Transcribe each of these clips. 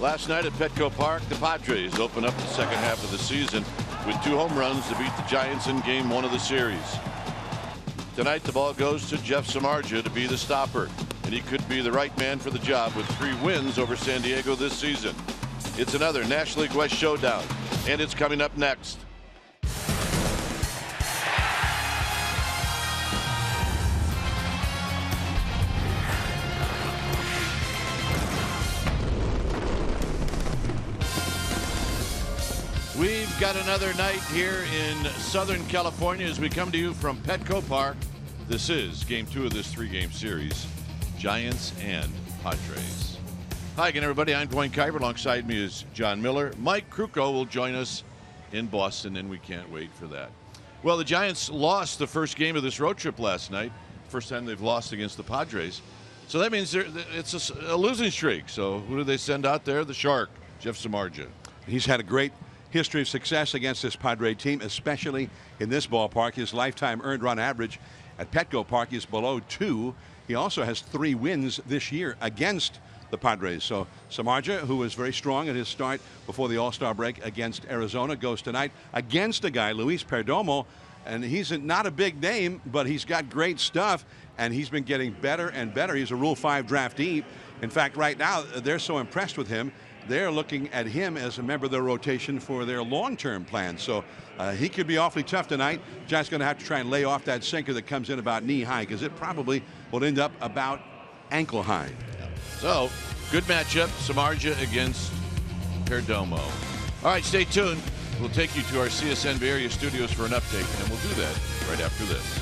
Last night at Petco Park, the Padres open up the second half of the season with 2 home runs to beat the Giants in Game 1 of the series. Tonight the ball goes to Jeff Samardzija to be the stopper, and he could be the right man for the job with 3 wins over San Diego this season. It's another National League West showdown, and it's coming up next. We've got another night here in Southern California as we come to you from Petco Park. This is Game 2 of this 3-game series, Giants and Padres. Hi again, everybody. I'm Dwayne Kuiper. Alongside me is John Miller. Mike Krukow will join us in Boston, and we can't wait for that. Well, the Giants lost the first game of this road trip last night. First time they've lost against the Padres. So that means it's a losing streak. So who do they send out there? The Shark, Jeff Samardzija. He's had a great history of success against this Padre team, especially in this ballpark. His lifetime earned run average at Petco Park is below 2. He also has 3 wins this year against the Padres. So Samardzija, who was very strong at his start before the All-Star break against Arizona, goes tonight against a guy, Luis Perdomo, and he's not a big name, but he's got great stuff, and he's been getting better and better. He's a Rule 5 draftee. In fact, right now, they're so impressed with him, they're looking at him as a member of their rotation for their long-term plan. So he could be awfully tough tonight. Giants going to have to try and lay off that sinker that comes in about knee-high, because it probably will end up about ankle-high. So, good matchup, Samardzija against Perdomo. All right, stay tuned. We'll take you to our CSN Bay Area studios for an update, and we'll do that right after this.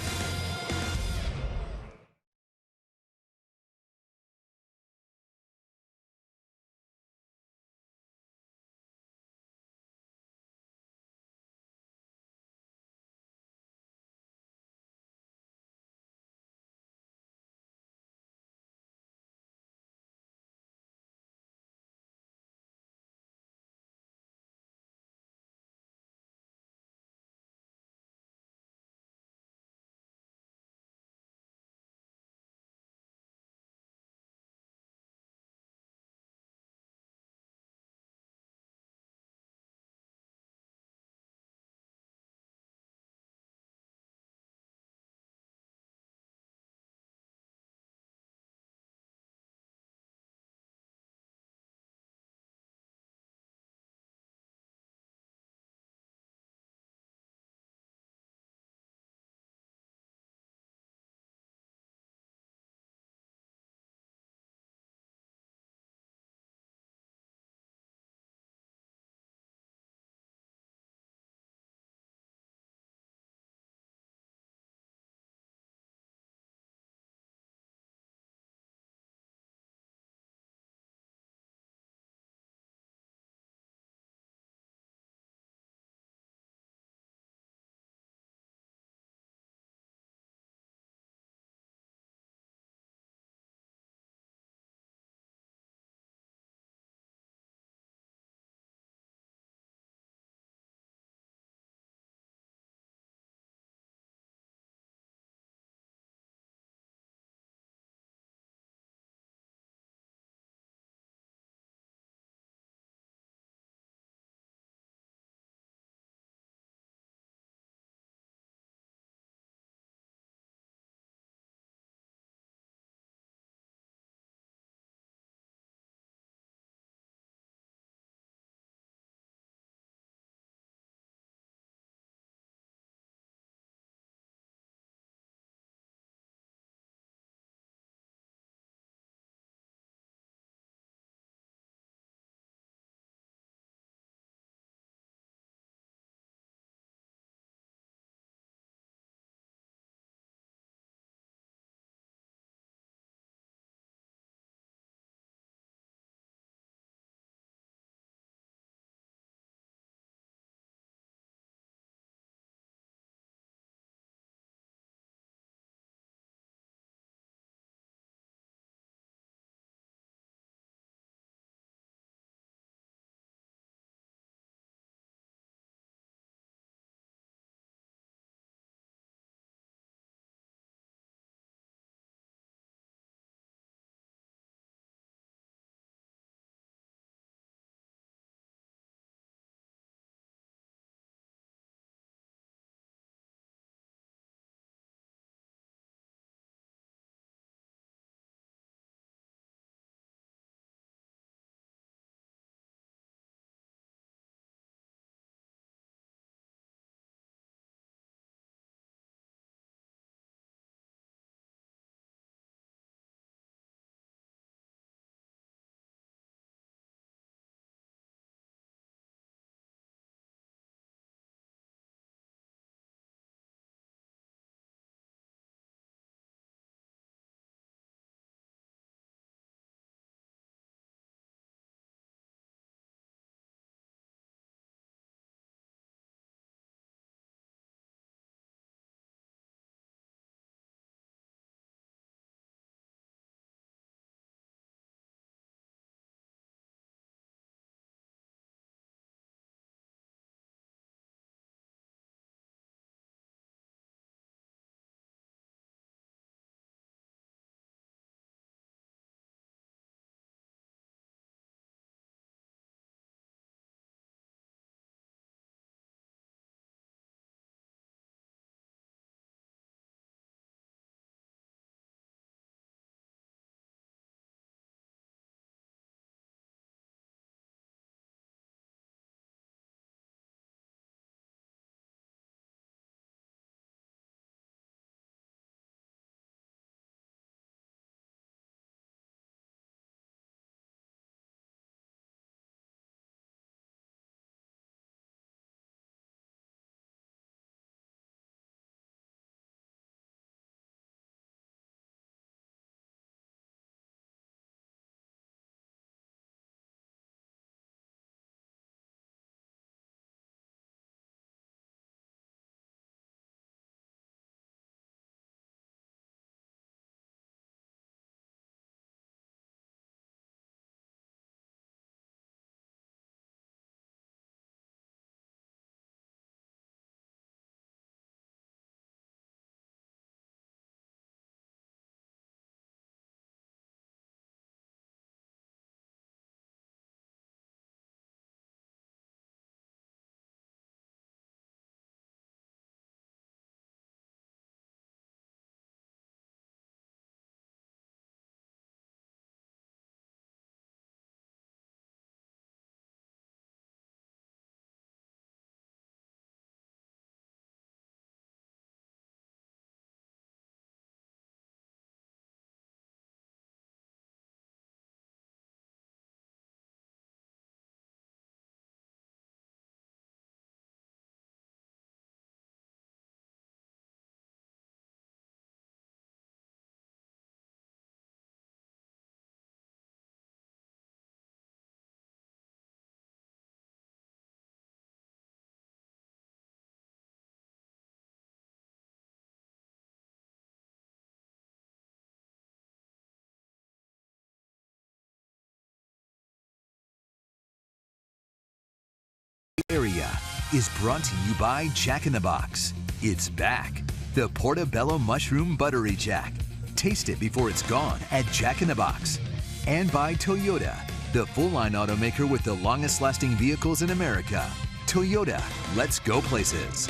area is brought to you by Jack in the Box. It's back. The Portobello Mushroom Buttery Jack. Taste it before it's gone at Jack in the Box. And by Toyota, the full-line automaker with the longest-lasting vehicles in America. Toyota, let's go places.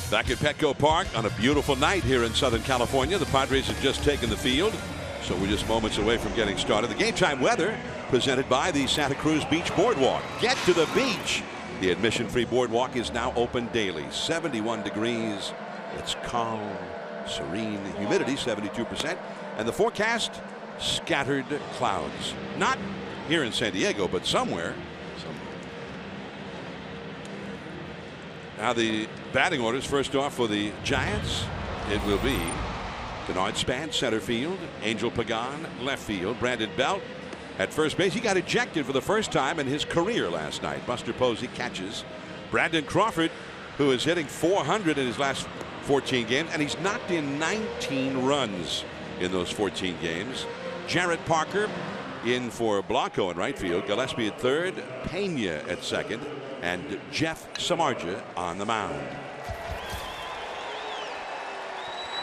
Back at Petco Park on a beautiful night here in Southern California. The Padres have just taken the field, so we're just moments away from getting started. The game time weather presented by the Santa Cruz Beach Boardwalk. Get to the beach. The admission-free boardwalk is now open daily. 71 degrees. It's calm, serene. Humidity 72%. And the forecast, scattered clouds. Not here in San Diego, but somewhere. Now the batting orders, first off for the Giants, it will be Denard Span, center field, Angel Pagan, left field, Brandon Belt at first base. He got ejected for the first time in his career last night. Buster Posey catches. Brandon Crawford, who is hitting .400 in his last 14 games, and he's knocked in 19 runs in those 14 games. Jarrett Parker in for Blanco in right field, Gillespie at third, Pena at second, and Jeff Samardzija on the mound.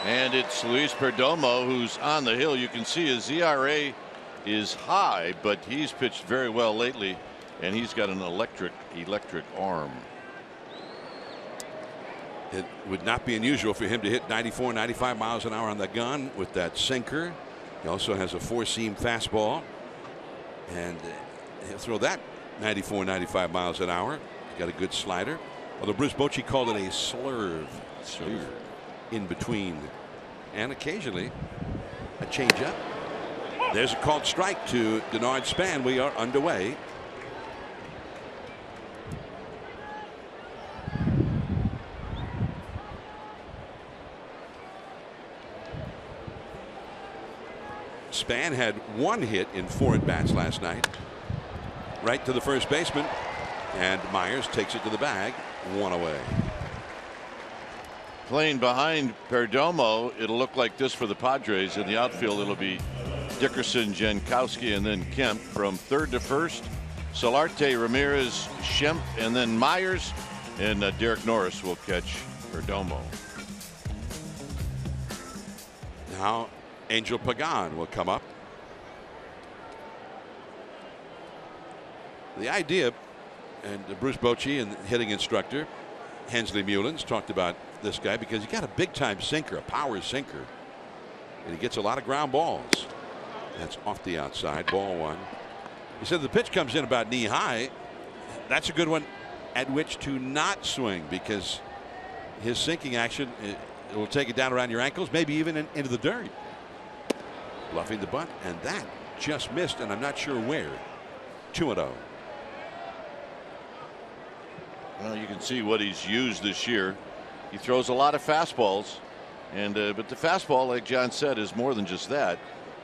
And it's Luis Perdomo who's on the hill. You can see his ERA is high, but he's pitched very well lately, and he's got an electric arm. It would not be unusual for him to hit 94, 95 miles an hour on the gun with that sinker. He also has a four-seam fastball, and he'll throw that 94, 95 miles an hour. He's got a good slider. Although Bruce Bochy called it a slurve in between, and occasionally a changeup. There's a called strike to Denard Span. We are underway. Span had one hit in 4 at-bats last night. Right to the first baseman, and Myers takes it to the bag, 1 away. Playing behind Perdomo, it'll look like this for the Padres. In the outfield, it'll be Dickerson, Jankowski, and then Kemp. From third to first, Solarte, Ramirez, Schemp, and then Myers, and Derek Norris will catch Perdomo. Now Angel Pagan will come up. The idea, and Bruce Bochy and hitting instructor Hensley Mullins talked about this guy because he got a big-time sinker, a power sinker, and he gets a lot of ground balls. That's off the outside, ball 1. He said the pitch comes in about knee high. That's a good one at which to not swing, because his sinking action, it will take it down around your ankles, maybe even into the dirt. Bluffing the bunt, and that just missed, and I'm not sure where. 2-0. Well, you can see what he's used this year. He throws a lot of fastballs, and but the fastball, like John said, is more than just that.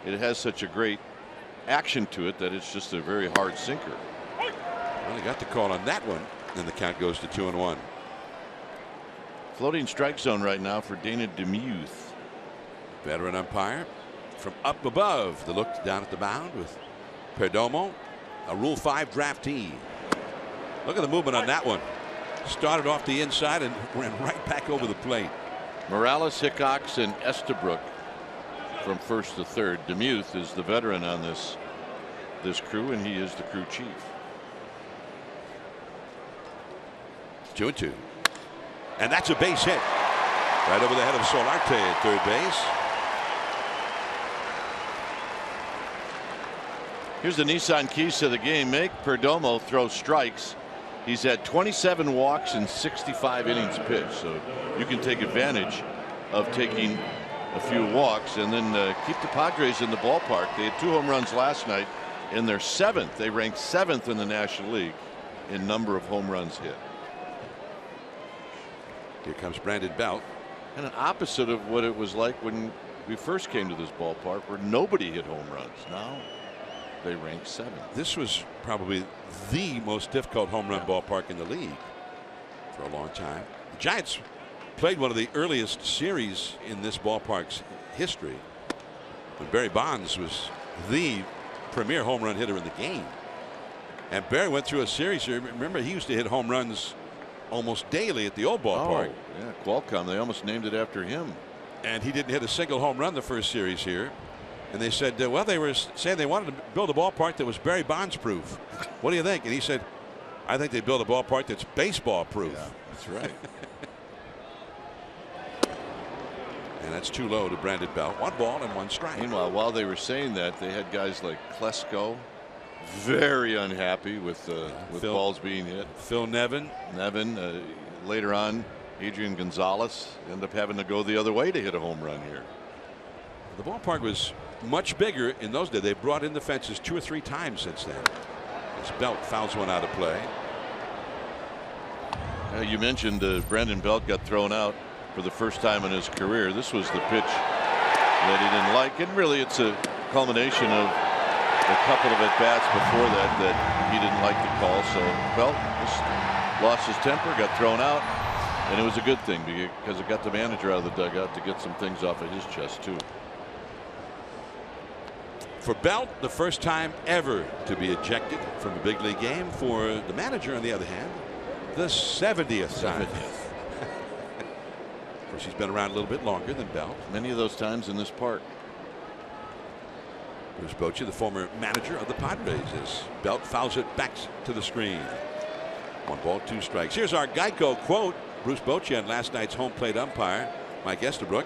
It has such a great action to it that it's just a very hard sinker. Well, he got the call on that one, and the count goes to 2-1. Floating strike zone right now for Dana DeMuth. Veteran umpire from up above. The look down at the mound with Perdomo, a Rule 5 draftee. Look at the movement on that one. Started off the inside and ran right back over the plate. Morales, Hickox, and Estabrook from first to third. DeMuth is the veteran on this crew, and he is the crew chief. 2-2. And that's a base hit. Right over the head of Solarte at third base. Here's the Nissan keys to the game. Make Perdomo throw strikes. He's had 27 walks and 65 innings pitched, so you can take advantage of taking a few walks and then keep the Padres in the ballpark. They had 2 home runs last night, and they're 7th. They ranked 7th in the National League in number of home runs hit. Here comes Brandon Belt. And an opposite of what it was like when we first came to this ballpark, where nobody hit home runs. Now they rank 7th. This was probably the most difficult home run ballpark in the league for a long time. The Giants played one of the earliest series in this ballpark's history when Barry Bonds was the premier home run hitter in the game. And Barry went through a series here. Remember, he used to hit home runs almost daily at the old ballpark. Oh, yeah, Qualcomm. They almost named it after him. And he didn't hit a single home run the first series here. And they said, well, they were saying they wanted to build a ballpark that was Barry Bonds proof. What do you think? And he said, I think they build a ballpark that's baseball proof. Yeah, that's right. And that's too low to Brandon Belt. 1 ball and 1 strike. Meanwhile, while they were saying that, they had guys like Klesko very unhappy with balls being hit. Phil Nevin. Later on, Adrian Gonzalez ended up having to go the other way to hit a home run here. The ballpark was much bigger in those days. They brought in the fences 2 or 3 times since then. As Belt fouls one out of play. You mentioned Brandon Belt got thrown out for the first time in his career. This was the pitch that he didn't like, and really it's a culmination of a couple of at-bats before that he didn't like the call. So Belt just lost his temper, got thrown out, and it was a good thing because it got the manager out of the dugout to get some things off of his chest too. For Belt, the first time ever to be ejected from a big league game. For the manager, on the other hand, the 70th time. Of course, he's been around a little bit longer than Belt. Many of those times in this park. Bruce Bochy, the former manager of the Padres, as Belt fouls it back to the screen. 1 ball, 2 strikes. Here's our Geico quote. Bruce Bochy on last night's home plate umpire, Mike Estabrook.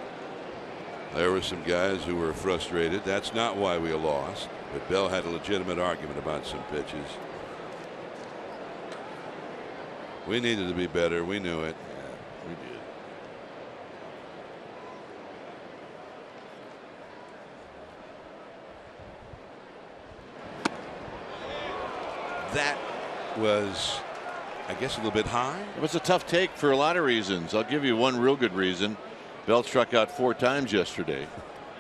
There were some guys who were frustrated. That's not why we lost. But Bell had a legitimate argument about some pitches. We needed to be better. We knew it. Yeah, we did. That was, I guess, a little bit high. It was a tough take for a lot of reasons. I'll give you one real good reason. Belt struck out 4 times yesterday,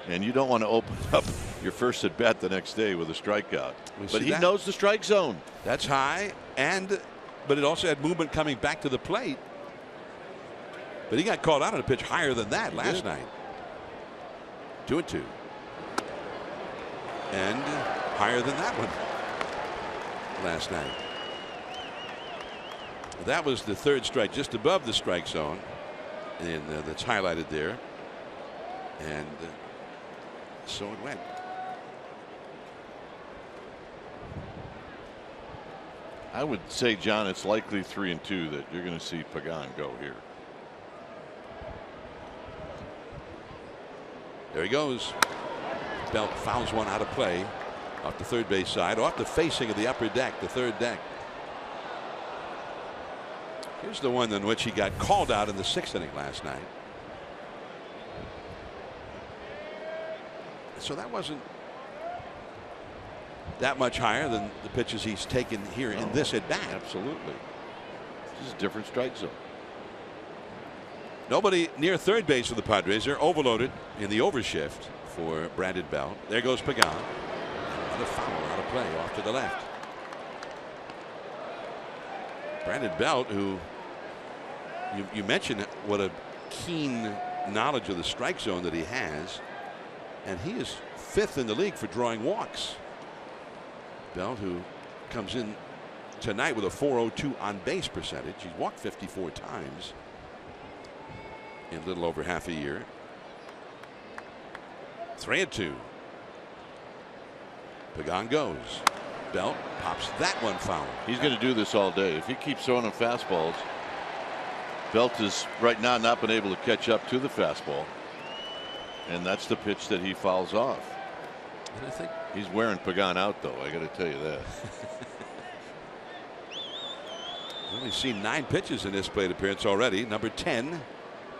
and you don't want to open up your first at bat the next day with a strikeout. But he knows the strike zone. That's high, but it also had movement coming back to the plate. But he got called out on a pitch higher than that last night. 2-2, and higher than that one last night. That was the 3rd strike, just above the strike zone. And that's highlighted there, and so it went. I would say, John, it's likely 3-2 that you're going to see Pagan go here. There he goes. Belt fouls one out of play off the third base side, off the facing of the upper deck, the third deck. Here's the one in which he got called out in the 6th inning last night. So that wasn't that much higher than the pitches he's taken here in this at bat. Absolutely. This is a different strike zone. Nobody near third base for the Padres. They're overloaded in the overshift for Brandon Belt. There goes Pagan. Another foul out of play off to the left. Brandon Belt, who you mentioned what a keen knowledge of the strike zone that he has, and he is 5th in the league for drawing walks. Belt, who comes in tonight with a .402 on base percentage. He's walked 54 times in a little over half a year. 3-2. Pagan goes. Belt pops that one foul. He's going to do this all day. If he keeps throwing him fastballs, Belt has right now not been able to catch up to the fastball, and that's the pitch that he fouls off. And I think he's wearing Pagan out, though. I got to tell you that. We've only seen 9 pitches in this plate appearance already. Number 10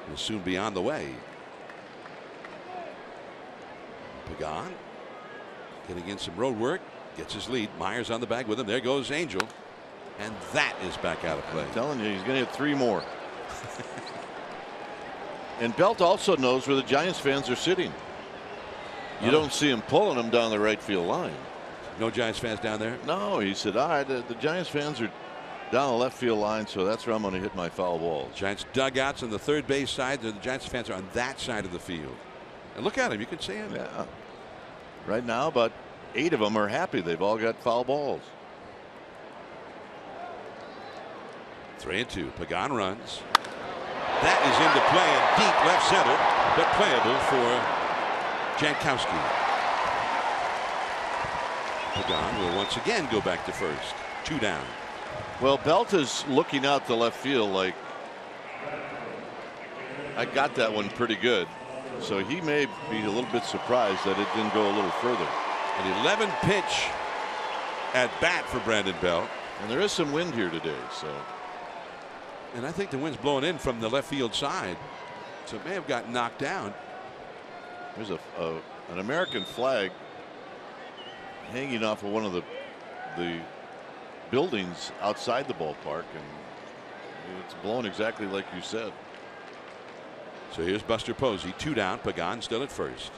will soon be on the way. Pagan getting in some road work. Gets his lead. Myers on the bag with him. There goes Angel. And that is back out of play. I'm telling you, he's going to hit 3 more. And Belt also knows where the Giants fans are sitting. You don't see him pulling them down the right field line. No Giants fans down there? No, he said, all right, the Giants fans are down the left field line, so that's where I'm going to hit my foul balls. Giants dugouts on the third base side. The Giants fans are on that side of the field. And look at him. You can see him. Yeah. Right now, about 8 of them are happy. They've all got foul balls. 3-2. Pagan runs. That is into play and deep left center, but playable for Jankowski. Pagan will once again go back to first. 2 down. Well, Belt is looking out the left field like, I got that one pretty good. So he may be a little bit surprised that it didn't go a little further. An 11 pitch at bat for Brandon Belt. And there is some wind here today, so. And I think the wind's blowing in from the left field side, so it may have gotten knocked down. There's an American flag hanging off of one of the buildings outside the ballpark, and it's blowing exactly like you said. So here's Buster Posey, 2 down. Pagan still at first.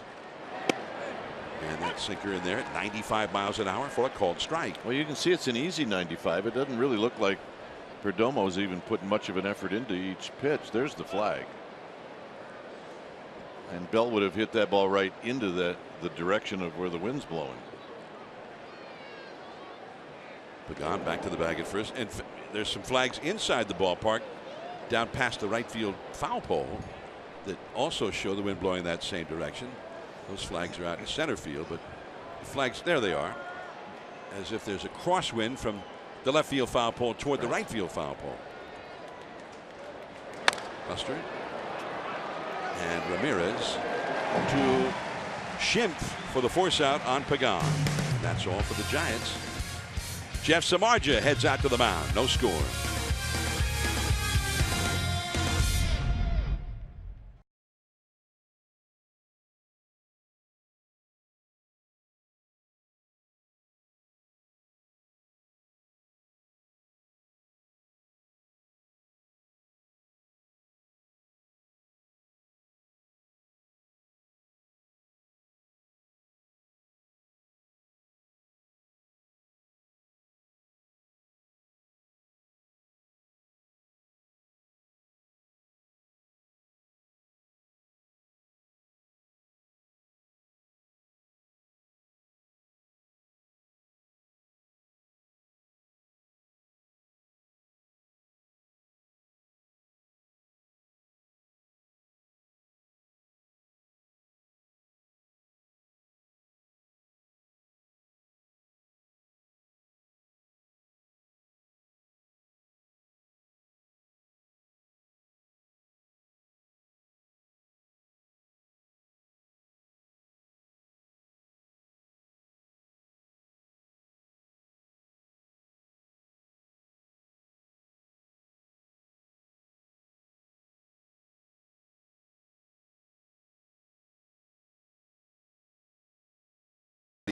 And that sinker in there at 95 miles an hour for a called strike. Well, you can see it's an easy 95. It doesn't really look like Perdomo's even putting much of an effort into each pitch. There's the flag. And Bell would have hit that ball right into the direction of where the wind's blowing. Pagan back to the bag at first. And there's some flags inside the ballpark down past the right field foul pole that also show the wind blowing that same direction. Those flags are out in center field, but the flags, there they are, as if there's a crosswind from the left field foul pole toward the right field foul pole. Buster and Ramirez to Schimpf for the force out on Pagan. And that's all for the Giants. Jeff Samardzija heads out to the mound. No score.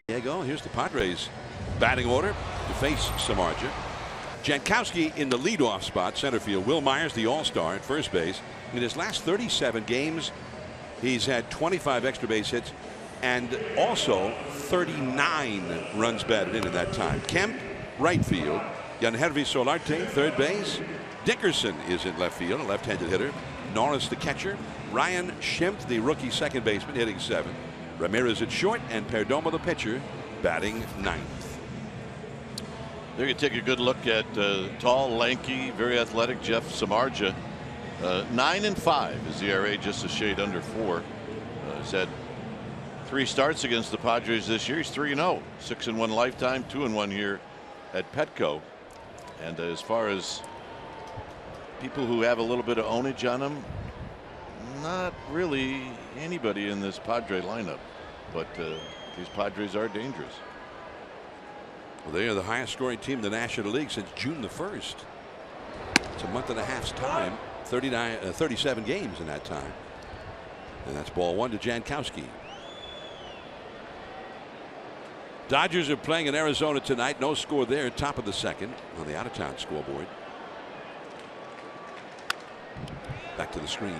Diego, here's the Padres batting order to face Samardzija. Jankowski in the leadoff spot, center field. Will Myers, the all-star at first base. In his last 37 games, he's had 25 extra base hits and also 39 runs batted in that time. Kemp, right field. Yangervis Solarte, third base. Dickerson is in left field, a left-handed hitter. Norris, the catcher. Ryan Schimpf, the rookie second baseman, hitting 7th. Ramirez at short, and Perdomo, the pitcher, batting 9th. There you take a good look at tall, lanky, very athletic Jeff Samardzija. 9-5 is the ERA, just a shade under 4. He's had 3 starts against the Padres this year. He's 3-0, 6-1 lifetime, 2-1 here at Petco. And as far as people who have a little bit of ownage on him, not really anybody in this Padre lineup, but these Padres are dangerous. Well, they are the highest scoring team in the National League since June the 1st. It's a month and a half's time, 37 games in that time. And that's ball 1 to Jankowski. Dodgers are playing in Arizona tonight. No score there, top of the 2nd on the out-of-town scoreboard. Back to the screen.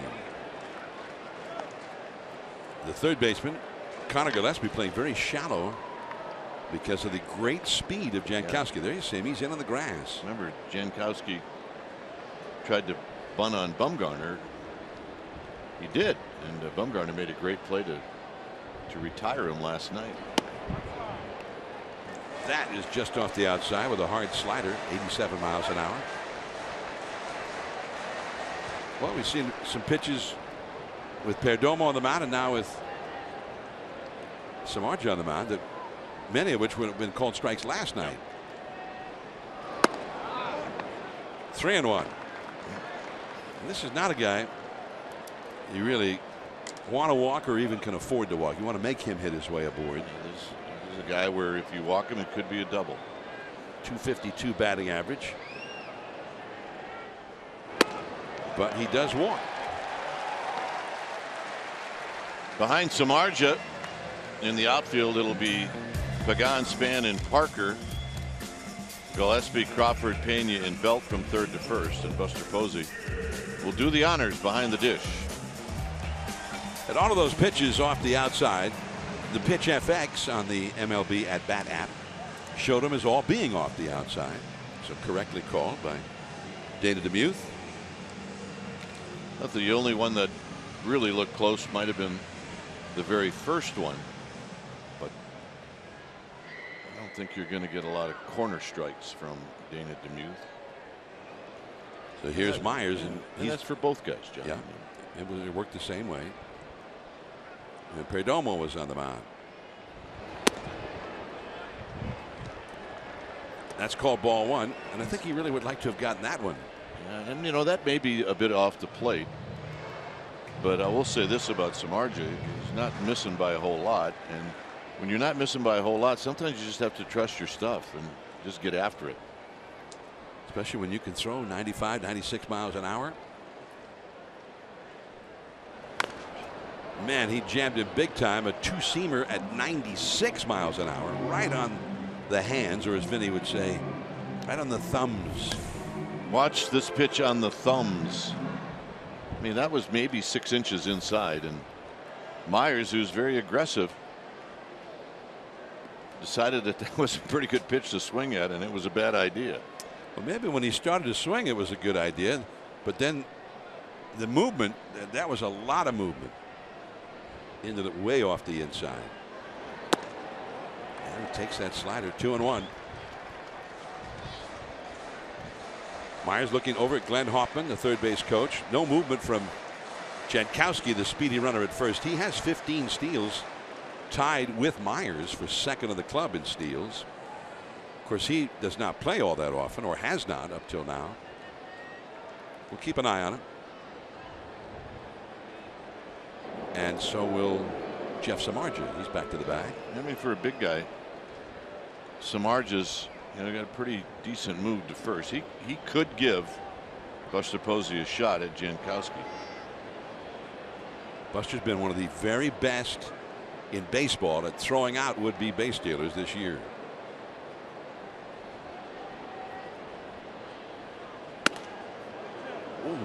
The third baseman, Connor Gillespie, playing very shallow because of the great speed of Jankowski. There you see him. He's in on the grass. Remember, Jankowski tried to bunt on Bumgarner. He did, and Bumgarner made a great play to retire him last night. That is just off the outside with a hard slider, 87 miles an hour. Well, we've seen some pitches with Perdomo on the mound and now with Samardzija on the mound, that many of which would have been called strikes last night. 3-1. And this is not a guy you really want to walk or even can afford to walk. You want to make him hit his way aboard. This is a guy where if you walk him, it could be a double. 252 batting average. But he does walk. Behind Samardzija in the outfield, it'll be Pagan, Span, and Parker. Gillespie, Crawford, Pena, and Belt from third to first. And Buster Posey will do the honors behind the dish. And all of those pitches off the outside, the pitch FX on the MLB at bat app showed them as all being off the outside. So correctly called by Dana DeMuth. Not the only one that really looked close might have been the very first one. But I don't think you're going to get a lot of corner strikes from Dana DeMuth. So here's Myers, and that's for both guys, John. Yeah, it worked the same way. And Perdomo was on the mound. That's called ball one, and I think he really would like to have gotten that one. Yeah, and you know, that may be a bit off the plate, but I will say this about Samardzija: he's not missing by a whole lot, and when you're not missing by a whole lot, sometimes you just have to trust your stuff and just get after it. Especially when you can throw 95, 96 miles an hour. Man, he jammed it big time. A two-seamer at 96 miles an hour, right on the hands, or as Vinny would say, right on the thumbs. Watch this pitch on the thumbs. I mean, that was maybe 6 inches inside, and Myers, who's very aggressive, decided that that was a pretty good pitch to swing at, and it was a bad idea. Well, maybe when he started to swing, it was a good idea, but then the movement, that was a lot of movement into the way off the inside. And he takes that slider. 2-1. Myers looking over at Glenn Hoffman, the third base coach. No movement from Jankowski, the speedy runner at first. He has 15 steals, tied with Myers for second of the club in steals. Of course, he does not play all that often, or has not up till now. We'll keep an eye on him. And so will Jeff Samardzija. He's back to the bag. I mean, for a big guy, Samardzija's got a pretty decent move to first. He could give Buster Posey a shot at Jankowski. Buster's been one of the very best in baseball at throwing out would-be base stealers this year. Ooh.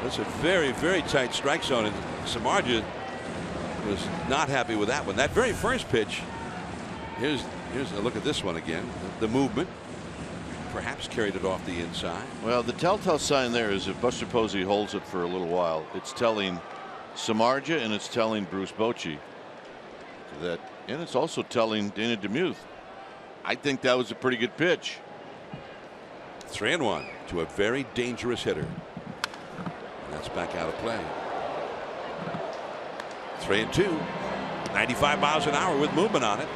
That's a very, very tight strike zone, and Samardzija was not happy with that one. That very first pitch, here's a look at this one again. The movement perhaps carried it off the inside. Well, the telltale sign there is if Buster Posey holds it for a little while, it's telling Samardzija and it's telling Bruce Bochy that, and it's also telling Dana DeMuth, I think that was a pretty good pitch. 3-1 to a very dangerous hitter. That's back out of play. 3-2. 95 miles an hour with movement on it.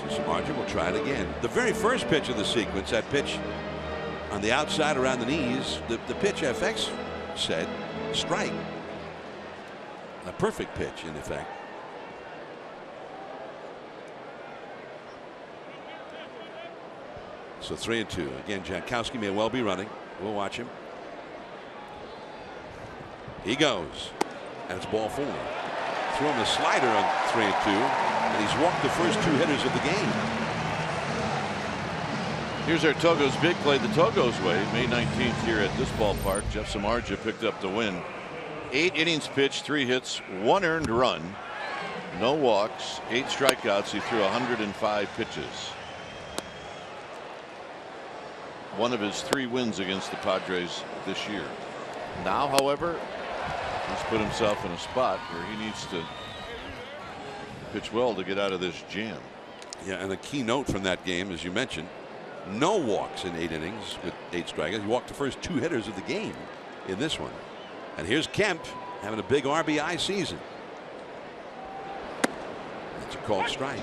So Samardzija will try it again. The very first pitch of the sequence, that pitch on the outside around the knees, the pitch FX said strike. A perfect pitch in effect. So 3-2. Again, Jankowski may well be running. We'll watch him. He goes. And it's ball 4. Threw him the slider on 3-2. And he's walked the first 2 hitters of the game. Here's our Togo's big play the Togo's way. May 19th here at this ballpark. Jeff Samardzija picked up the win. 8 innings pitched, 3 hits, 1 earned run, no walks, 8 strikeouts. He threw 105 pitches. One of his 3 wins against the Padres this year. Now, however, he's put himself in a spot where he needs to pitch well to get out of this jam. Yeah, and a key note from that game, as you mentioned, no walks in 8 innings with 8 strikeouts. He walked the first 2 hitters of the game in this one. And here's Kemp having a big RBI season. That's a called strike.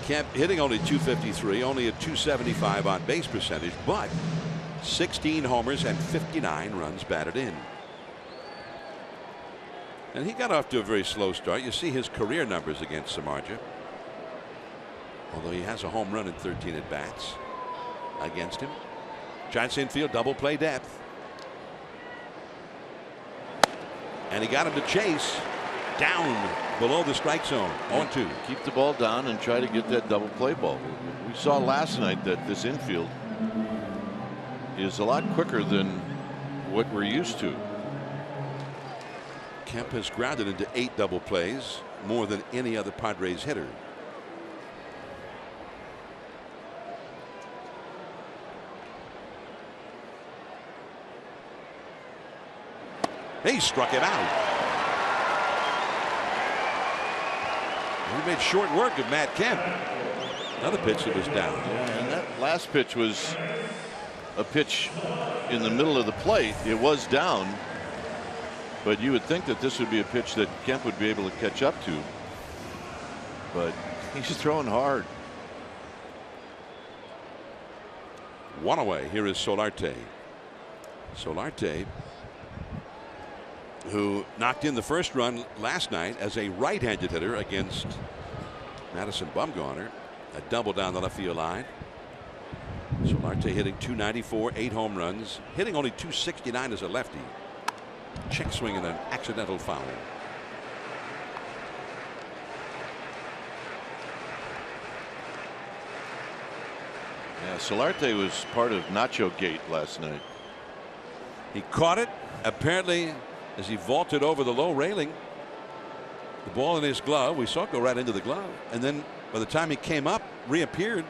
Kemp hitting only .253, only a .275 on base percentage, but 16 homers and 59 runs batted in. And he got off to a very slow start. You see his career numbers against Samardzija. Although he has a home run in 13 at bats against him. Giants infield, double play depth. And he got him to chase down below the strike zone. 0-2. Keep the ball down and try to get that double play ball. We saw last night that this infield is a lot quicker than what we're used to. Kemp has grounded into 8 double plays, more than any other Padres hitter. He struck him out. He made short work of Matt Kemp. Another pitch that was down. Yeah, and that last pitch was a pitch in the middle of the plate. It was down, but you would think that this would be a pitch that Kemp would be able to catch up to. But he's throwing hard. 1 away. Here is Solarte. Solarte, who knocked in the first run last night as a right-handed hitter against Madison Bumgarner. A double down the left field line. Solarte hitting .294, 8 home runs, hitting only .269 as a lefty. Check swing and an accidental foul. Yeah, Solarte was part of Nacho Gate last night. He caught it apparently as he vaulted over the low railing. The ball in his glove. We saw it go right into the glove. And then by the time he came up, reappeared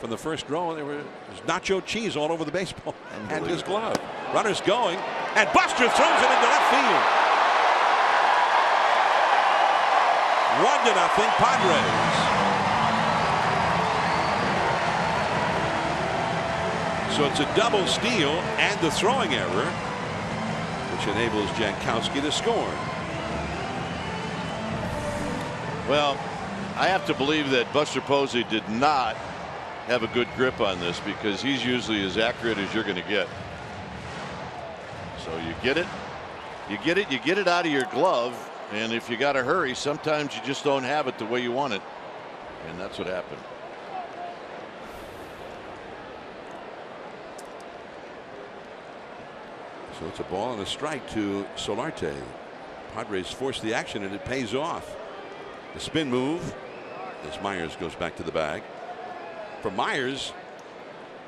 from the first row, there was nacho cheese all over the baseball and his glove. Runners going, and Buster throws it into left field. 1-0 Padres. So it's a double steal and the throwing error, which enables Jankowski to score. Well, I have to believe that Buster Posey did not have a good grip on this, because he's usually as accurate as you're going to get. So you get it out of your glove, and if you got to hurry, sometimes you just don't have it the way you want it, and that's what happened. So it's a ball and a strike to Solarte. Padres force the action, and it pays off. The spin move as Myers goes back to the bag. For Myers,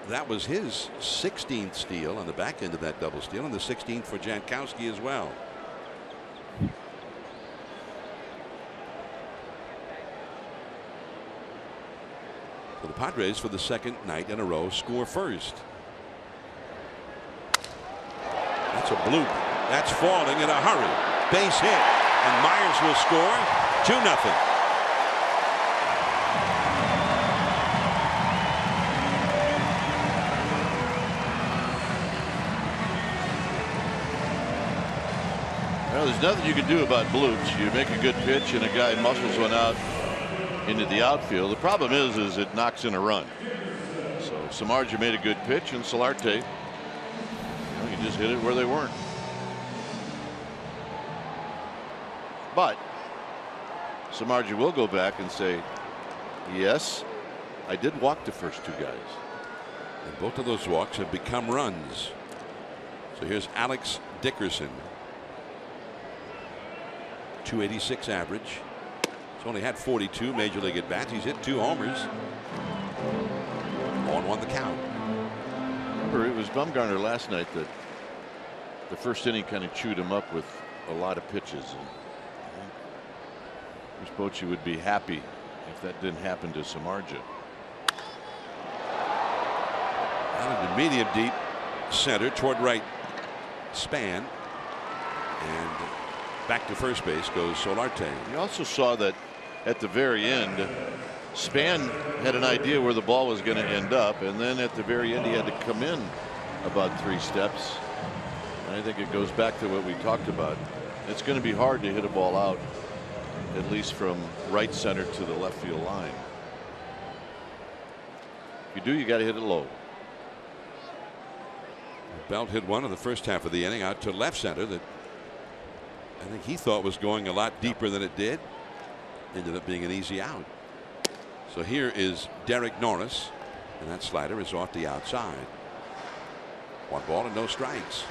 that was his 16th steal on the back end of that double steal, and the 16th for Jankowski as well. So the Padres, for the second night in a row, score first. That's a bloop. That's falling in a hurry. Base hit, and Myers will score. 2-0. Well, there's nothing you can do about bloops. You make a good pitch and a guy muscles one out into the outfield. The problem is it knocks in a run. So Samardzija made a good pitch, and Solarte, he just hit it where they weren't. But Samardzija will go back and say, yes, I did walk the first 2 guys. And both of those walks have become runs. So here's Alex Dickerson. .286 average. He's only had 42 major league at bats. He's hit 2 homers. 1-1 the count. Remember, it was Bumgarner last night that the first inning kind of chewed him up with a lot of pitches. And I think Bochy would be happy if that didn't happen to Samardzija. Out of the medium deep center toward right span, and back to first base goes Solarte. You also saw that at the very end, Span had an idea where the ball was going to end up, and then at the very end he had to come in about 3 steps. And I think it goes back to what we talked about. It's going to be hard to hit a ball out, at least from right center to the left field line. If you do, you got to hit it low. Belt hit one in the first half of the inning out to left center that I think he thought was going a lot deeper than it did. Ended up being an easy out. So here is Derek Norris, and that slider is off the outside. 1 ball and no strikes.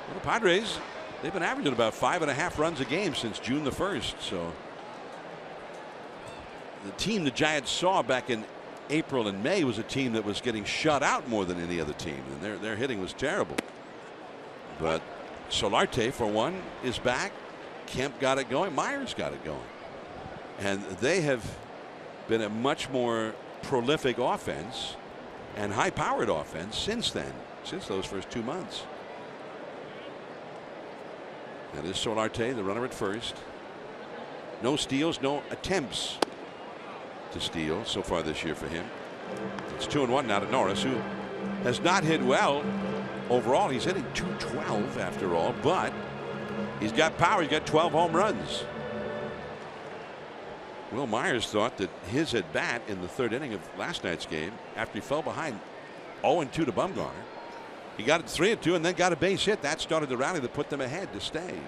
Well, the Padres, they've been averaging about 5.5 runs a game since June the 1st. So the team the Giants saw back in April and May was a team that was getting shut out more than any other team, and their hitting was terrible. But Solarte, for one, is back. Kemp got it going. Myers got it going. And they have been a much more prolific offense and high-powered offense since then, since those first 2 months. That is Solarte, the runner at first. No steals, no attempts to steal so far this year for him. It's 2-1 now to Norris, who has not hit well overall. He's hitting .212 after all, but he's got power. He's got 12 home runs. Will Myers thought that his at bat in the 3rd inning of last night's game, after he fell behind 0-2 to Bumgarner, he got it 3-2 and then got a base hit. That started the rally that put them ahead to stay.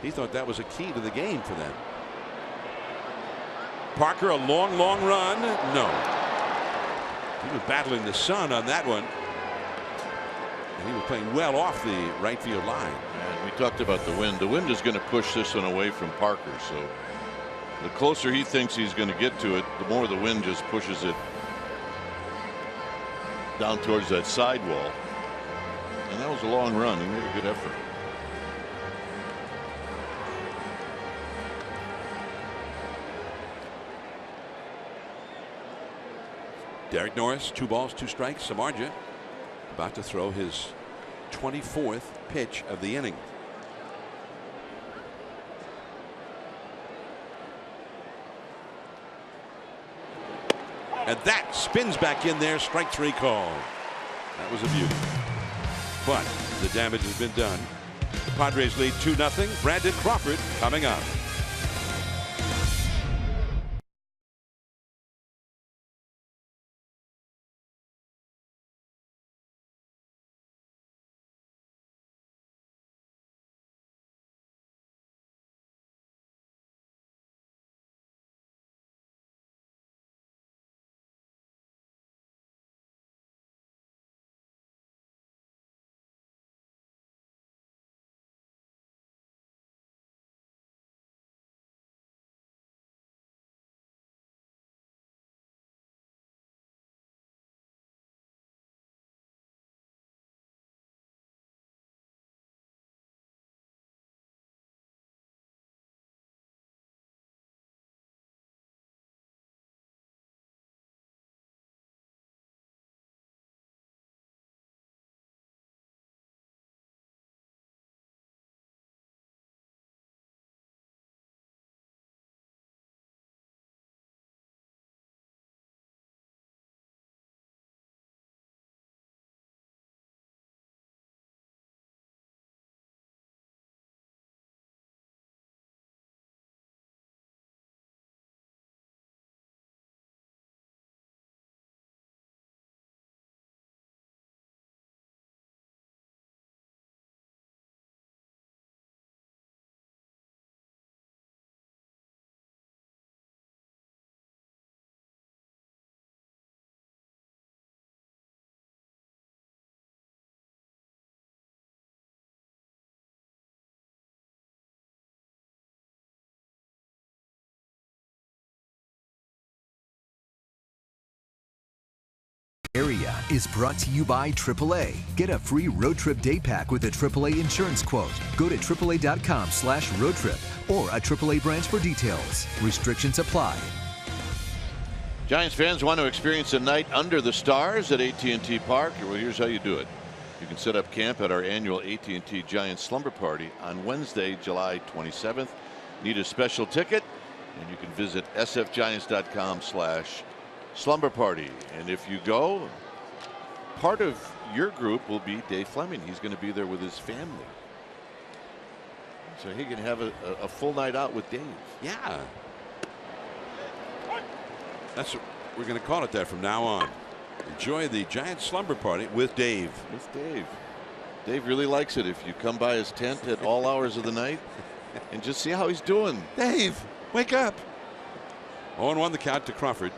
He thought that was a key to the game for them. Parker, a long run. No. He was battling the sun on that one. And he was playing well off the right field line. And we talked about the wind. The wind is going to push this one away from Parker. So the closer he thinks he's going to get to it, the more the wind just pushes it down towards that sidewall. And that was a long run. He made a good effort. Derek Norris, 2 balls, 2 strikes. Samardzija about to throw his 24th pitch of the inning. And that spins back in there. Strike 3 call. That was a beauty. But the damage has been done. The Padres lead 2-0. Brandon Crawford coming up. Area is brought to you by AAA. Get a free road trip day pack with a AAA insurance quote. Go to AAA.com/roadtrip or a AAA branch for details. Restrictions apply. Giants fans want to experience a night under the stars at AT&T Park. Well, here's how you do it. You can set up camp at our annual AT&T Giants Slumber Party on Wednesday, July 27th. Need a special ticket? And you can visit sfgiants.com/slumber party. And if you go, part of your group will be Dave Fleming. He's going to be there with his family. So he can have a full night out with Dave. Yeah. That's what we're going to call it that from now on. Enjoy the Giants slumber party with Dave. With Dave. Dave really likes it if you come by his tent at all hours of the night and just see how he's doing. Dave, wake up. 0-1 the count to Crawford.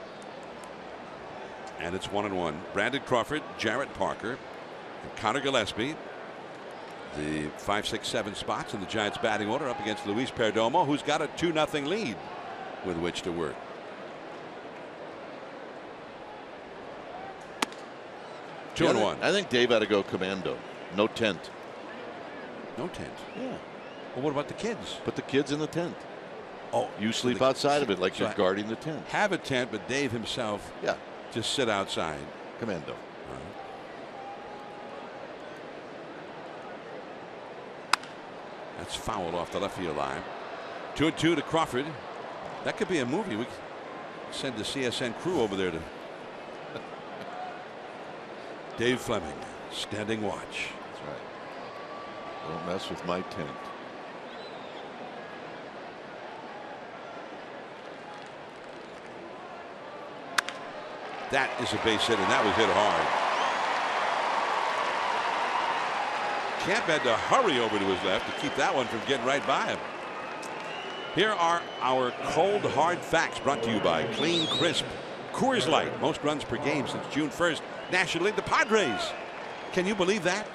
And it's 1-1. Brandon Crawford, Jarrett Parker, and Connor Gillespie. The 5, 6, 7 spots in the Giants batting order up against Luis Perdomo, who's got a 2-0 lead with which to work. Two and one. I think Dave ought to go commando. No tent. No tent. Yeah. Well, what about the kids? Put the kids in the tent. Oh, you sleep outside of it like you're guarding the tent. Have a tent, but Dave himself, yeah, just sit outside. Commando. That's fouled off the left field line. 2-2 to Crawford. That could be a movie. We could send the CSN crew over there to. Dave Fleming, standing watch. That's right. Don't mess with my tent. That is a base hit, and that was hit hard. Camp had to hurry over to his left to keep that one from getting right by him. Here are our cold hard facts brought to you by Clean Crisp Coors Light. Most runs per game since June 1st. National League, the Padres. Can you believe that?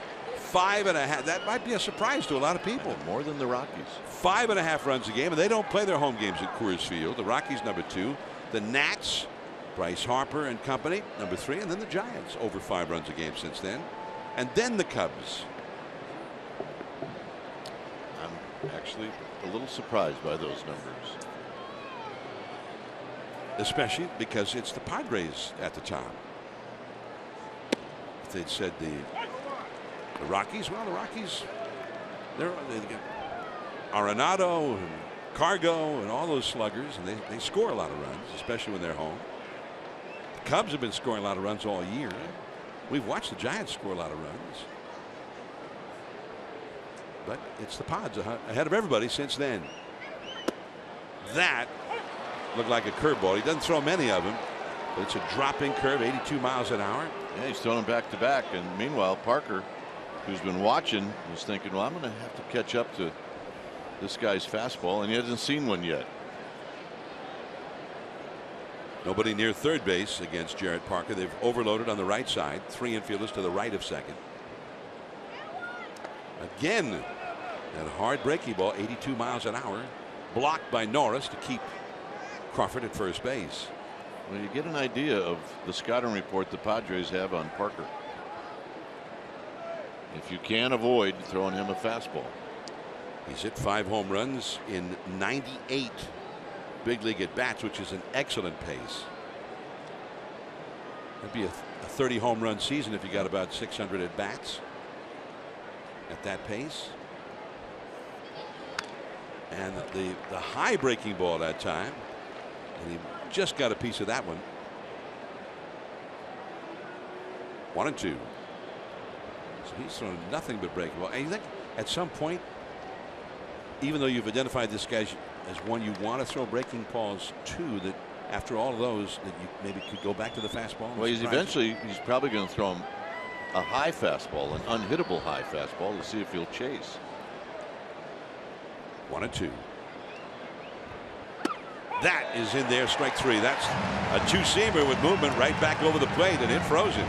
5.5. That might be a surprise to a lot of people. More than the Rockies. 5.5 runs a game, and they don't play their home games at Coors Field. The Rockies #2. The Nats, Bryce Harper and company, #3, and then the Giants over 5 runs a game since then. And then the Cubs. I'm actually a little surprised by those numbers. Especially because it's the Padres at the top. If they'd said the Rockies, well, the Rockies, they get Arenado and Cargo and all those sluggers, and they score a lot of runs, especially when they're home. The Cubs have been scoring a lot of runs all year. We've watched the Giants score a lot of runs. But it's the Pods ahead of everybody since then. That looked like a curveball. He doesn't throw many of them, but it's a dropping curve, 82 miles an hour. Yeah, he's throwing them back to back. And meanwhile, Parker, who's been watching, was thinking, well, I'm going to have to catch up to this guy's fastball, and he hasn't seen one yet. Nobody near third base against Jarrett Parker. They've overloaded on the right side. 3 infielders to the right of second. Again, that hard breaking ball, 82 miles an hour, blocked by Norris to keep Crawford at first base. Well, you get an idea of the scouting report the Padres have on Parker. If you can avoid throwing him a fastball. He's hit 5 home runs in 98 big league at bats, which is an excellent pace. That'd be a 30 home run season if you got about 600 at bats at that pace. And the high breaking ball that time, and he just got a piece of that one. 1-2. So he's thrown nothing but breaking ball. And you think at some point, even though you've identified this guy as one you want to throw breaking balls to, that after all of those, that you maybe could go back to the fastball? Well, he's probably going to throw him a high fastball, an unhittable high fastball, to see if he'll chase. 1-2. That is in there, strike 3. That's a two-seamer with movement right back over the plate, and it froze him.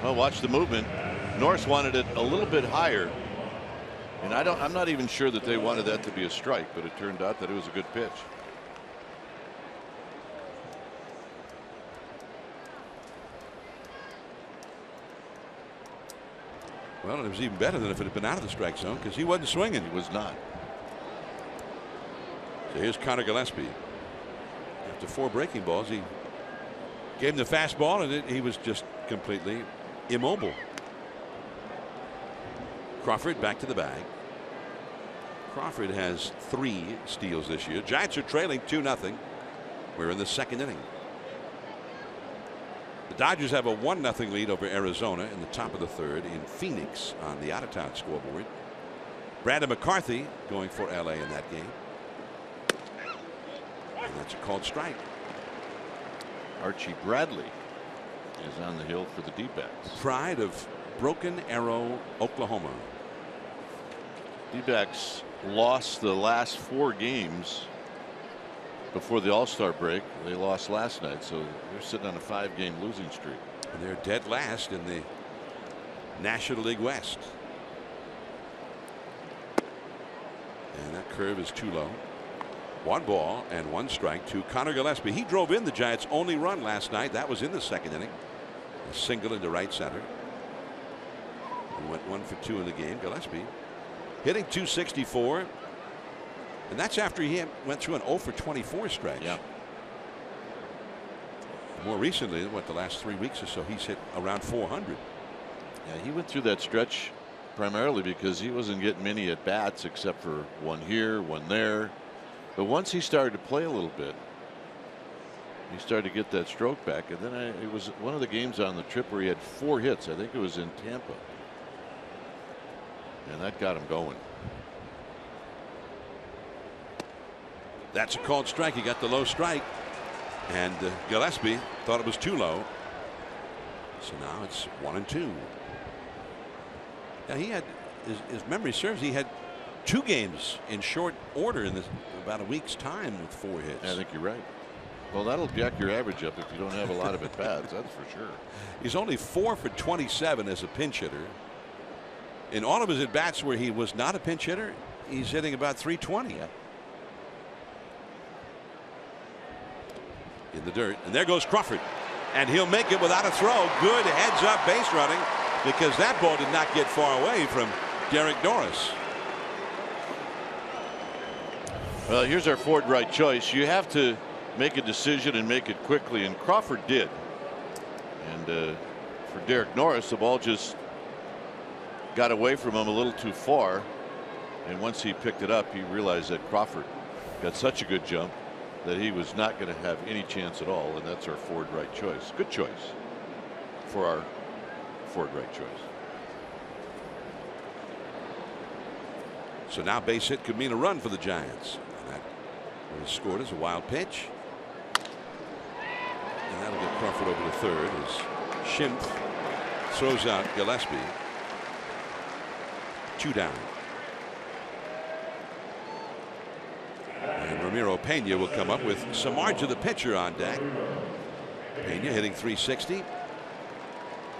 Well, watch the movement. Norris wanted it a little bit higher, and I'm not even sure that they wanted that to be a strike, but it turned out that it was a good pitch. Well, it was even better than if it had been out of the strike zone, because he wasn't swinging. He was not. So here's Connor Gillespie. After 4 breaking balls, he gave him the fastball, and he was just completely immobile. Crawford back to the bag. Crawford has 3 steals this year. Giants are trailing 2-0. We're in the second inning. The Dodgers have a 1-0 lead over Arizona in the top of the third in Phoenix on the out-of-town scoreboard. Brandon McCarthy going for LA in that game. And that's a called strike. Archie Bradley is on the hill for the D-backs. Pride of Broken Arrow, Oklahoma. D-backs lost the last 4 games before the All-Star break. They lost last night, so they're sitting on a 5-game losing streak. And they're dead last in the National League West. And that curve is too low. 1 ball and 1 strike to Connor Gillespie. He drove in the Giants' only run last night. That was in the second inning. A single into right center. He went 1 for 2 in the game. Gillespie hitting .264. And that's after he went through an 0 for 24 stretch. Yeah. More recently, what, the last 3 weeks or so, he's hit around 400. Yeah, he went through that stretch primarily because he wasn't getting many at bats except for 1 here, 1 there. But once he started to play a little bit, he started to get that stroke back. And then it was one of the games on the trip where he had 4 hits. I think it was in Tampa. And that got him going. That's a called strike. He got the low strike. And Gillespie thought it was too low. So now it's 1-2. Now he had, his memory serves, he had 2 games in short order in about a week's time with 4 hits. I think you're right. Well, that'll jack your average up if you don't have a lot of at bats. That's for sure. He's only 4 for 27 as a pinch hitter. In all of his at bats where he was not a pinch hitter, he's hitting about .320. Yeah. In the dirt, and there goes Crawford, and he'll make it without a throw. Good heads up base running, because that ball did not get far away from Derek Norris. Well, here's our Ford right choice. You have to make a decision and make it quickly, and Crawford did. And for Derek Norris, the ball just got away from him a little too far, and once he picked it up, he realized that Crawford got such a good jump that he was not going to have any chance at all, and that's our Ford right choice. Good choice for our Ford right choice. So now base hit could mean a run for the Giants. And that was scored as a wild pitch. And that'll get Crawford over to third as Schimpf throws out Gillespie. 2 down. And Ramiro Pena will come up with Samardzija, the pitcher, on deck. Pena hitting .360.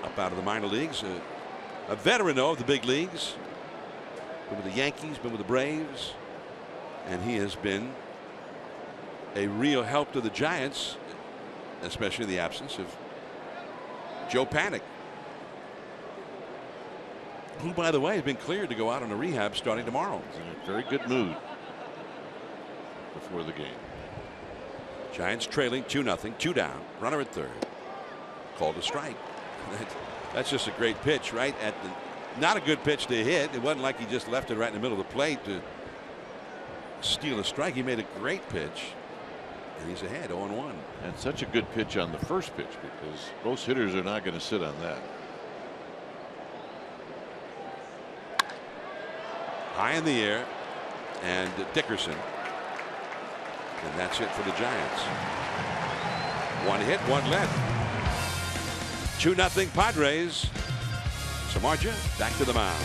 Up out of the minor leagues. A veteran, though, of the big leagues. Been with the Yankees, been with the Braves. And he has been a real help to the Giants, especially in the absence of Joe Panik, who, by the way, has been cleared to go out on a rehab starting tomorrow. He's in a very good mood before the game. Giants trailing 2-0, 2 down, runner at third. Called a strike. That's just a great pitch, right at the, not a good pitch to hit. It wasn't like he just left it right in the middle of the plate to steal a strike. He made a great pitch, and he's ahead 0-1. And such a good pitch on the first pitch, because most hitters are not going to sit on that. High in the air, and Dickerson. And that's it for the Giants. 1 hit, 1 left. 2-0 Padres. Samardzija back to the mound.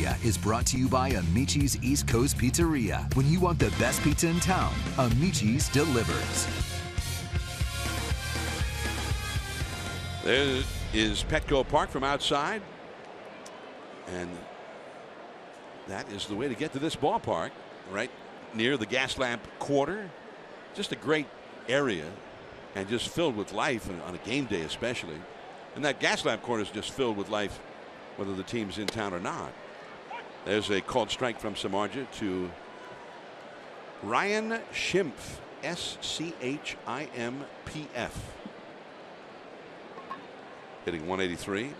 Pizzeria is brought to you by Amici's East Coast Pizzeria. When you want the best pizza in town, Amici's delivers. There is Petco Park from outside. And that is the way to get to this ballpark, right near the gas lamp quarter. Just a great area and just filled with life on a game day especially. And that gas lamp quarter is just filled with life whether the team's in town or not. There's a called strike from Samardzija to Ryan Schimpf, S-C-H-I-M-P-F. Hitting 183.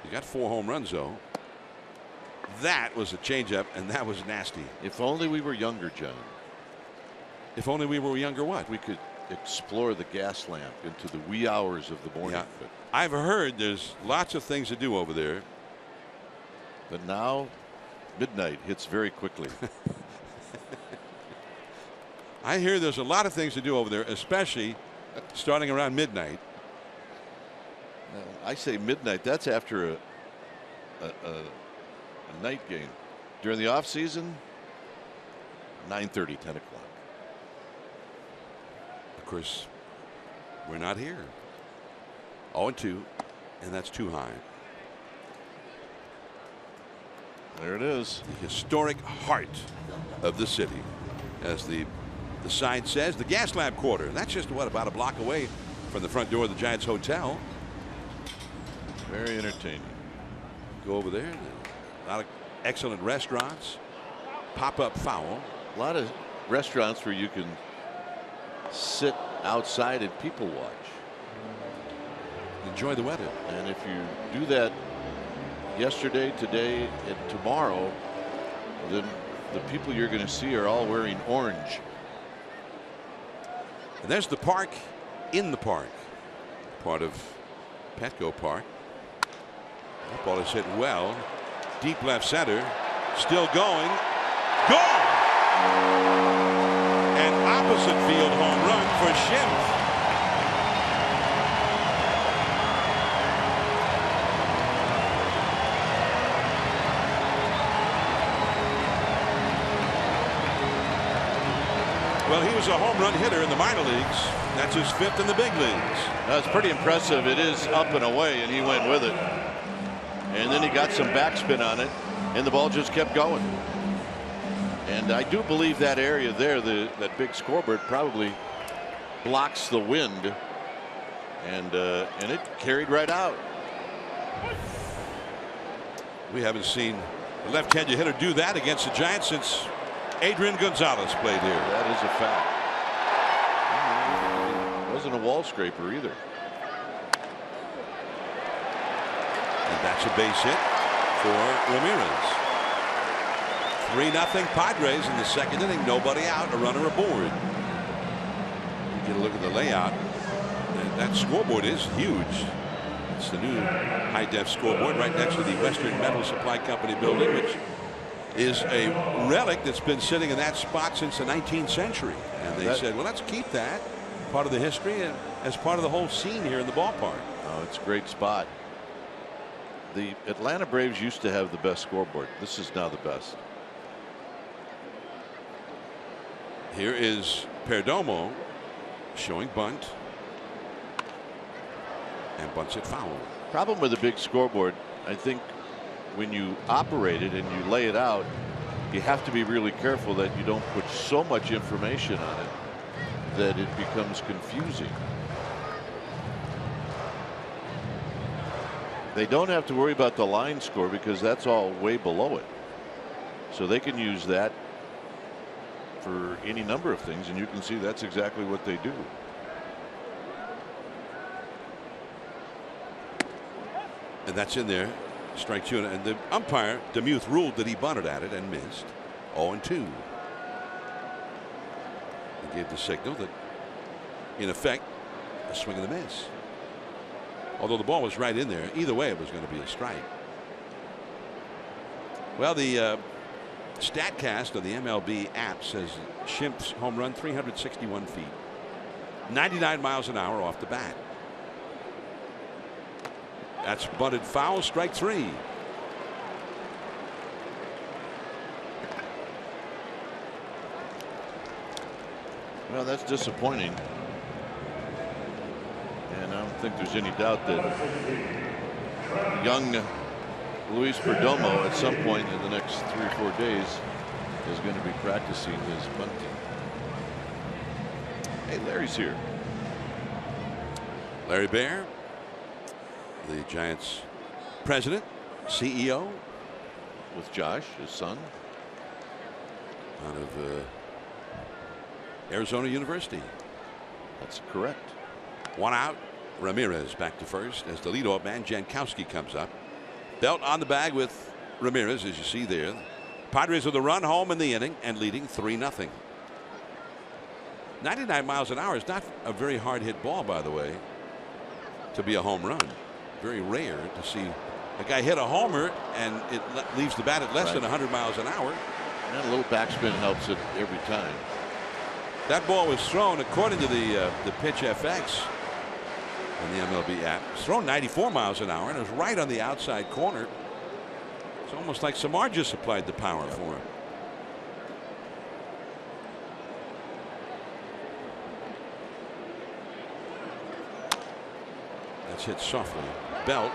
He got 4 home runs though. That was a changeup, and that was nasty. If only we were younger, John. If only we were younger, what? We could explore the gas lamp into the wee hours of the morning. Yeah. I've heard there's lots of things to do over there. But now, midnight hits very quickly. I hear there's a lot of things to do over there, especially starting around midnight. I say midnight. That's after a night game. During the off season, 9:30, 10 o'clock. Of course, we're not here. 0-2, and that's too high. There it is. The historic heart of the city, as the sign says, the gas lamp quarter. That's just what, about a block away from the front door of the Giants Hotel. Very entertaining. Go over there. A lot of excellent restaurants. Pop-up foul. A lot of restaurants where you can sit outside and people watch. Enjoy the weather. And if you do that yesterday, today, and tomorrow, then the people you're going to see are all wearing orange. And there's the park in the park. Part of Petco Park. That ball is hit well. Deep left center. Still going. Gone! An opposite field home run for Schimpf. Well, he was a home run hitter in the minor leagues. That's his 5th in the big leagues. That's pretty impressive. It is up and away, and he went with it. And then he got some backspin on it, and the ball just kept going. And I do believe that area there, that big scoreboard, probably blocks the wind, and it carried right out. We haven't seen a left-handed hitter do that against the Giants since Adrian Gonzalez played here. That is a fact. Wasn't a wall scraper either. And that's a base hit for Ramirez. 3-0 Padres in the second inning. Nobody out, a runner aboard. You get a look at the layout. That scoreboard is huge. It's the new high-def scoreboard right next to the Western Metal Supply Company building, which is a relic that's been sitting in that spot since the 19th century. And they said, well, let's keep that part of the history and as part of the whole scene here in the ballpark. Oh, it's a great spot. The Atlanta Braves used to have the best scoreboard. This is now the best. Here is Perdomo showing bunt. And bunts it foul. Problem with a big scoreboard, I think when you operate it and you lay it out, you have to be really careful that you don't put so much information on it that it becomes confusing. They don't have to worry about the line score because that's all way below it. So they can use that for any number of things, and you can see that's exactly what they do. And that's in there. Strike 2. And the umpire, Demuth, ruled that he bunted at it and missed. 0-2. He gave the signal that, in effect, a swing and a miss. Although the ball was right in there, either way it was going to be a strike. Well, the StatCast of the MLB app says Schimpf's home run 361 feet, 99 miles an hour off the bat. That's bunted foul, strike 3. Well, that's disappointing. And I don't think there's any doubt that young Luis Perdomo at some point in the next 3 or 4 days is going to be practicing his bunting. Hey, Larry's here. Larry Baer, the Giants president, CEO, with Josh, his son, out of Arizona University. That's correct. 1 out. Ramirez back to first as the leadoff man Jankowski comes up. Belt on the bag with Ramirez, as you see there. Padres with a run home in the inning and leading 3-0. 99 miles an hour is not a very hard hit ball, by the way, to be a home run. Very rare to see a guy hit a homer and it leaves the bat at less than 100 miles an hour. And a little backspin helps it every time. That ball was thrown, according to the Pitch FX on the MLB app, it's thrown 94 miles an hour and it was right on the outside corner. It's almost like Samar just applied the power for him. That's hit softly. Belt.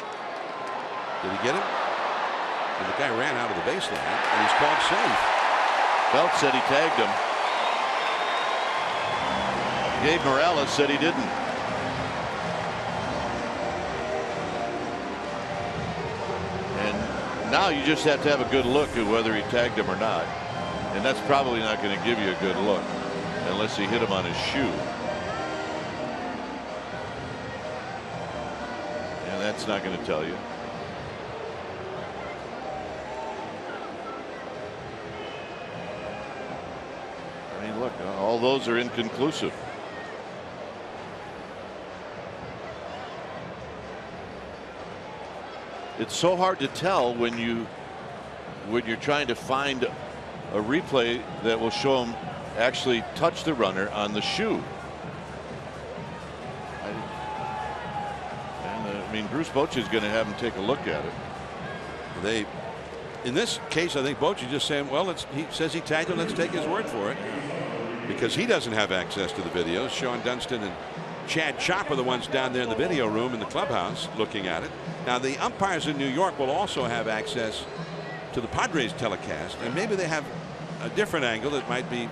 Did he get him? And the guy ran out of the baseline and he's called safe. Belt said he tagged him. Gabe Morales said he didn't. And now you just have to have a good look at whether he tagged him or not. And that's probably not going to give you a good look unless he hit him on his shoe. And that's not going to tell you. I mean, look, all those are inconclusive. It's so hard to tell when you're trying to find a replay that will show him actually touch the runner on the shoe. I mean, Bruce Bochy is going to have him take a look at it. In this case, I think Bochy just saying, well, he says he tagged him. Let's take his word for it, because he doesn't have access to the videos. Sean Dunston and Chad Chop are the ones down there in the video room in the clubhouse looking at it. Now, the umpires in New York will also have access to the Padres telecast, and maybe they have a different angle that might be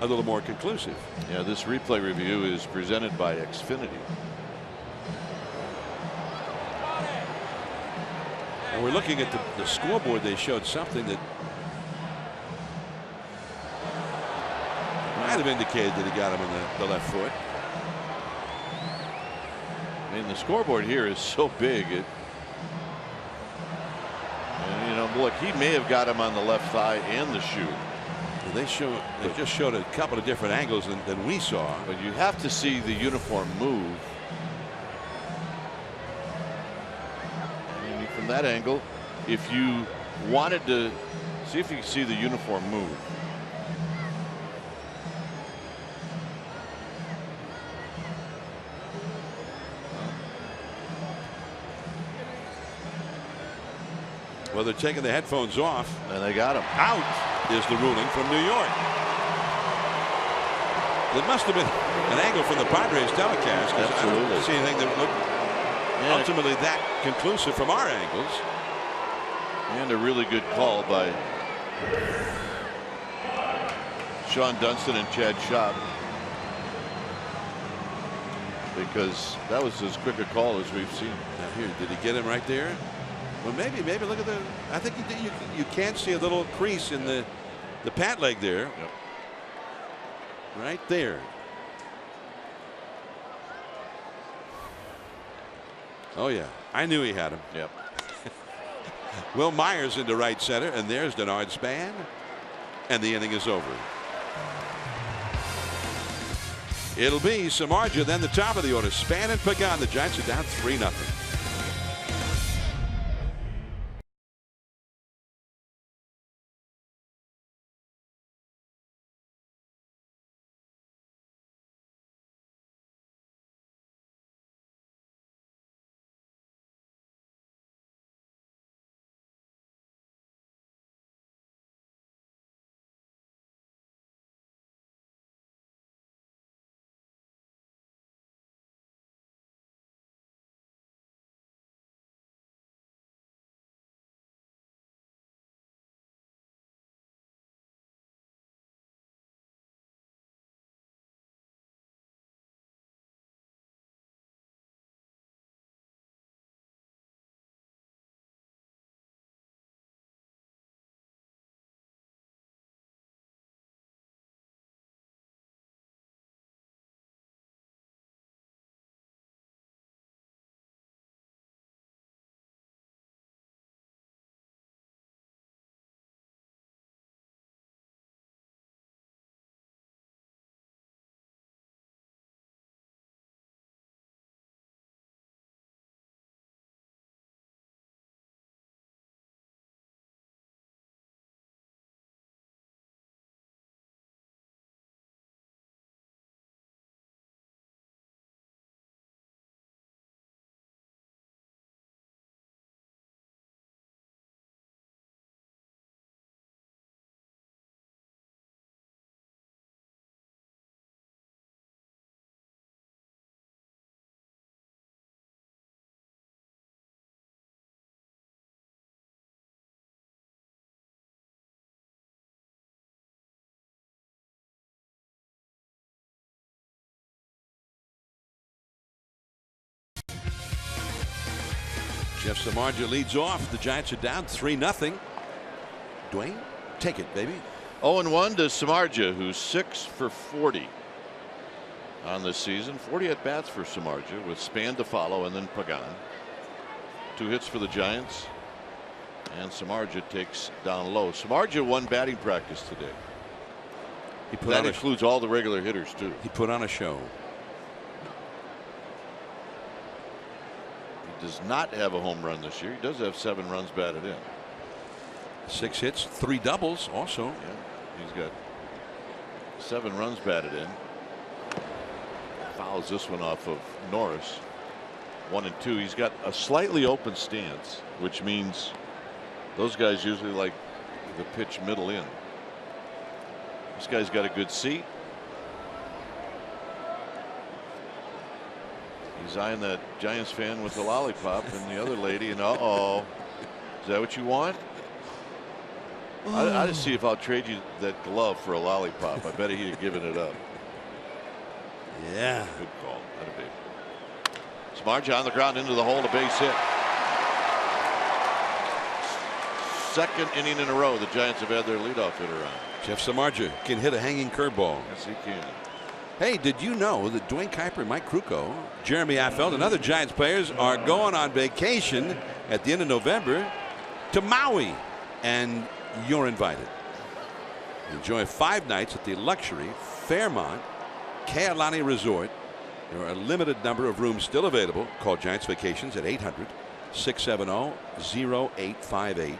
a little more conclusive. Yeah, this replay review is presented by Xfinity. And we're looking at the scoreboard. They showed something that might have indicated that he got him on the left foot. I mean, the scoreboard here is so big. And, you know, look, he may have got him on the left thigh and the shoe. They just showed a couple of different angles than we saw. But you have to see the uniform move. I mean, from that angle, if you wanted to see if you can see the uniform move. Well, they're taking the headphones off. And they got him. Out is the ruling from New York. There must have been an angle from the Padres telecast. Absolutely. I don't see anything that looked ultimately that conclusive from our angles. And a really good call by Sean Dunston and Chad Schott, because that was as quick a call as we've seen. Now here, did he get him right there? Well, maybe look at I think you can see a little crease in the pant leg there. Yep. Right there. Oh yeah, I knew he had him. Yep. Will Myers into right center, and there's Denard Span, and the inning is over. It'll be Samardzija, then the top of the order. Span and Pagan. The Giants are down 3-0. Jeff Samardzija leads off. The Giants are down 3-0. Dwayne, take it, baby. 0-1 to Samardzija, who's 6 for 40 on this season. 40 at bats for Samardzija, with Span to follow and then Pagan. 2 hits for the Giants, and Samardzija takes down low. Samardzija won batting practice today. That includes all the regular hitters too. He put on a show. He does not have a home run this year. He does have 7 runs batted in. 6 hits, 3 doubles also. Yeah, he's got 7 runs batted in. Fouls this one off of Norris. 1 and 2. He's got a slightly open stance, which means those guys usually like the pitch middle in. This guy's got a good seat. He's eyeing that Giants fan with the lollipop and the other lady, and is that what you want? I'll just see if I'll trade you that glove for a lollipop. I bet he'd have given it up. Yeah. Good call. That'd be. Samardzija on the ground into the hole, a base hit. 2nd inning in a row the Giants have had their leadoff hitter on. Jeff Samardzija can hit a hanging curveball. Yes, he can. Hey, did you know that Dwayne Kuiper, Mike Krukow, Jeremy Affeldt, and other Giants players are going on vacation at the end of November to Maui, and you're invited. Enjoy 5 nights at the luxury Fairmont Kealani Resort. There are a limited number of rooms still available. Call Giants Vacations at 800-670-0858.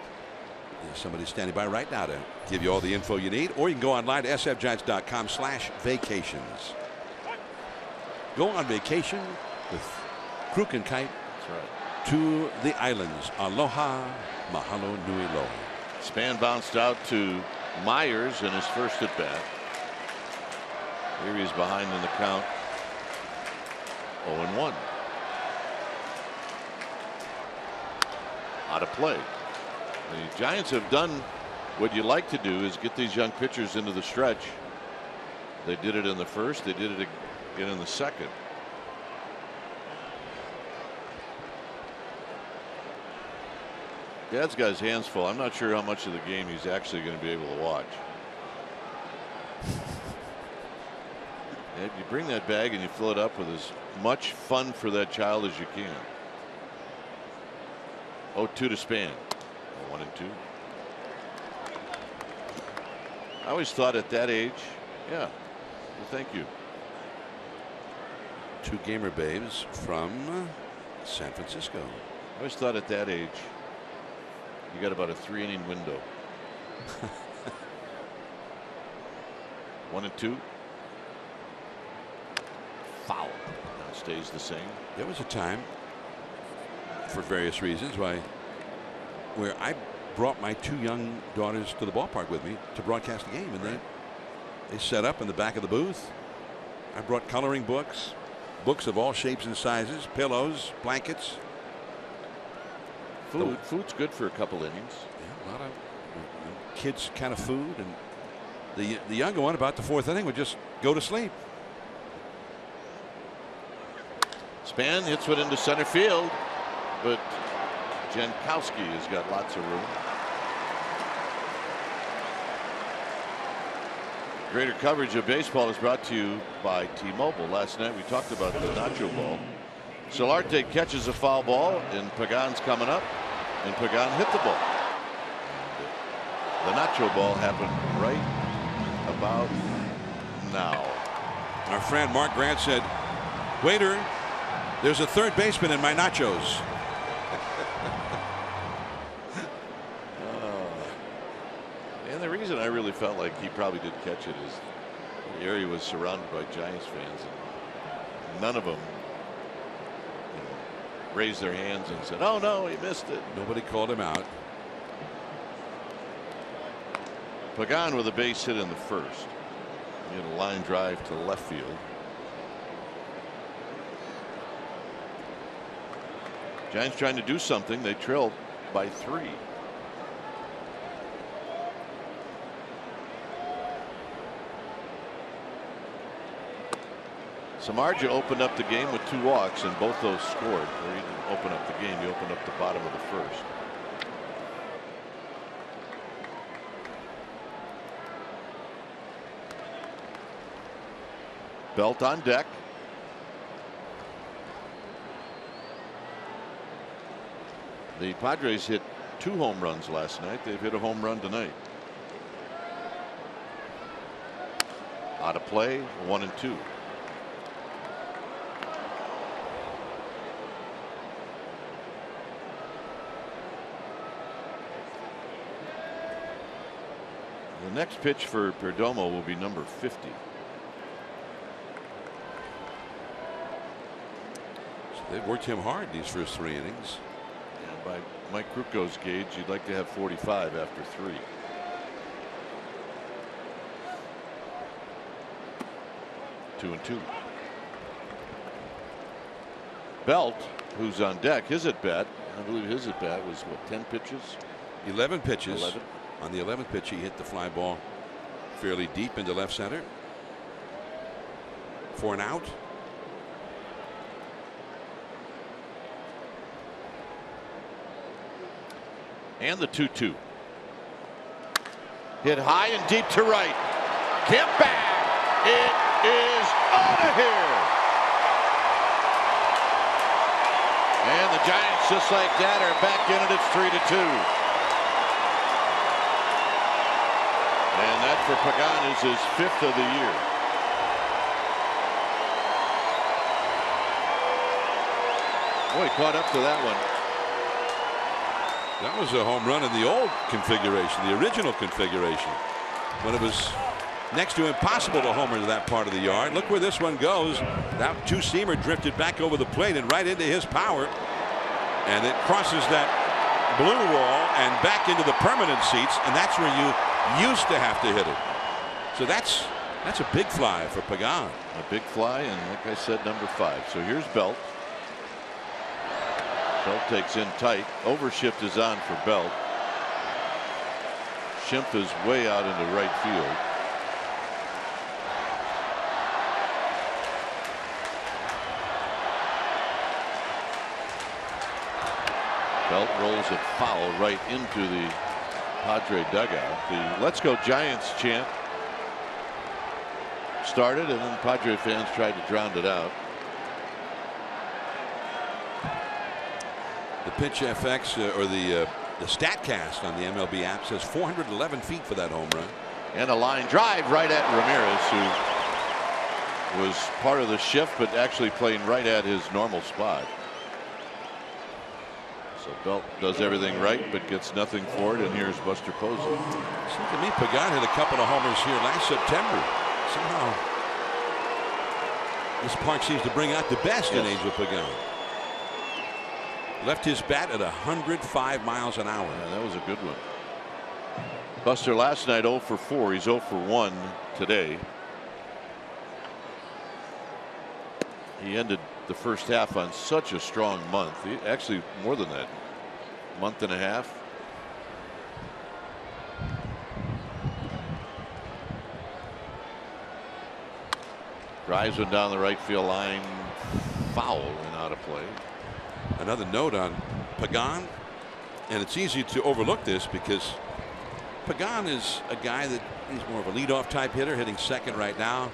There's somebody standing by right now to give you all the info you need, or you can go online to sfgiants.com/vacations. Go on vacation with Kruk and Kite. That's right. To the islands. Aloha, mahalo nui loa. Span bounced out to Myers in his first at bat. Here he's behind in the count. 0-1. Out of play. The Giants have done what you like to do, is get these young pitchers into the stretch. They did it in the first. They did it again in the second. Dad's got his hands full. I'm not sure how much of the game he's actually going to be able to watch. And you bring that bag and you fill it up with as much fun for that child as you can. 0-2 to Span. 1 and 2. I always thought at that age, yeah, well, thank you. 2 gamer babes from San Francisco. I always thought at that age, you got about a 3-inning window. 1 and 2. Foul. Now it stays the same. There was a time, for various reasons, where I brought my 2 young daughters to the ballpark with me to broadcast the game, and they set up in the back of the booth. I brought coloring books, books of all shapes and sizes, pillows, blankets. Food's good for a couple innings. Yeah, a lot of kids kind of food, and the younger one about the 4th inning would just go to sleep. Span hits one into center field, but Jankowski has got lots of room. Greater coverage of baseball is brought to you by T-Mobile. Last night we talked about the nacho ball. Solarte catches a foul ball, and Pagan's coming up, and Pagan hit the ball. The nacho ball happened right about now. Our friend Mark Grant said, "Waiter, there's a third baseman in my nachos." And the reason I really felt like he probably did catch it is the area was surrounded by Giants fans, and none of them raised their hands and said, "Oh no, he missed it." Nobody called him out. Pagan with a base hit in the first. He had a line drive to left field. Giants trying to do something. They trailed by 3. Samardzija opened up the game with 2 walks, and both those scored. Or he didn't open up the game, he opened up the bottom of the first. Belt on deck. The Padres hit 2 home runs last night. They've hit a home run tonight. Out of play, 1-2. The next pitch for Perdomo will be number 50. So they've worked him hard these first 3 innings. And by Mike Kruko's gauge, you'd like to have 45 after 3. Two and 2. Belt, who's on deck, his at bat. I believe his at bat was what, 10 pitches? 11 pitches. 11. On the 11th pitch, he hit the fly ball fairly deep into left center for an out. And the 2-2. Hit high and deep to right. Kemp back. It is out of here. And the Giants, just like that, are back in it. It's 3-2. And that for Pagan is his 5th of the year. Boy, caught up to that one. That was a home run in the old configuration, the original configuration, when it was next to impossible to homer to that part of the yard. Look where this one goes. That 2-seamer drifted back over the plate and right into his power. And it crosses that blue wall and back into the permanent seats, and that's where you used to have to hit it. So that's a big fly for Pagan. A big fly, and like I said, number 5. So here's Belt. Belt takes in tight. Overshift is on for Belt. Schimpf is way out into right field. Belt rolls it foul right into the Padre dugout. The "Let's Go Giants" chant started, and then Padre fans tried to drown it out. The Pitch FX or the StatCast on the MLB app says 411 feet for that home run. And a line drive right at Ramirez, who was part of the shift, but actually playing right at his normal spot. So Belt does everything right, but gets nothing for it. And here's Buster Posey. Seems to me Pagan hit a couple of homers here last September. Somehow this park seems to bring out the best in Angel Pagan. Left his bat at 105 miles an hour. Yeah, that was a good one. Buster last night 0 for 4. He's 0 for 1 today. He ended the first half on such a strong month. Actually more than that, month and a half. Drives one down the right field line, foul and out of play. Another note on Pagan, and it's easy to overlook this because Pagan is a guy that he's more of a leadoff type hitter, hitting second right now.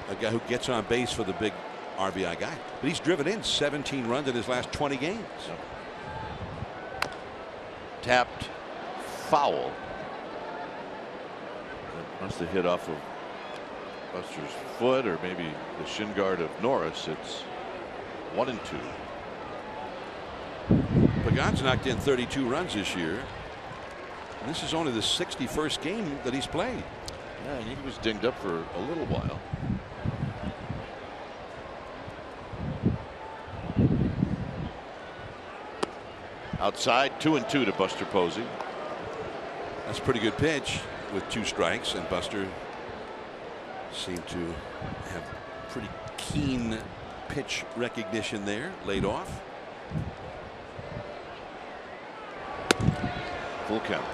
A guy who gets on base for the big RBI guy, but he's driven in 17 runs in his last 20 games. Tapped foul. That must have hit off of Buster's foot or maybe the shin guard of Norris. It's 1-2. Pagan's knocked in 32 runs this year. And this is only the 61st game that he's played. Yeah, and he was dinged up for a little while. Outside, 2-2 to Buster Posey. That's a pretty good pitch with 2 strikes, and Buster seemed to have pretty keen pitch recognition there. Laid off. Full count.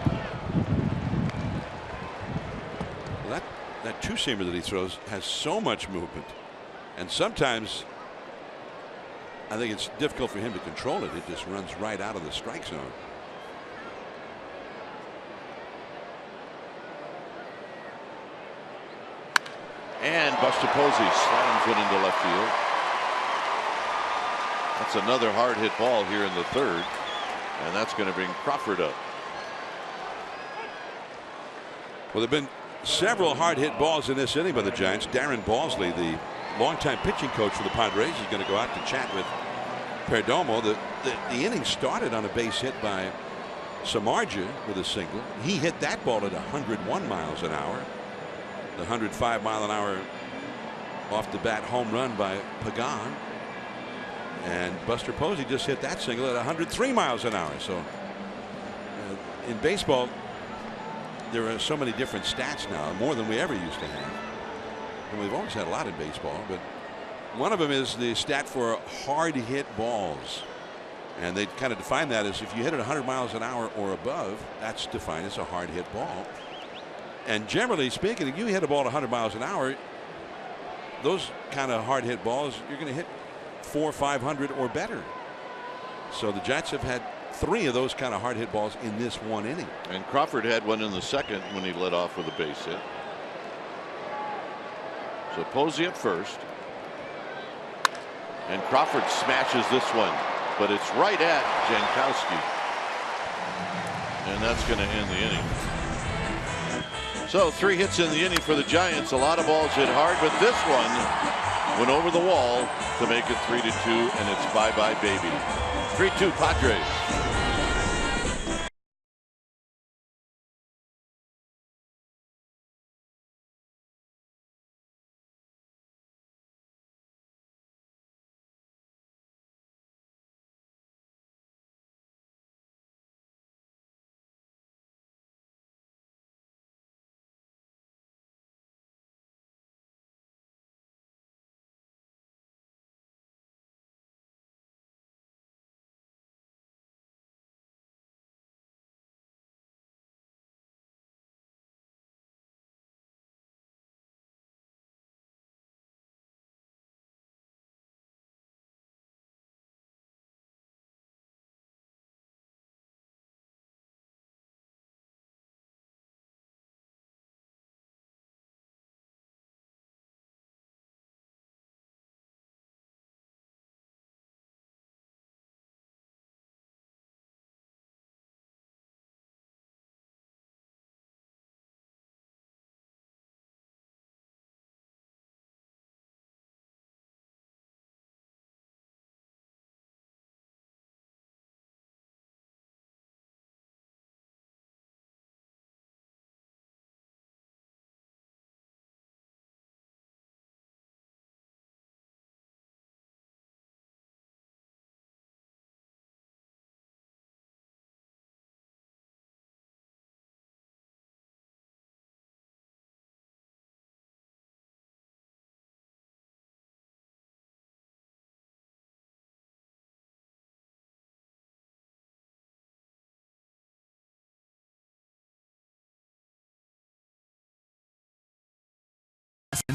That 2-seamer that he throws has so much movement And sometimes I think it's difficult for him to control it. It just runs right out of the strike zone. And Buster Posey slams one into left field. That's another hard hit ball here in the third. And that's going to bring Crawford up. Well, there have been several hard hit balls in this inning by the Giants. Darren Balsley, the longtime pitching coach for the Padres, is going to go out to chat with Perdomo. The inning started on a base hit by Samardzija with a single. He hit that ball at 101 miles an hour. The 105-mile-an-hour off the bat home run by Pagan. And Buster Posey just hit that single at 103 miles an hour. So in baseball, there are so many different stats now, more than we ever used to have. And we've always had a lot in baseball, but one of them is the stat for hard hit balls. And they kind of define that as if you hit it 100 miles an hour or above, that's defined as a hard hit ball. And generally speaking, if you hit a ball at 100 miles an hour, those kind of hard hit balls, you're going to hit 400, 500 or better. So the Giants have had 3 of those kind of hard hit balls in this one inning. And Crawford had one in the second when he led off with a base hit. So Posey at first. And Crawford smashes this one, but it's right at Jankowski. And that's going to end the inning. So 3 hits in the inning for the Giants. A lot of balls hit hard, but this one went over the wall to make it 3-2, and it's bye-bye baby. 3-2 Padres.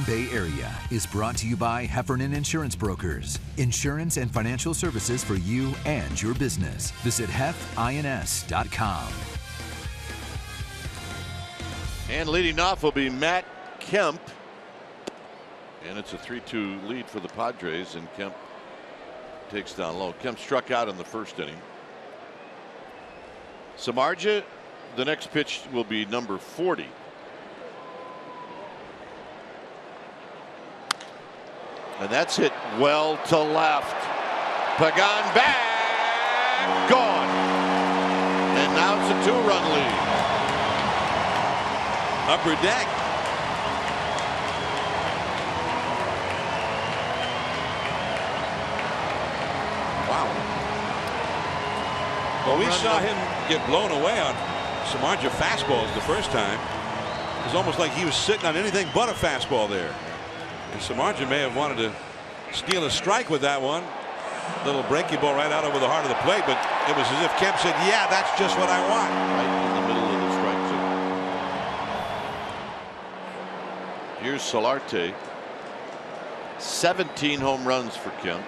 Bay Area is brought to you by Heffernan Insurance Brokers. Insurance and financial services for you and your business. Visit hefins.com. And leading off will be Matt Kemp. And it's a 3-2 lead for the Padres, and Kemp takes down low. Kemp struck out in the first inning. Samardzija, the next pitch will be number 40. And that's hit well to left. Pagan back, gone. And now it's a 2-run lead. Upper deck. Wow. Well, we saw him get blown away on Samardzija fastballs the first time. It was almost like he was sitting on anything but a fastball there. And Samardzija may have wanted to steal a strike with that one. Little breaky ball right out over the heart of the plate, but it was as if Kemp said, yeah, that's just what I want. Right in the middle of the strike zone. Here's Solarte. 17 home runs for Kemp.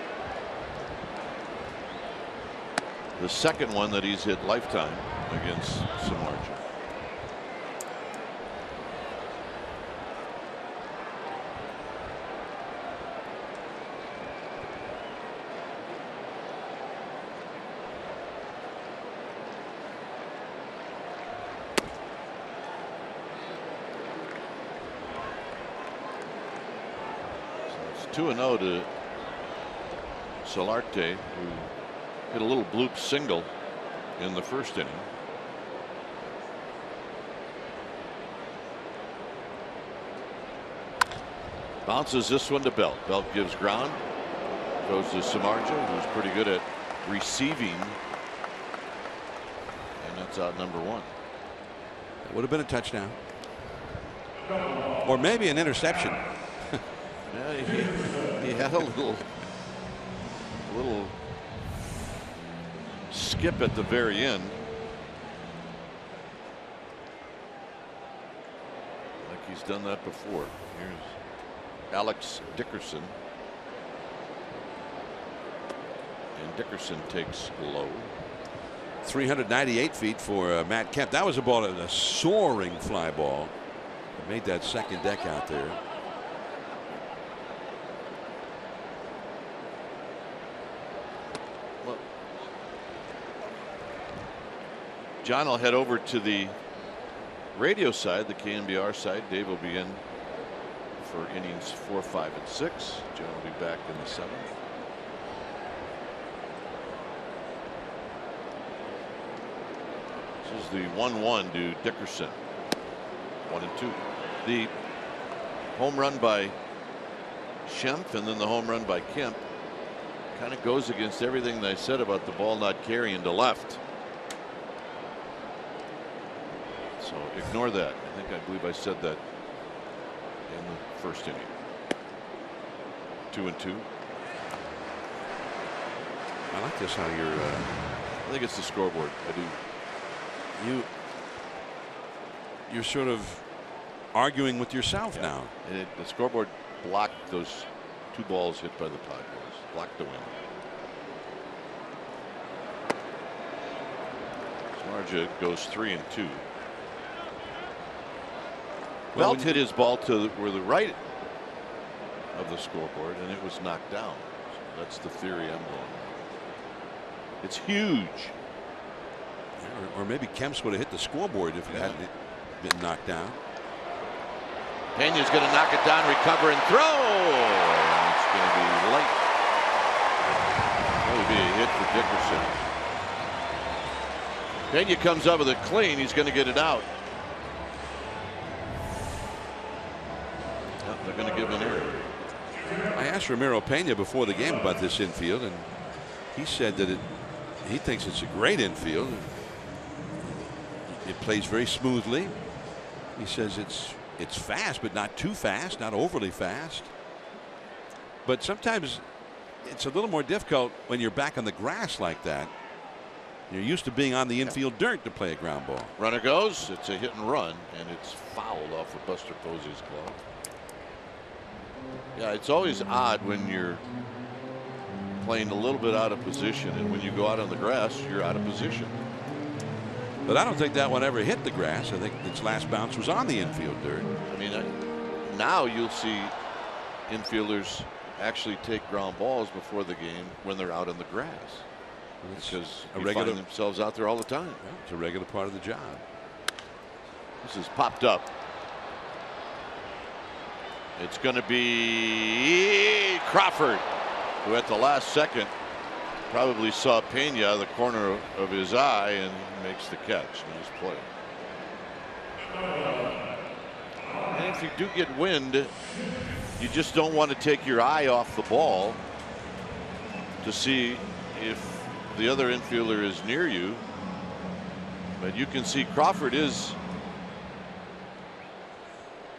The second one that he's hit lifetime against Samardzija. So it's 2-0 to Solarte, who hit a little bloop single in the first inning. Bounces this one to Belt. Belt gives ground. Goes to Samardzija, who's pretty good at receiving. And that's out number one. It would have been a touchdown. Or maybe an interception. Yeah, he had a little skip at the very end. Like he's done that before. Here's Alex Dickerson. And Dickerson takes low. 398 feet for Matt Kemp. That was a ball, a soaring fly ball. It made that second deck out there. John will head over to the radio side, the KNBR side. Dave will be in for innings 4, 5, and 6. John will be back in the 7th. This is the 1-1 to Dickerson. 1-2. The home run by Schempf and then the home run by Kemp kind of goes against everything that I said about the ball not carrying to left. So ignore that. I believe I said that in the first inning. 2-2. I like this how you're. I think it's the scoreboard. I do. You're sort of arguing with yourself now. The scoreboard blocked those 2 balls hit by the Padres. Blocked the win. Samardzija goes 3-2. Belt hit his ball to the right of the scoreboard, and it was knocked down. So that's the theory I'm going with. It's huge. Or maybe Kemp's would have hit the scoreboard if it hadn't been knocked down. Pena's going to knock it down, recover, and throw. And it's going to be late. That would be a hit for Dickerson. Pena comes up with it clean. He's going to get it out. They're going to give him an error. I asked Ramiro Pena before the game about this infield, and he said that he thinks it's a great infield. It plays very smoothly. He says it's fast, but not too fast, not overly fast. But sometimes it's a little more difficult when you're back on the grass like that. You're used to being on the infield dirt to play a ground ball. Runner goes. It's a hit and run, and it's fouled off of Buster Posey's glove. Yeah, it's always odd when you're playing a little bit out of position, and when you go out on the grass, you're out of position. But I don't think that one ever hit the grass. I think its last bounce was on the infield dirt. I mean, now you'll see infielders actually take ground balls before the game when they're out on the grass. Because they find themselves out there all the time. Yeah, it's a regular part of the job. This is popped up. It's going to be Crawford, who at the last second probably saw Pena out of the corner of his eye and makes the catch. Nice play. And if you do get wind, you just don't want to take your eye off the ball to see if the other infielder is near you. But you can see Crawford is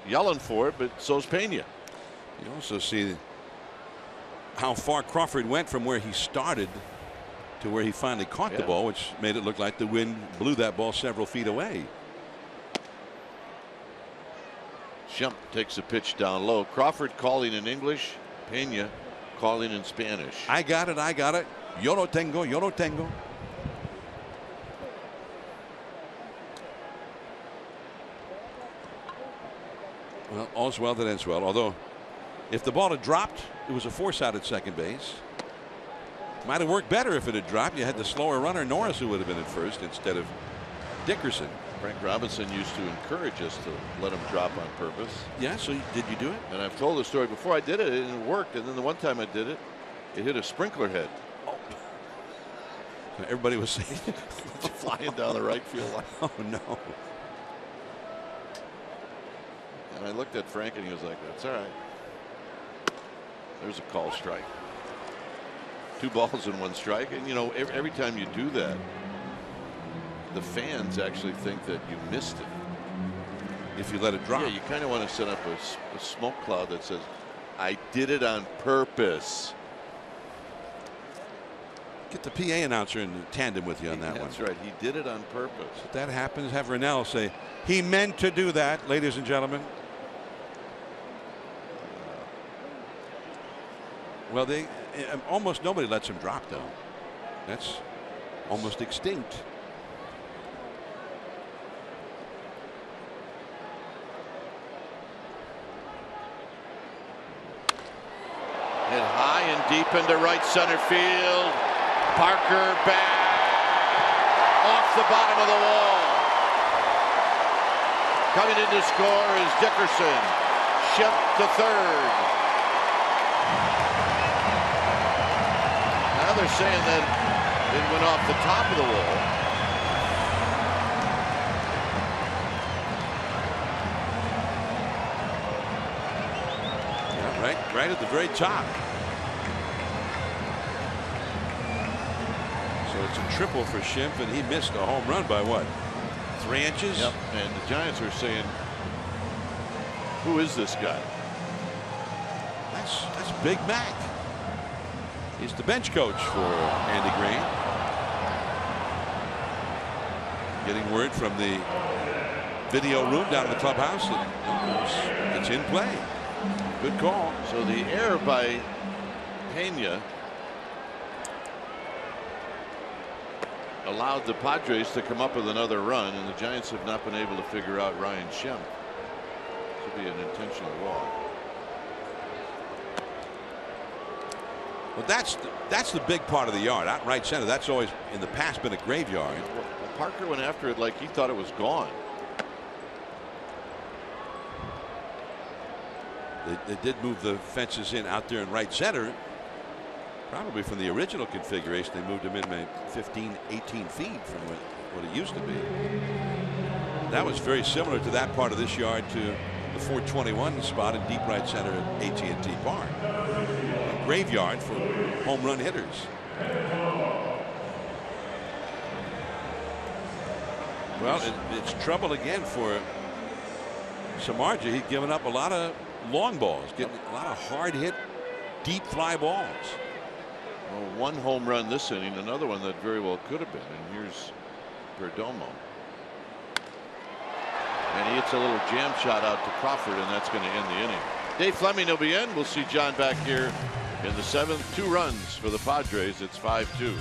yelling for it, but so's Pena. You also see how far Crawford went from where he started to where he finally caught the ball, which made it look like the wind blew that ball several feet away. Schempf takes a pitch down low. Crawford calling in English. Pena calling in Spanish. I got it. I got it. Yo lo tengo. Yo lo tengo. Well, all's well that ends well. Although, if the ball had dropped, it was a force out at second base. Might have worked better if it had dropped. You had the slower runner, Norris, who would have been at first instead of Dickerson. Frank Robinson used to encourage us to let him drop on purpose. Yeah, so did you do it? And I've told the story before. I did it and it worked. And then the one time I did it, it hit a sprinkler head. Oh. Everybody was saying flying down the right field line. Oh, no. And I looked at Frank and he was like, that's all right. There's a call strike. 2 balls and 1 strike. And, you know, every time you do that, the fans actually think that you missed it. If you let it drop. Yeah, you kind of want to set up a smoke cloud that says, I did it on purpose. Get the PA announcer in tandem with you on that one. That's right. He did it on purpose. If that happens, have Rennell say, he meant to do that, ladies and gentlemen. Well, almost nobody lets him drop, though. That's almost extinct. Hit high and deep into right center field. Parker back off the bottom of the wall. Coming in to score is Dickerson. Shemp to third. Now they're saying that it went off the top of the wall. Yeah, right at the very top. So it's a triple for Shemp, and he missed a home run by what? 3 inches? Yep. And the Giants are saying, who is this guy? That's Big Mac. He's the bench coach for Andy Green. Getting word from the video room down in the clubhouse that it's in play. Good call. So the error by Pena allowed the Padres to come up with another run, and the Giants have not been able to figure out Ryan Shemp. Could be an intentional walk. Well, that's the big part of the yard, out right center. That's always in the past been a graveyard. Well, Parker went after it like he thought it was gone. They did move the fences in out there in right center. Probably from the original configuration, they moved them in maybe 15, 18 feet from what it used to be. That was very similar to that part of this yard to the 421 spot in deep right center at AT&T Park. A graveyard for home run hitters. Well, it's trouble again for Samardzija. He's given up a lot of long balls, getting a lot of hard hit, deep fly balls. Well, 1 home run this inning, another one that very well could have been. And here's Perdomo. And he hits a little jam shot out to Crawford, and that's going to end the inning. Dave Fleming will be in. We'll see John back here in the 7th. 2 runs for the Padres. It's 5-2.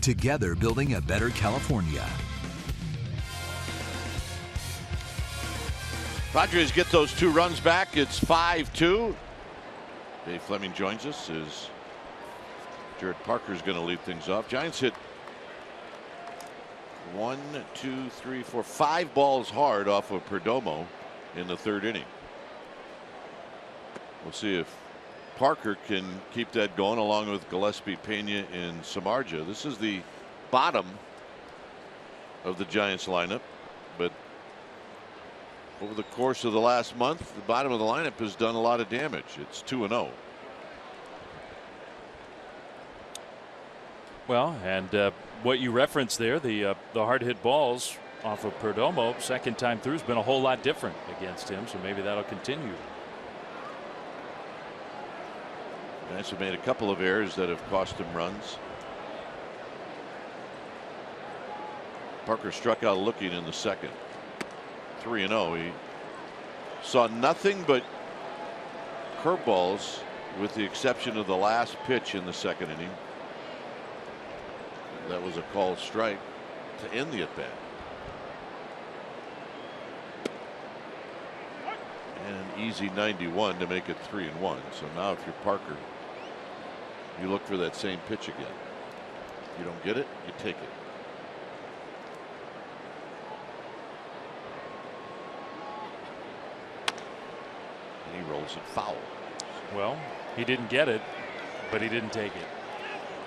Together building a better California. Padres get those 2 runs back. It's 5-2. Dave Fleming joins us as Jared Parker's going to lead things off. Giants hit 5 balls hard off of Perdomo in the 3rd inning. We'll see if Parker can keep that going along with Gillespie, Pena, and Samardzija. This is the bottom of the Giants lineup, but over the course of the last month, the bottom of the lineup has done a lot of damage. It's 2-0. Well, and what you referenced there, the hard hit balls off of Perdomo, second time through, has been a whole lot different against him, so maybe that'll continue. Giants have made a couple of errors that have cost him runs. Parker struck out looking in the 2nd. 3-0. He saw nothing but curveballs with the exception of the last pitch in the 2nd inning. That was a called strike to end the at bat. And an easy 91 to make it 3-1. So now if you're Parker, you look for that same pitch again. You don't get it, you take it. And he rolls it foul. Well, he didn't get it, but he didn't take it.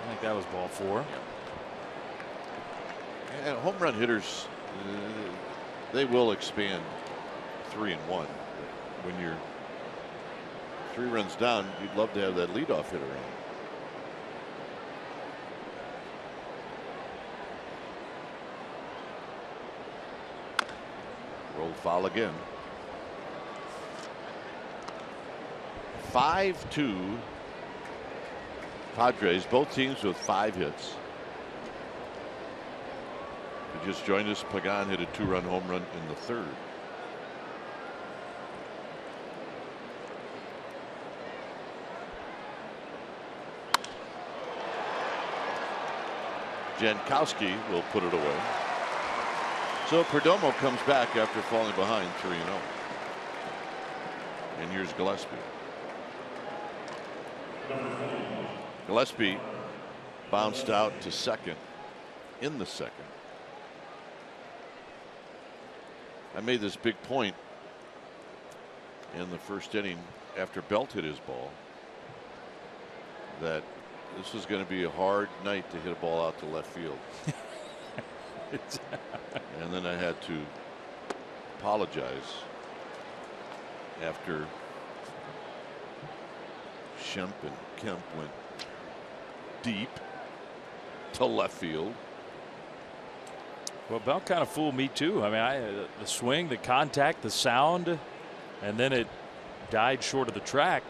I think that was ball 4. And home run hitters, they will expand 3-1. When you're 3 runs down, you'd love to have that leadoff hitter on. Rolled foul again. 5-2 Padres, both teams with 5 hits. Who just joined us, Pagan hit a 2-run home run in the 3rd. Jankowski will put it away. So Perdomo comes back after falling behind 3-0. And here's Gillespie. Gillespie bounced out to 2nd in the 2nd. I made this big point in the 1st inning after Belt hit his ball that this was going to be a hard night to hit a ball out to left field. And then I had to apologize after Shemp and Kemp went deep to left field. Well, Belt kind of fooled me too. I mean, the swing, the contact, the sound, and then it died short of the track.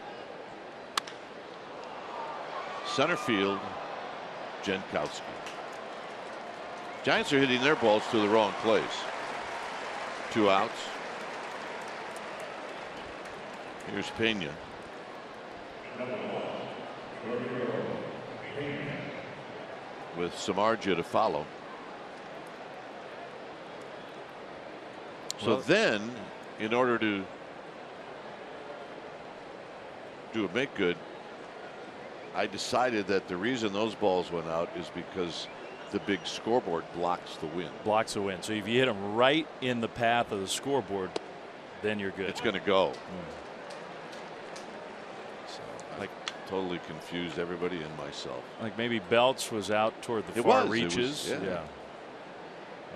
Center field, Jankowski. Giants are hitting their balls to the wrong place. 2 outs. Here's Pena. With Samardzija to follow. So then, in order to do a make good, I decided that the reason those balls went out is because the big scoreboard blocks the wind. Blocks the wind. So if you hit them right in the path of the scoreboard, then you're good. It's going to go. So I totally confused everybody and myself. Like maybe Belts was out toward the far reaches. Yeah.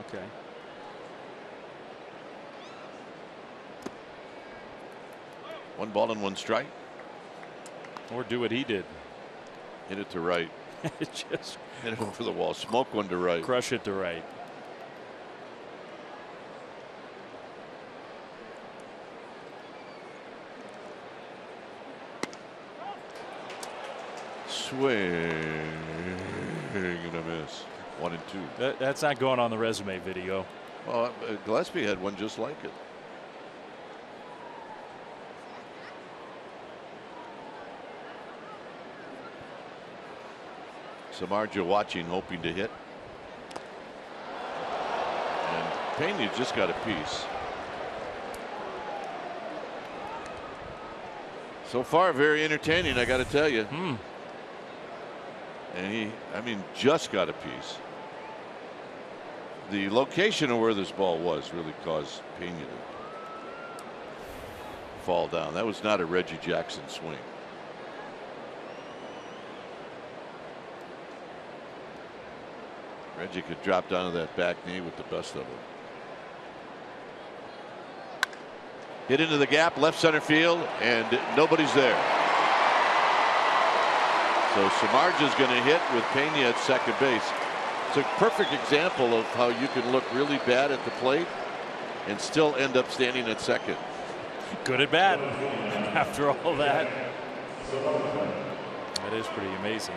Okay. One ball and 1 strike. Or do what he did. Hit it to right. Just hit it over the wall. Smoke one to right. Crush it to right. Swing and a miss. 1 and 2. That's not going on the resume video. Well, Gillespie had one just like it. Samardzija watching, hoping to hit. And Pena just got a piece. So far, very entertaining, I got to tell you. And he, I mean, just got a piece. The location of where this ball was really caused Pena to fall down. That was not a Reggie Jackson swing. Reggie could drop down to that back knee with the best of them. Hit into the gap, left center field, and nobody's there. So Samardzija's going to hit with Pena at second base. It's a perfect example of how you can look really bad at the plate and still end up standing at second. Good at bat after all that. That is pretty amazing.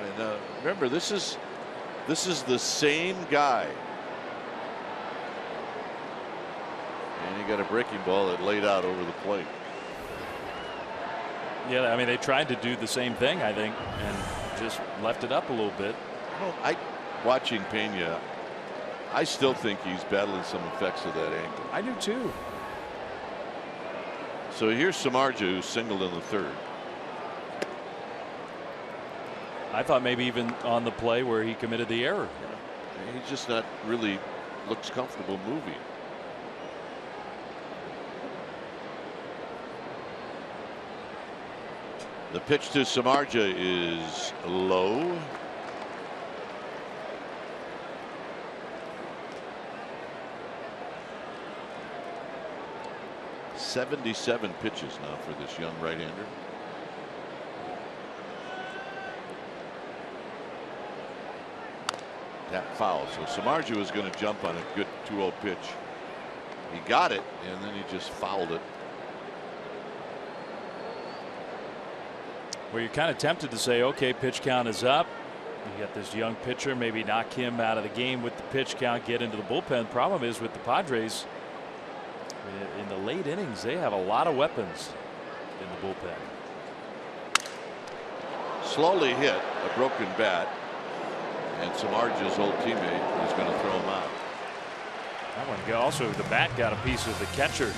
And remember, this is the same guy. And he got a breaking ball that laid out over the plate. Yeah, I mean, they tried to do the same thing, I think, and just left it up a little bit. Watching Pena, I still think he's battling some effects of that ankle. I do too. So here's Samardzija, who singled in the third. I thought maybe even on the play where he committed the error. He's just not really looks comfortable moving. The pitch to Samardzija is low. .77 pitches now for this young right-hander. That foul. So Samardzija was going to jump on a good 2-0 pitch. He got it, and then he just fouled it. Well, you're kind of tempted to say, okay, pitch count is up. You got this young pitcher, maybe knock him out of the game with the pitch count, get into the bullpen. Problem is with the Padres, in the late innings, they have a lot of weapons in the bullpen. Slowly hit, a broken bat, and Samardzija's old teammate is going to throw him out. That one also, the bat got a piece of the catcher.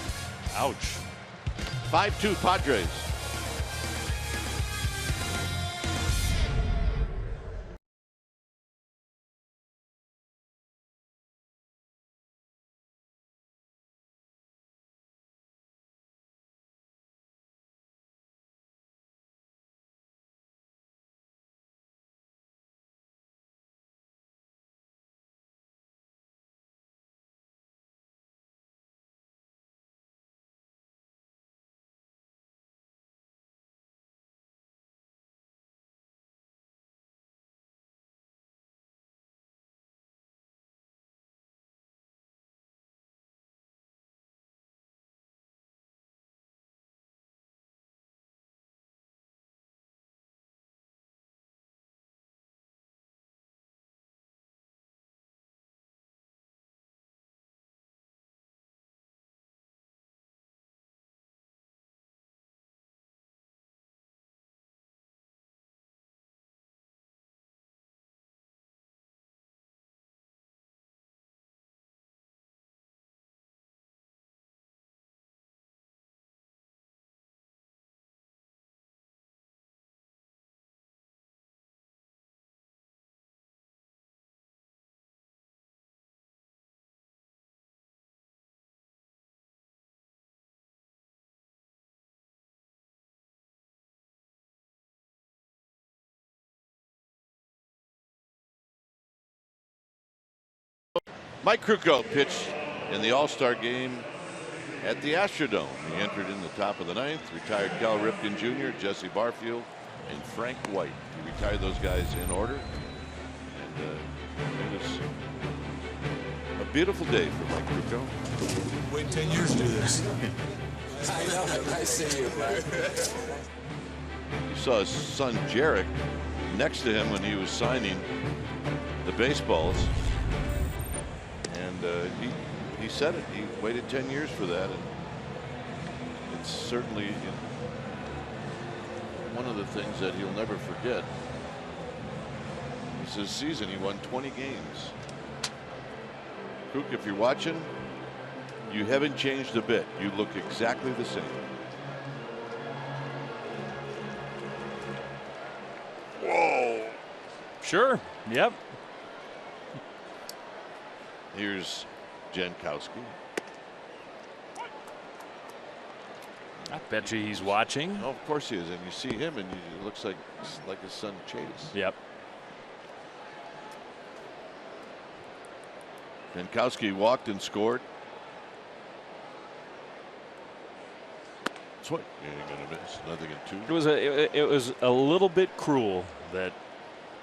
Ouch. 5-2 Padres. Mike Krukow pitched in the All-Star game at the Astrodome. He entered in the top of the ninth. Retired Cal Ripken Jr., Jesse Barfield, and Frank White. He retired those guys in order. And it was a beautiful day for Mike Krukow. Wait 10 years to do this. I know. I see you, Mike. You saw his son Jarek next to him when he was signing the baseballs. And he said it. He waited 10 years for that, and it's certainly one of the things that he'll never forget is this season he won 20 games. Cook, if you're watching, you haven't changed a bit. You look exactly the same. Whoa. Sure. Yep. Here's Jankowski. I bet you he's watching. Oh, of course he is. And you see him and it looks like his son Chase. Yep. Jankowski walked and scored. Swing. You ain't gonna miss. Nothing in 2. It was a little bit cruel that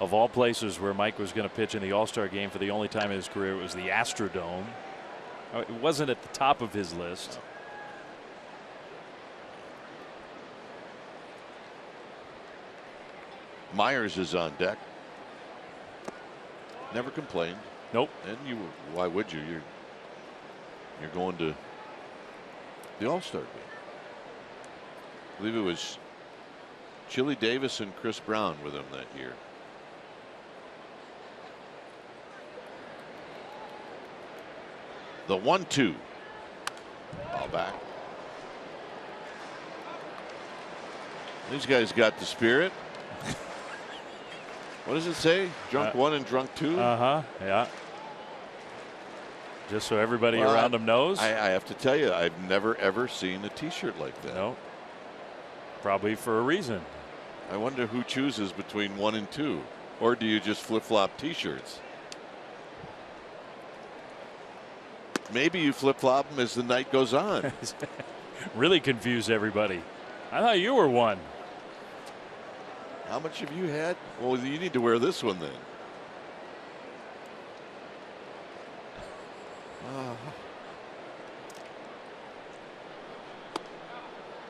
of all places where Mike was going to pitch in the All-Star game for the only time in his career, it was the Astrodome. It wasn't at the top of his list. Myers is on deck. Never complained. Nope. And why would you? You're going to the All-Star game. I believe it was Chili Davis and Chris Brown with him that year. The 1-2. Ball back. These guys got the spirit. What does it say? Drunk 1 and drunk 2? Yeah. Just so everybody around him knows. I have to tell you, I've never ever seen a T-shirt like that. No. Probably for a reason. I wonder who chooses between 1 and 2, or do you just flip-flop T-shirts? Maybe you flip-flop them as the night goes on. Really confuse everybody. I thought you were 1. How much have you had? Well, you need to wear this one then.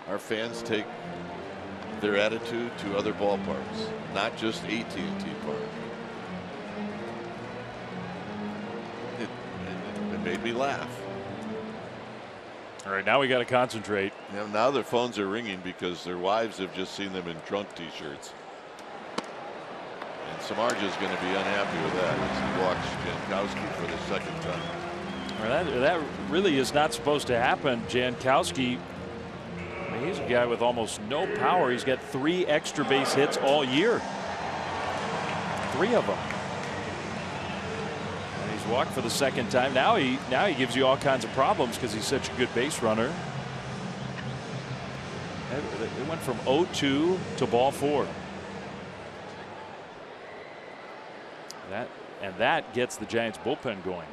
Our fans take their attitude to other ballparks, not just AT&T Park. It made me laugh. All right, now we got to concentrate. Now their phones are ringing because their wives have just seen them in drunk T-shirts. And Samardzija's going to be unhappy with that as he walks Jankowski for the second time. Well, that really is not supposed to happen. Jankowski, I mean, he's a guy with almost no power. He's got 3 extra base hits all year. 3 of them. And he's walked for the second time. Now he gives you all kinds of problems because he's such a good base runner. It went from 0-2 to ball 4. That gets the Giants bullpen going.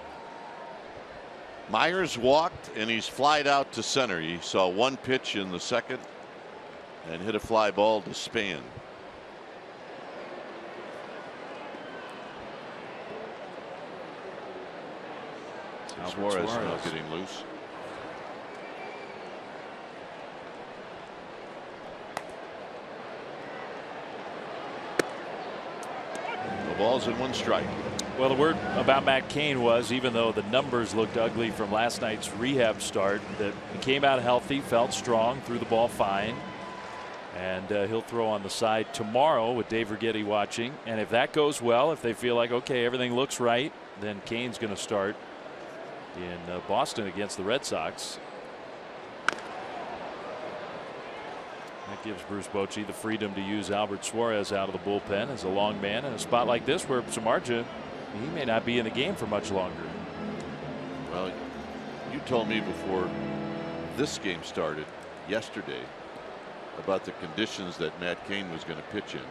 Myers walked and he's flied out to center. He saw 1 pitch in the second and hit a fly ball to Span. Suarez now getting loose. The ball's in 1 strike. Well, the word about Matt Cain was, even though the numbers looked ugly from last night's rehab start, that he came out healthy, felt strong, threw the ball fine, and he'll throw on the side tomorrow with Dave Righetti watching. And if that goes well, if they feel like, okay, everything looks right, then Cain's going to start in Boston against the Red Sox. That gives Bruce Bochy the freedom to use Albert Suarez out of the bullpen as a long man in a spot like this where Samardzija, he may not be in the game for much longer. Well, you told me before this game started yesterday about the conditions that Matt Cain was going to pitch in.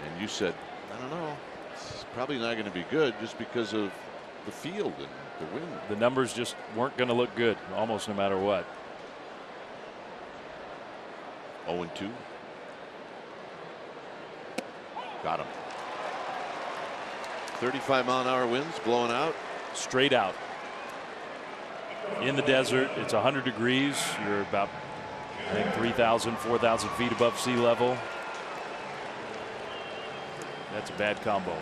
And you said, I don't know, it's probably not going to be good just because of the field and the wind. The numbers just weren't going to look good almost no matter what. 0-2. Got him. 35-mile-an-hour winds blowing out. Straight out. In the desert, it's 100 degrees. You're about, I think, 3,000, 4,000 feet above sea level. That's a bad combo.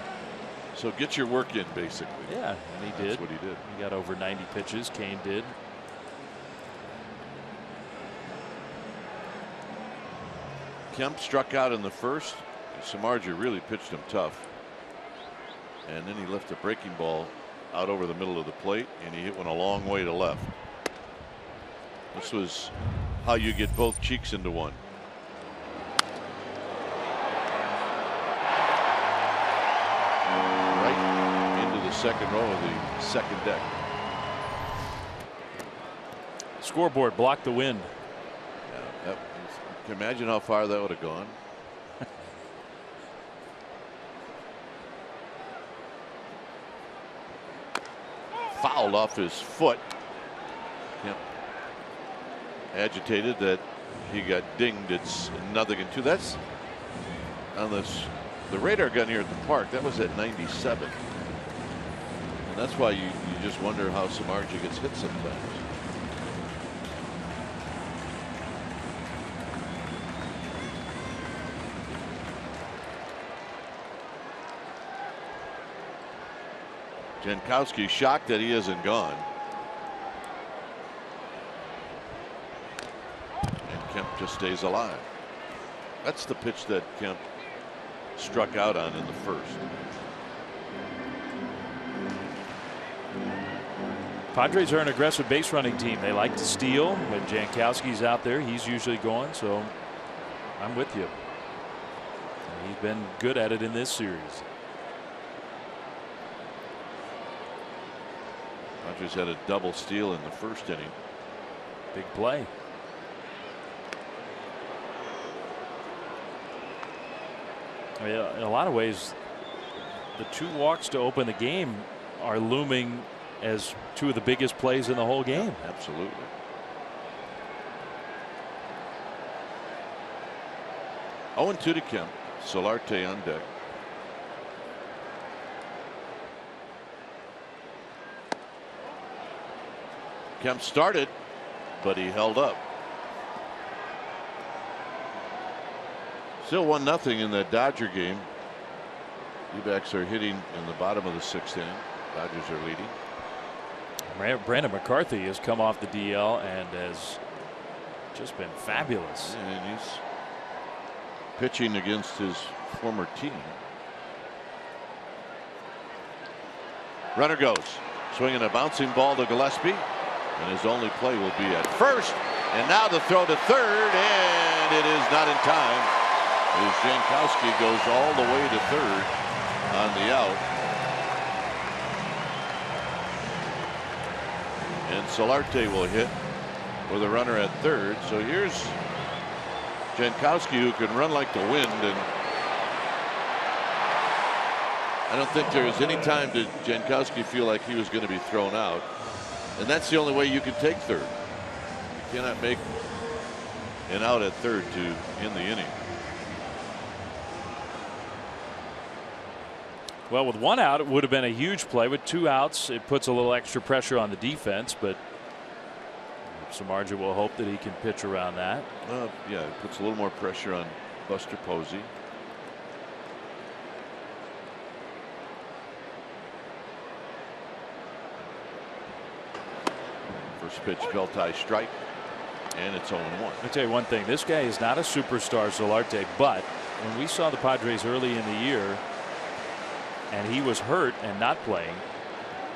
So get your work in, basically. Yeah, and he did. That's what he did. He got over 90 pitches. Cain did. Kemp struck out in the first. Samardzija really pitched him tough. And then he left a breaking ball out over the middle of the plate, and he hit one a long way to left. This was how you get both cheeks into one. Right into the second row of the second deck. Scoreboard blocked the wind. Yeah, can you imagine how far that would have gone? Fouled off his foot. Yep. Agitated that he got dinged. It's 0-2. That's on this the radar gun here at the park. That was at 97. And that's why you just wonder how Samardzija gets hit sometimes. Jankowski shocked that he isn't gone. And Kemp just stays alive. That's the pitch that Kemp struck out on in the first. Padres are an aggressive base running team. They like to steal. When Jankowski's out there, he's usually going. So I'm with you. He's been good at it in this series. Padres had a double steal in the first inning. Big play. I mean, in a lot of ways, the 2 walks to open the game are looming as 2 of the biggest plays in the whole game. Yeah, absolutely. Oh, 0-2 to Kemp. Solarte on deck. Kemp started, but he held up. Still 1-0 in that Dodger game. D-backs are hitting in the bottom of the 6th inning. Dodgers are leading. Brandon McCarthy has come off the DL and has just been fabulous. And he's pitching against his former team. Runner goes. Swinging a bouncing ball to Gillespie. And his only play will be at first. And now the throw to third. And it is not in time. As Jankowski goes all the way to third on the out. And Solarte will hit with a runner at third. So here's Jankowski, who can run like the wind. And I don't think there was any time did Jankowski feel like he was going to be thrown out. And that's the only way you can take third. You cannot make an out at third to end the inning. Well, with 1 out, it would have been a huge play. With 2 outs, it puts a little extra pressure on the defense, but Samardzija will hope that he can pitch around that. Yeah, it puts a little more pressure on Buster Posey. First pitch, belt high strike, and it's 0-1. Let me tell you one thing. This guy is not a superstar, Solarte, but when we saw the Padres early in the year and he was hurt and not playing,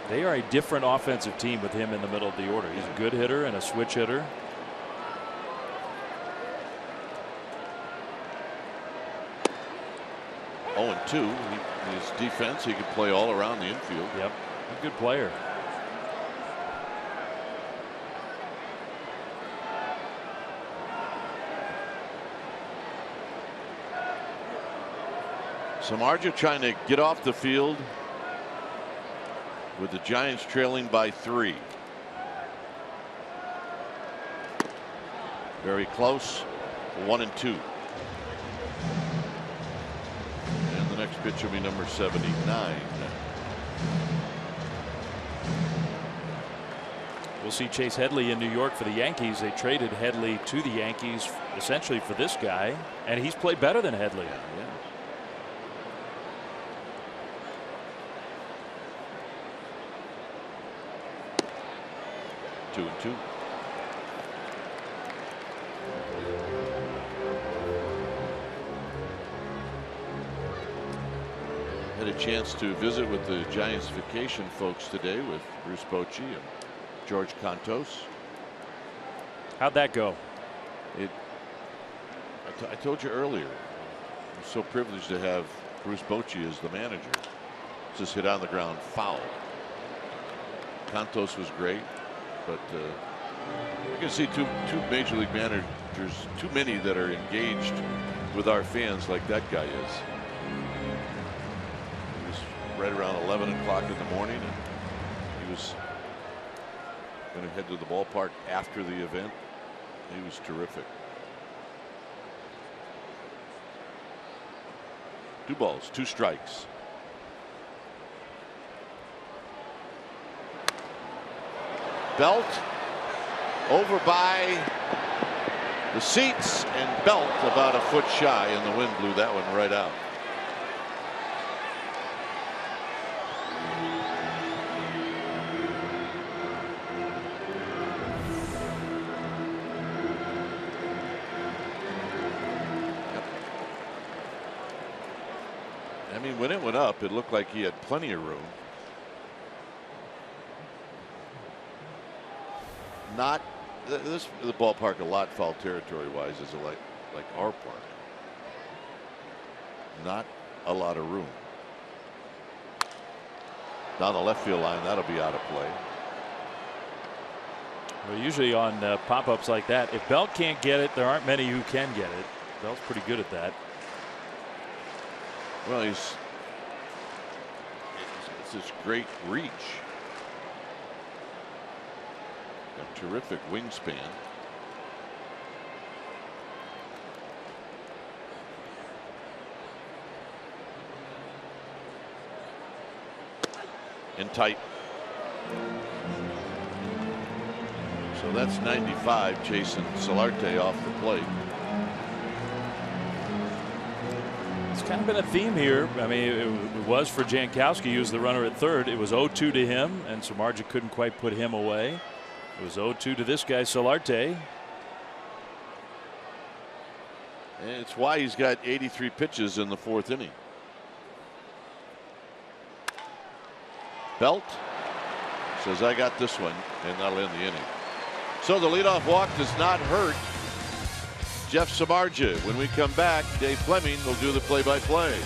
they are a different offensive team with him in the middle of the order. He's a good hitter and a switch hitter. Oh, 2. His defense, he could play all around the infield. Yep, a good player. Samardzija trying to get off the field with the Giants trailing by 3. Very close. 1-2. And the next pitch will be number 79. We'll see Chase Headley in New York for the Yankees. They traded Headley to the Yankees essentially for this guy, and he's played better than Headley. Yeah. 2-2. a chance to visit with the Giants vacation folks today with Bruce Bochy and George Contos. How'd that go? I told you earlier, I'm so privileged to have Bruce Bochy as the manager. Just hit on the ground foul. Contos was great, but you can see two major league managers, too many that are engaged with our fans like that guy is. He was right around 11 o'clock in the morning, and he was going to head to the ballpark after the event. He was terrific. 2 balls, 2 strikes. Belt over by the seats, and Belt about a foot shy, and the wind blew that one right out. I mean, when it went up, it looked like he had plenty of room. Not the ballpark a lot foul territory wise is like our park. Not a lot of room. Down the left field line, that'll be out of play. Well, usually on pop-ups like that, if Belt can't get it, there aren't many who can get it. Belt's pretty good at that. Well, it's this great reach. A terrific wingspan. And tight. So that's 95, chasing Solarte off the plate. It's kind of been a theme here. I mean, it was for Jankowski. He was the runner at third. It was 0-2 to him, and Samardzija couldn't quite put him away. It was 0-2 to this guy, Solarte. And it's why he's got 83 pitches in the 4th inning. Belt says, I got this one, and that'll end the inning. So the leadoff walk does not hurt Jeff Samardzija. When we come back, Dave Fleming will do the play-by-play.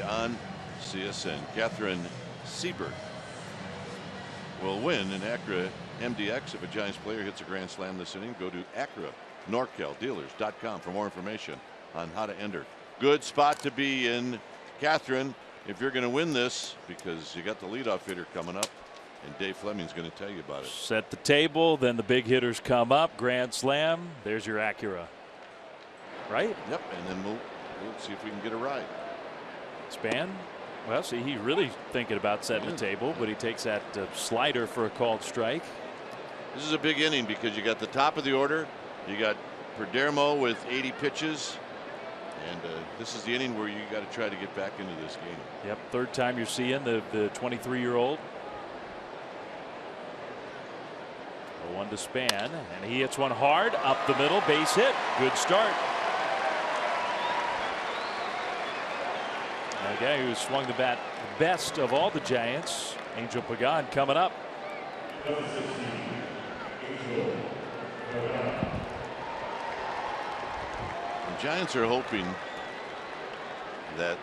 On CSN, Catherine Siebert will win in Acura MDX if a Giants player hits a grand slam this inning. Go to Acura NorCalDealers.com for more information on how to enter. Good spot to be in, Catherine, if you're going to win this, because you got the leadoff hitter coming up. And Dave Fleming's going to tell you about it. Set the table, then the big hitters come up. Grand slam. There's your Acura. Right? Yep. And then we'll see if we can get a ride. Span. Well, see, he's really thinking about setting the table, but he takes that slider for a called strike. This is a big inning because you got the top of the order. You got Perdermo with 80 pitches. And this is the inning where you got to try to get back into this game. Yep. Third time you're seeing the 23-year-old. 1 to Span, and he hits one hard up the middle, base hit. Good start. A guy who swung the bat best of all the Giants, Angel Pagan, coming up. The Giants are hoping that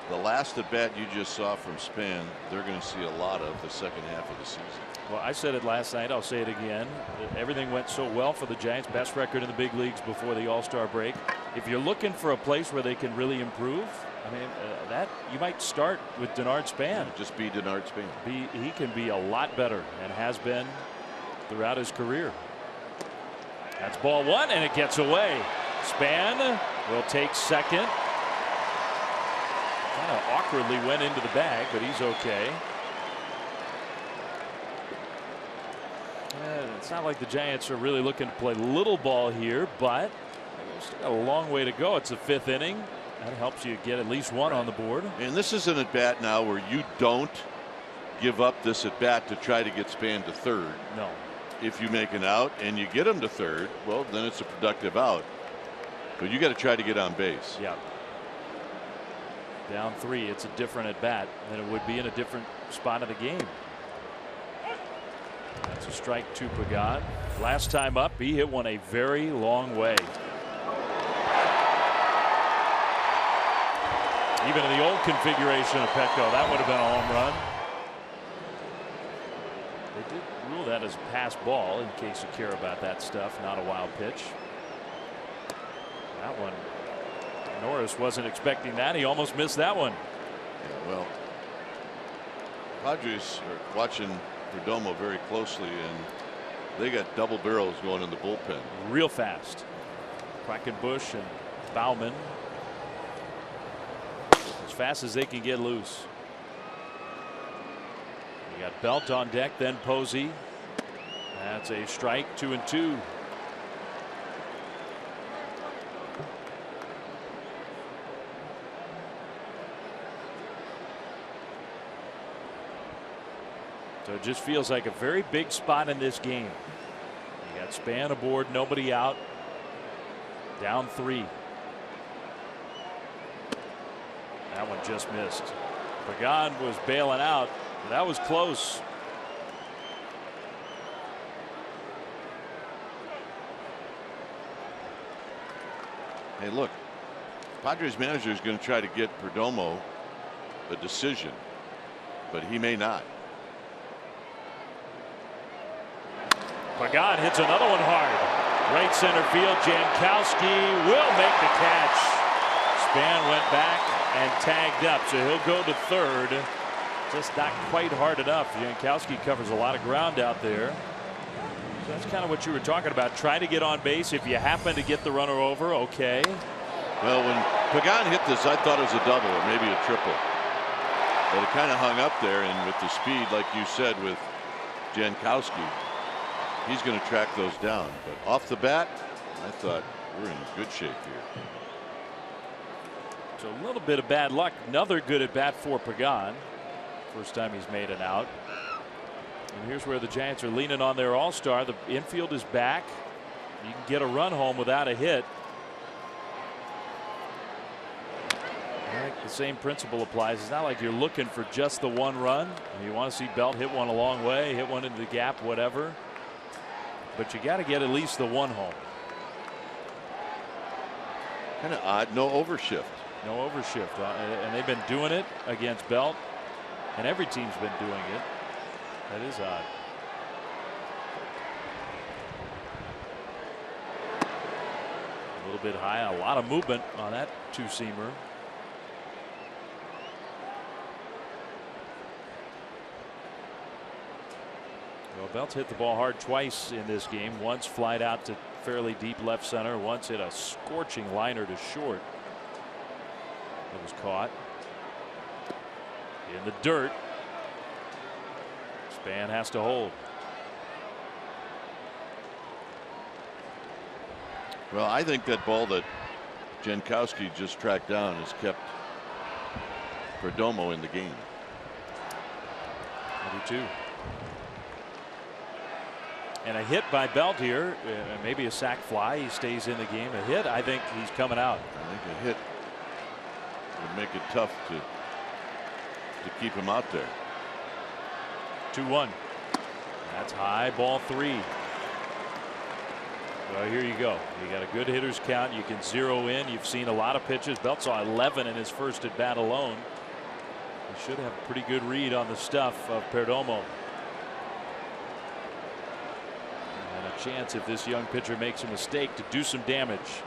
the last at bat you just saw from Span, they're going to see a lot of the second half of the season. Well, I said it last night. I'll say it again. Everything went so well for the Giants. Best record in the big leagues before the All-Star break. If you're looking for a place where they can really improve, I mean, that you might start with Denard Span. Yeah, just be Denard Span. He can be a lot better and has been throughout his career. That's ball 1, and it gets away. Span will take second. Kind of awkwardly went into the bag, but he's okay. It's not like the Giants are really looking to play little ball here, but they've still got a long way to go. It's the 5th inning. That helps you get at least one on the board. And this is an at bat now where you don't give up this at bat to try to get Span to third. No. If you make an out and you get him to third, well, then it's a productive out. But you got to try to get on base. Yeah. Down 3. It's a different at bat than it would be in a different spot of the game. That's a strike to Pagan. Last time up, he hit one a very long way. Even in the old configuration of Petco, that would have been a home run. They did rule that as a pass ball in case you care about that stuff, not a wild pitch. That one, Norris wasn't expecting that. He almost missed that one. Yeah, well, Padres are watching Perdomo very closely, and they got double barrels going in the bullpen. Real fast. Quackenbush and Bauman. As fast as they can get loose. You got Belt on deck, then Posey. That's a strike, 2-2. So it just feels like a very big spot in this game. You got Span aboard, nobody out. Down 3. That one just missed. Pagan was bailing out. That was close. Hey, look, Padres manager is going to try to get Perdomo a decision, but he may not. Pagan hits another one hard. Right center field. Jankowski will make the catch. Span went back and tagged up, so he'll go to third. Just not quite hard enough. Jankowski covers a lot of ground out there. So that's kind of what you were talking about. Try to get on base. If you happen to get the runner over, okay. Well, when Pagan hit this, I thought it was a double or maybe a triple. But it kind of hung up there, and with the speed, like you said, with Jankowski, he's going to track those down. But off the bat, I thought we're in good shape here. So a little bit of bad luck. Another good at bat for Pagan. First time he's made an out. And here's where the Giants are leaning on their all-star. The infield is back. You can get a run home without a hit. I think the same principle applies. It's not like you're looking for just the one run. You want to see Belt hit one a long way, hit one into the gap, whatever. But you got to get at least the one home. Kind of odd. No overshift. No overshift. And they've been doing it against Belt. And every team's been doing it. That is odd. A little bit high. A lot of movement on that two-seamer. Well, Belt's hit the ball hard twice in this game. Once flied out to fairly deep left center. Once hit a scorching liner to short. It was caught in the dirt. Span has to hold. Well, I think that ball that Jankowski just tracked down has kept Perdomo in the game. Number 2. And a hit by Belt here, maybe a sac fly. He stays in the game. A hit, I think he's coming out. I think a hit would make it tough to keep him out there. 2-1. That's high, ball 3. Well, here you go. You got a good hitter's count. You can zero in. You've seen a lot of pitches. Belt saw 11 in his first at bat alone. He should have a pretty good read on the stuff of Perdomo. And a chance, if this young pitcher makes a mistake, to do some damage.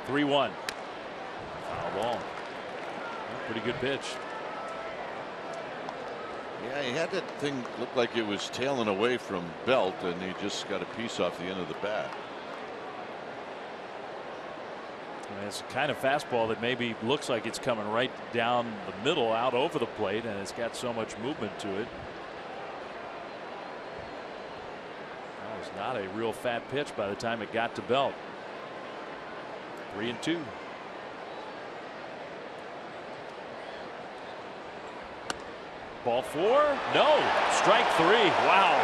3-1. Foul ball. Pretty good pitch. Yeah, he had that thing look like it was tailing away from Belt, and he just got a piece off the end of the bat. And it's a kind of fastball that maybe looks like it's coming right down the middle, out over the plate, and it's got so much movement to it. That was not a real fat pitch by the time it got to Belt. 3-2. Ball 4. No. Strike 3. Wow.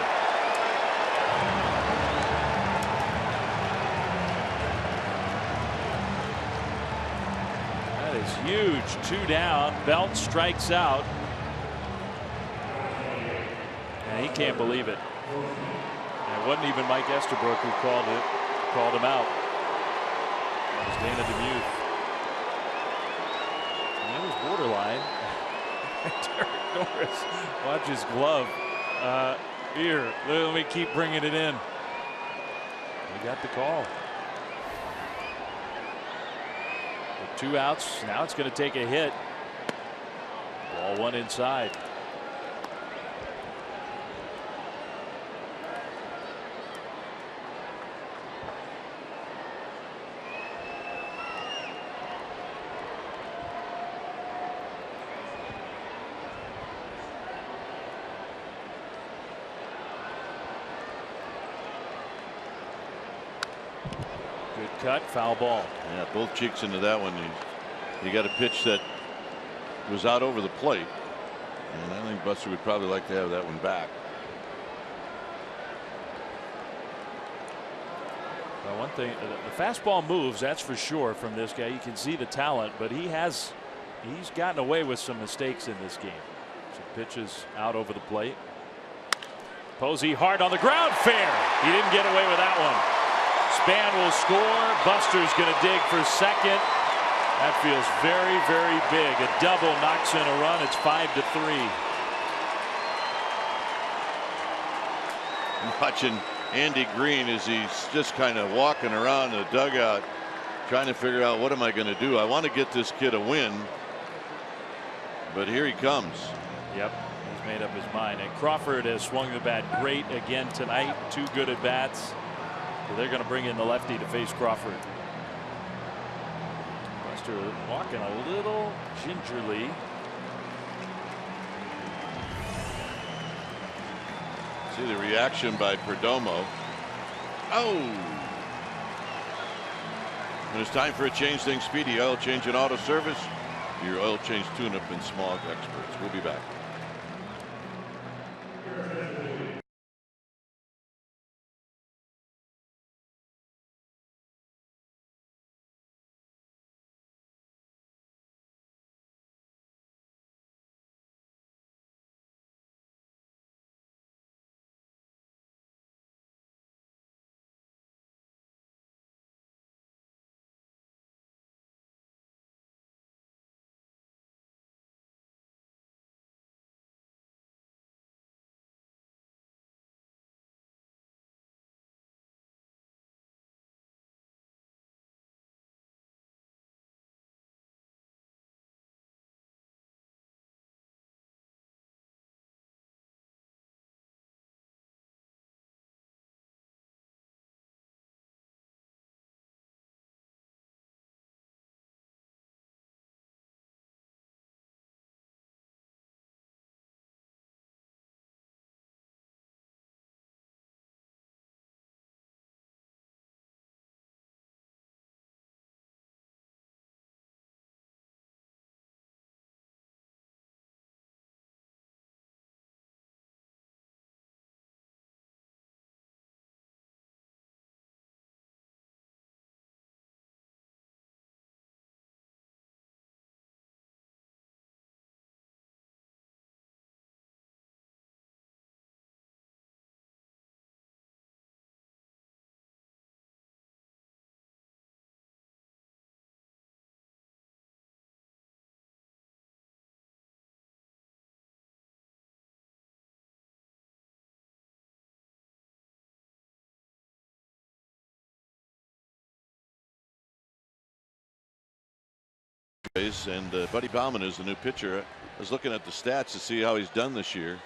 That is huge. 2 down. Belt strikes out. And he can't believe it. And it wasn't even Mike Estabrook who called him out. It was Dana Demuth. And that was borderline. Derek Norris, watch his glove. Here, let me keep bringing it in. We got the call. With 2 outs, now it's going to take a hit. Ball 1 inside. Cut, foul ball. Yeah, both cheeks into that one. He got a pitch that was out over the plate, and I think Buster would probably like to have that one back. Well, one thing, the fastball moves, that's for sure, from this guy. You can see the talent, but he's gotten away with some mistakes in this game. Some pitches out over the plate. Posey hard on the ground, fair. He didn't get away with that one. Span will score. Buster's going to dig for second. That feels very, very big. A double knocks in a run. It's 5-3. I'm watching Andy Green as he's just kind of walking around the dugout, trying to figure out, what am I going to do? I want to get this kid a win, but here he comes. Yep, he's made up his mind. And Crawford has swung the bat great again tonight. 2 good at bats. So they're going to bring in the lefty to face Crawford. Buster walking a little gingerly. See the reaction by Perdomo. Oh! When it's time for a change, things speedy. Oil change and auto service. Your oil change tune-up and smog experts. We'll be back. Padres, and Buddy Bauman is the new pitcher. I was looking at the stats to see how he's done this year,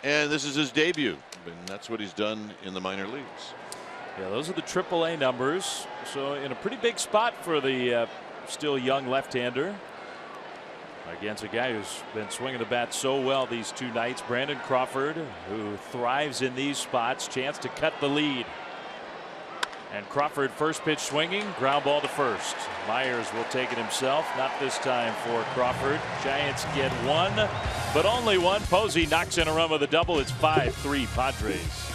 and this is his debut, and that's what he's done in the minor leagues. Yeah, those are the AAA numbers. So in a pretty big spot for the still young left-hander against a guy who's been swinging the bat so well these two nights. Brandon Crawford, who thrives in these spots. Chance to cut the lead. And Crawford, first pitch swinging, ground ball to first. Myers will take it himself. Not this time for Crawford. Giants get one, but only one. Posey knocks in a run with a double. It's 5-3 Padres.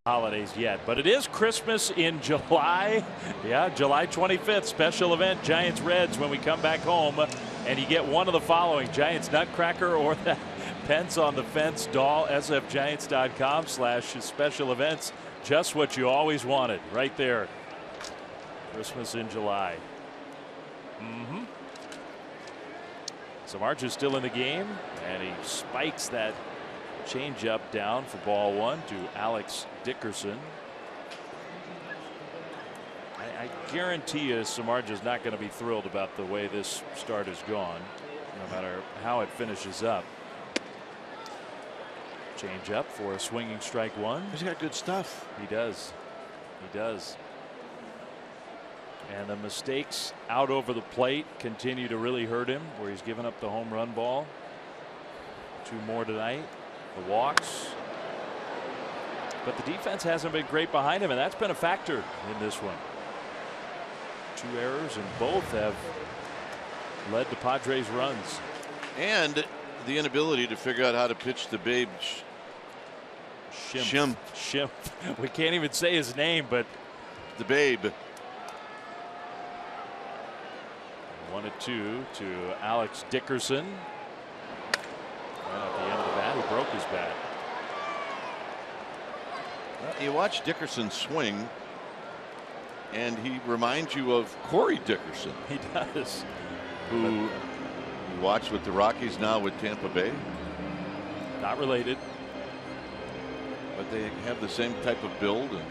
Holidays yet, but it is Christmas in July. Yeah, July 25th, special event, Giants Reds, when we come back home, and you get one of the following: Giants Nutcracker or that Pence on the Fence doll. sfgiants.com/special events. Just what you always wanted right there. Christmas in July. Samardzija still in the game, and he spikes that changeup down for ball one to Alex Dickerson. I guarantee you Samardzija is not going to be thrilled about the way this start has gone, no matter how it finishes up. Changeup for a swinging strike one. He's got good stuff. He does. He does. And the mistakes out over the plate continue to really hurt him, where he's given up the home run ball. Two more tonight. The walks, but the defense hasn't been great behind him, and that's been a factor in this one. Two errors, and both have led to Padres runs. And the inability to figure out how to pitch the Babe Schimpf. We can't even say his name, but the Babe. 1-2 to Alex Dickerson. Right at the end of the bat, he broke his bat. You watch Dickerson swing, and he reminds you of Corey Dickerson. He does. Who you watch with the Rockies, now with Tampa Bay. Not related. But they have the same type of build, and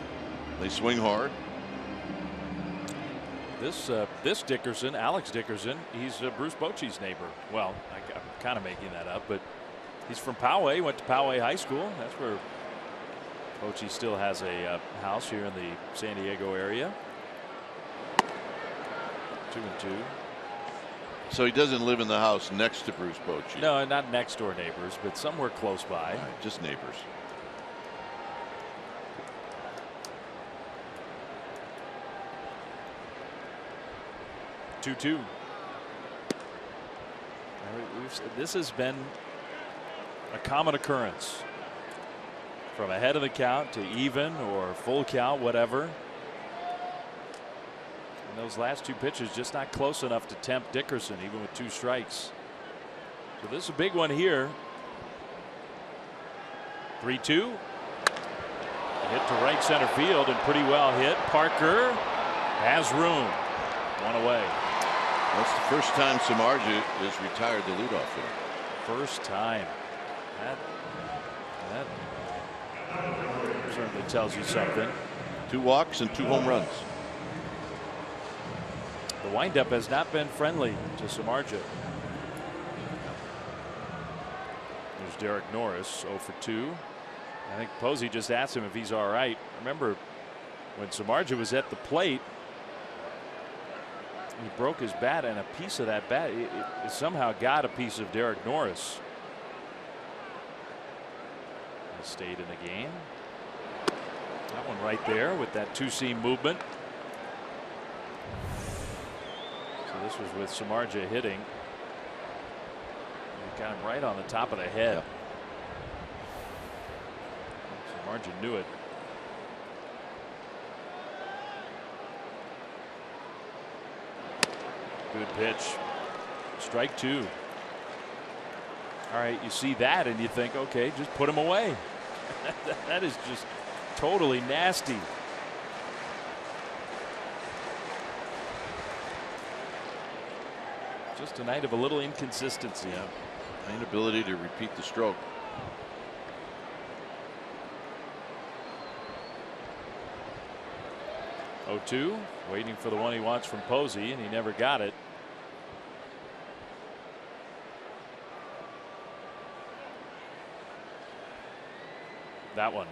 they swing hard. This Dickerson, Alex Dickerson, he's Bruce Bochy's neighbor. Well, I'm kind of making that up, but he's from Poway, went to Poway High School. That's where Bochy still has a house here in the San Diego area. 2-2. So he doesn't live in the house next to Bruce Bochy. No, not next door neighbors, but somewhere close by. Right, just neighbors. This has been a common occurrence from ahead of the count to even or full count, whatever. And those last 2 pitches just not close enough to tempt Dickerson, even with 2 strikes. So this is a big one here. 3-2. Hit to right center field and pretty well hit. Parker has room. 1 away. That's the first time Samardzija has retired the leadoff hitter. First time. That certainly tells you something. 2 walks and 2 home runs. The windup has not been friendly to Samardzija. There's Derek Norris, 0 for 2. I think Posey just asked him if he's all right. Remember when Samardzija was at the plate, he broke his bat, and a piece of that bat it somehow got a piece of Derek Norris. He stayed in the game. That one right there with that 2-seam movement. So this was with Samardzija hitting. He got him right on the top of the head. Yep. Samardzija knew it. Good pitch. Strike 2. All right, you see that and you think, okay, just put him away. That is just totally nasty. Just a night of a little inconsistency. Yeah. Inability to repeat the stroke. Oh, 2, waiting for the one he wants from Posey, and he never got it. That one.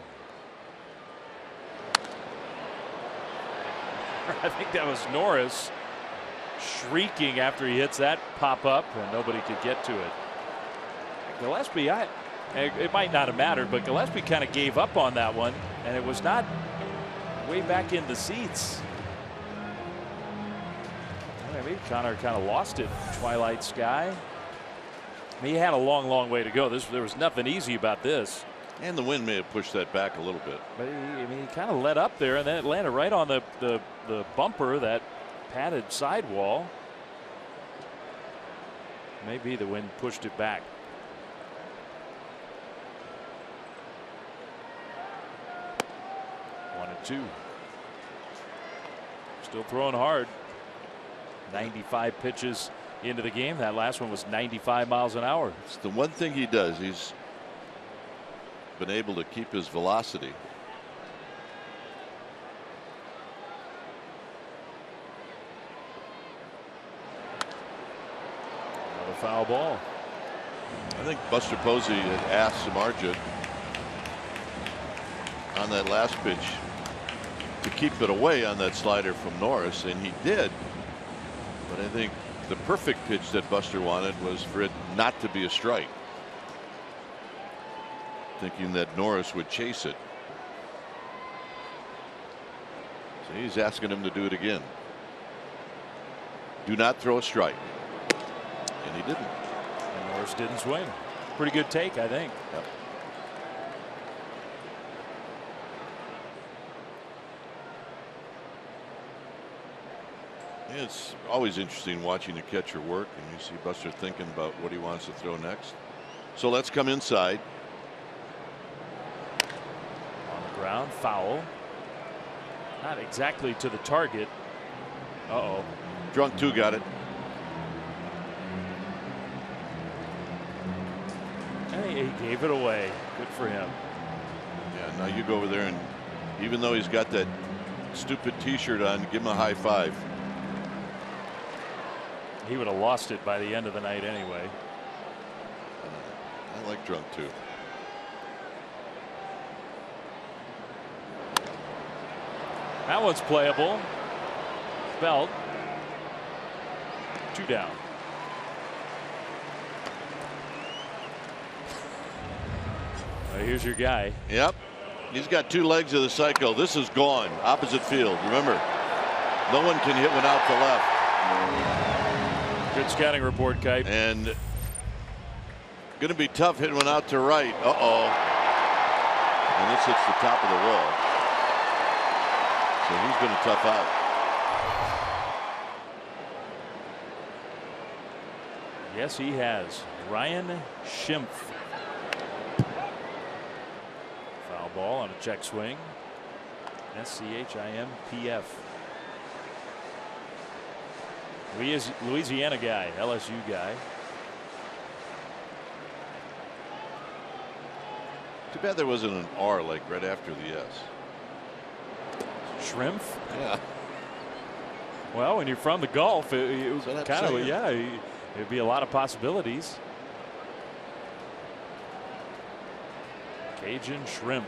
I think that was Norris shrieking after he hits that pop up, and nobody could get to it. Gillespie, it might not have mattered, but Gillespie kind of gave up on that one, and it was not way back in the seats. Maybe Connor kind of lost it. Twilight sky. I mean, he had a long way to go. There was nothing easy about this. And the wind may have pushed that back a little bit. But he kind of let up there, and then it landed right on the bumper, that padded sidewall. Maybe the wind pushed it back. One and 2. Still throwing hard. 95 pitches into the game. That last one was 95 miles an hour. It's the one thing he does. He's been able to keep his velocity. Another foul ball. I think Buster Posey had asked Samardzija on that last pitch to keep it away on that slider from Norris, and he did. But I think the perfect pitch that Buster wanted was for it not to be a strike, thinking that Norris would chase it. So he's asking him to do it again. Do not throw a strike. And he didn't. And Norris didn't swing. Pretty good take, I think. Yep. It's always interesting watching a catcher work, and you see Buster thinking about what he wants to throw next. So let's come inside. On the ground, foul. Not exactly to the target. Uh-oh. Drunk 2 got it. Hey, he gave it away. Good for him. Yeah, now you go over there, and even though he's got that stupid T-shirt on, give him a high five. He would have lost it by the end of the night anyway. I like Drunk 2. That one's playable. Belt. 2 down. Here's your guy. Yep. He's got 2 legs of the cycle. This is gone. Opposite field. Remember, no one can hit one out to left. Good scouting report, Kite. And going to be tough hitting one out to right. Uh-oh. And this hits the top of the wall. So he's been a tough out. Yes, he has. Ryan Schimpf. Foul ball on a check swing. SCHIMPF. Louisiana guy, LSU guy. Too bad there wasn't an R like right after the S. Shrimp? Yeah. Well, when you're from the Gulf, it was So that's kind of, saying. yeah, it'd be a lot of possibilities. Cajun Shrimp.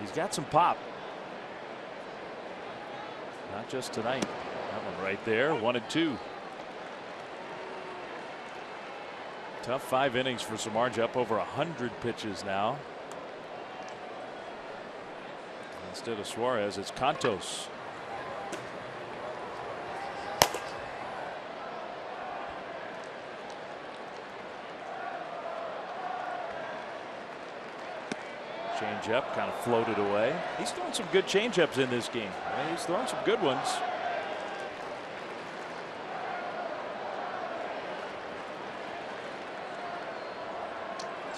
He's got some pop. Not just tonight. That one right there, 1-2. Tough 5 innings for Samardzija, up over 100 pitches now. Instead of Suarez, it's Cantos. Changeup kind of floated away. He's throwing some good changeups in this game. I mean, he's throwing some good ones.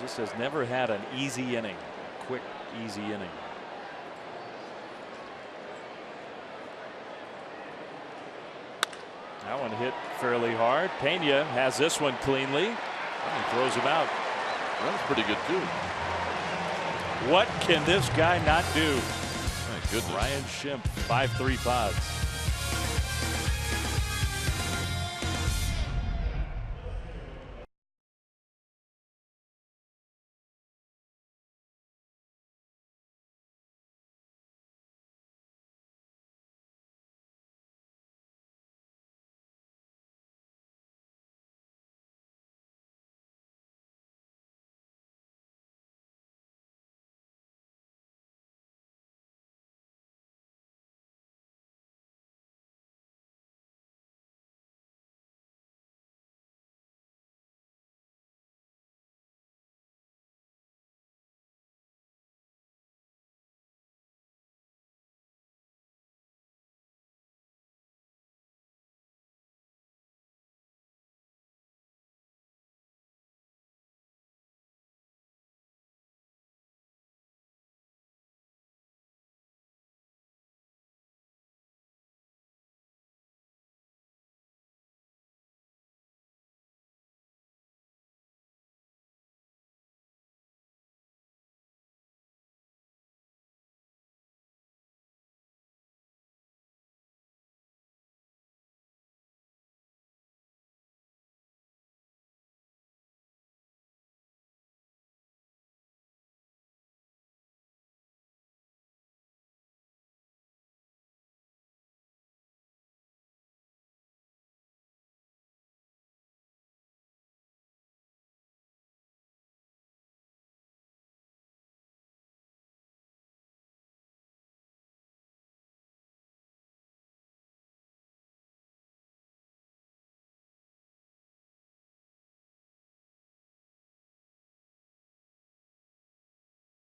Just has never had an easy inning. Quick, easy inning. That one hit fairly hard. Pena has this one cleanly. And he throws him out. That was pretty good too. What can this guy not do? My goodness. Ryan Schimpf, 5.35.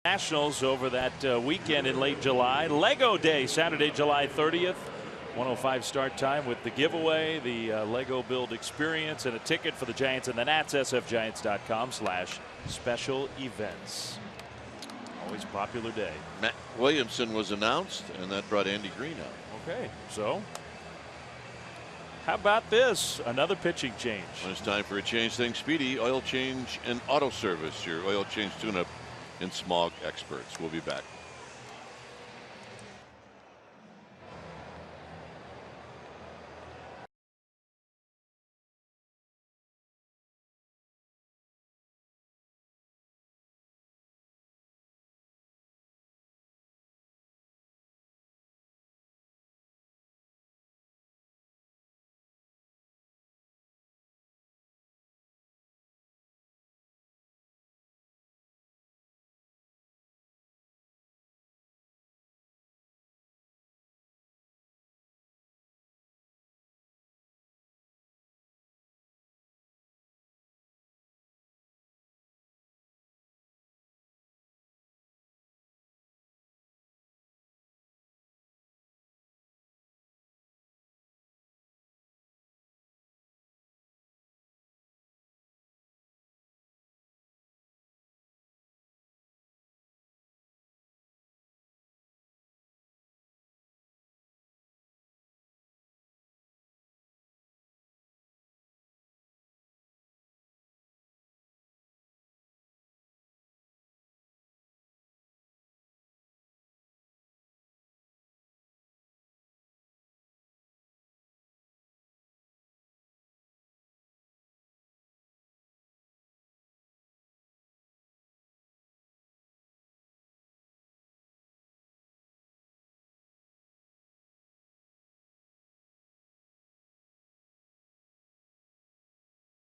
Nationals over that weekend in late July. Lego Day, Saturday, July 30th. 1:05 start time with the giveaway, the Lego Build Experience, and a ticket for the Giants and the Nats. sfgiants.com/special events. Always a popular day. Matt Williamson was announced, and that brought Andy Green out. Okay, so how about this? Another pitching change. When it's time for a change, things speedy. Oil change and auto service. Your oil change tune-up and smog experts. We'll be back.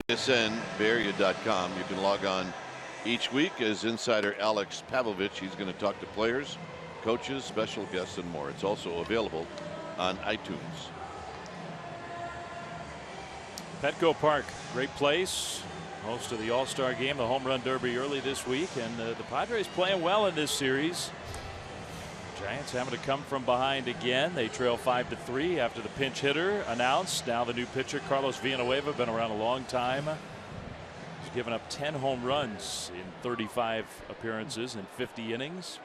SFN You can log on each week as insider Alex Pavlovich. He's going to talk to players, coaches, special guests, and more. It's also available on iTunes. Petco Park, great place. Host of the All-Star Game, the Home Run Derby early this week, and the Padres playing well in this series. Giants having to come from behind again. They trail 5-3 after the pinch hitter announced. Now the new pitcher, Carlos Villanueva, been around a long time. He's given up 10 home runs in 35 appearances and 50 innings.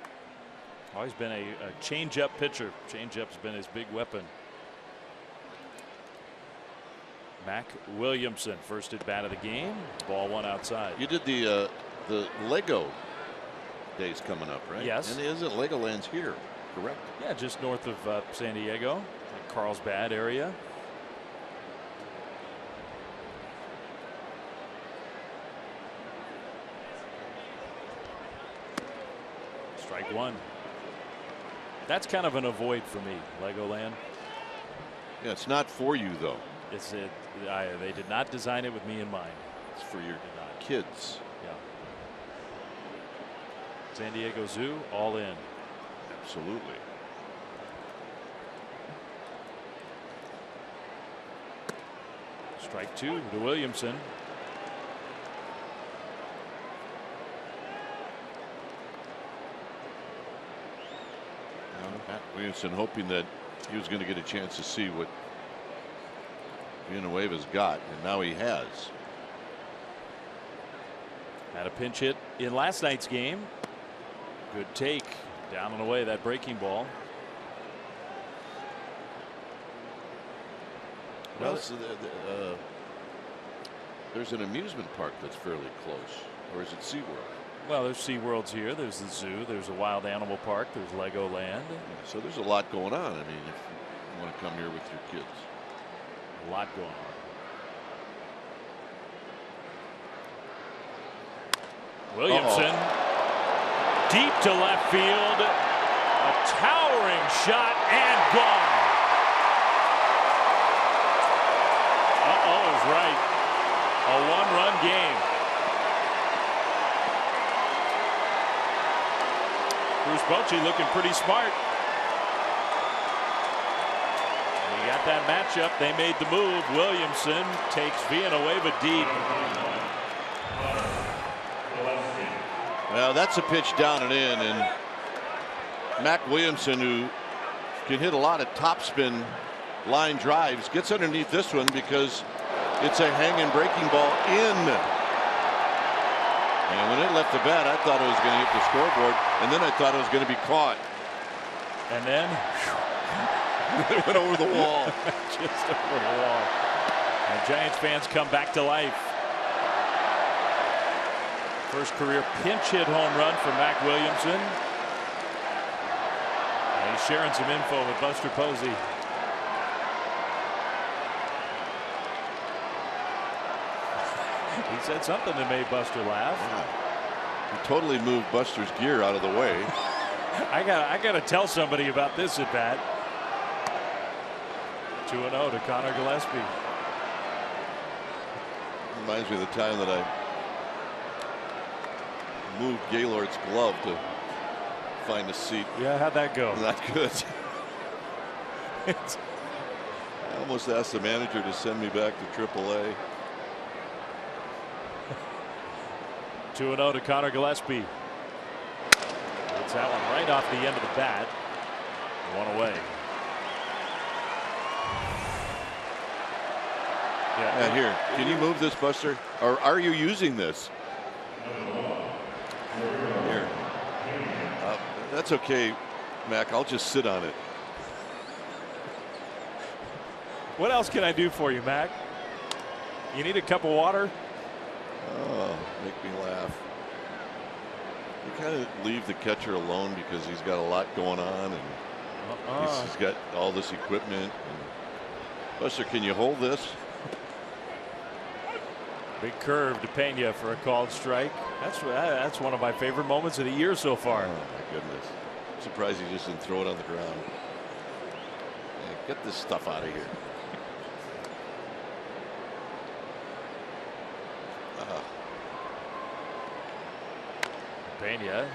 Always been a change-up pitcher. Change-up's been his big weapon. Mac Williamson, first at bat of the game. Ball one outside. You did the Lego days coming up, right? Yes. And isn't Legoland's here, correct? Yeah, just north of San Diego, like Carlsbad area. Strike one. That's kind of an avoid for me, Legoland. Yeah, it's not for you though. They did not design it with me in mind. It's for your kids. Yeah. San Diego Zoo, all in. Absolutely. Strike two to Williamson. Matt Williamson hoping that he was going to get a chance to see what Villanueva's got, and now he has. Had a pinch hit in last night's game. Good take down and away, that breaking ball. Well, there's an amusement park that's fairly close, or is it SeaWorld? Well, there's SeaWorld's here. There's the zoo. There's a wild animal park. There's Legoland. Yeah, so there's a lot going on. I mean, if you want to come here with your kids. A lot going on. Williamson deep to left field. A towering shot and gone. Is right. A one-run game. Bruce Bochy looking pretty smart. They got that matchup. They made the move. Williamson takes Villanueva deep. Well, that's a pitch down and in, and Mac Williamson, who can hit a lot of topspin line drives, gets underneath this one because it's a hanging breaking ball in. And when it left the bat, I thought it was going to hit the scoreboard, and then I thought it was going to be caught. And then it went over the wall. Just over the wall. And Giants fans come back to life. First career pinch hit home run for Mac Williamson. And he's sharing some info with Buster Posey. He said something that made Buster laugh. Yeah. He totally moved Buster's gear out of the way. I gotta tell somebody about this at bat. 2-0 to Connor Gillespie. Reminds me of the time that I moved Gaylord's glove to find a seat. Yeah, how'd that go? Not good. I almost asked the manager to send me back to AAA. 2-0 to Connor Gillespie. Gets that one right off the end of the bat. One away. Yeah, here. Can you move this, Buster? Or are you using this? Here. That's okay, Mac. I'll just sit on it. What else can I do for you, Mac? You need a cup of water? Oh, make me laugh. You kind of leave the catcher alone because he's got a lot going on, and he's got all this equipment. And Buster, can you hold this? Big curve to Pena for a called strike. That's one of my favorite moments of the year so far. Oh my goodness! I'm surprised he just didn't throw it on the ground. Yeah, get this stuff out of here. Pena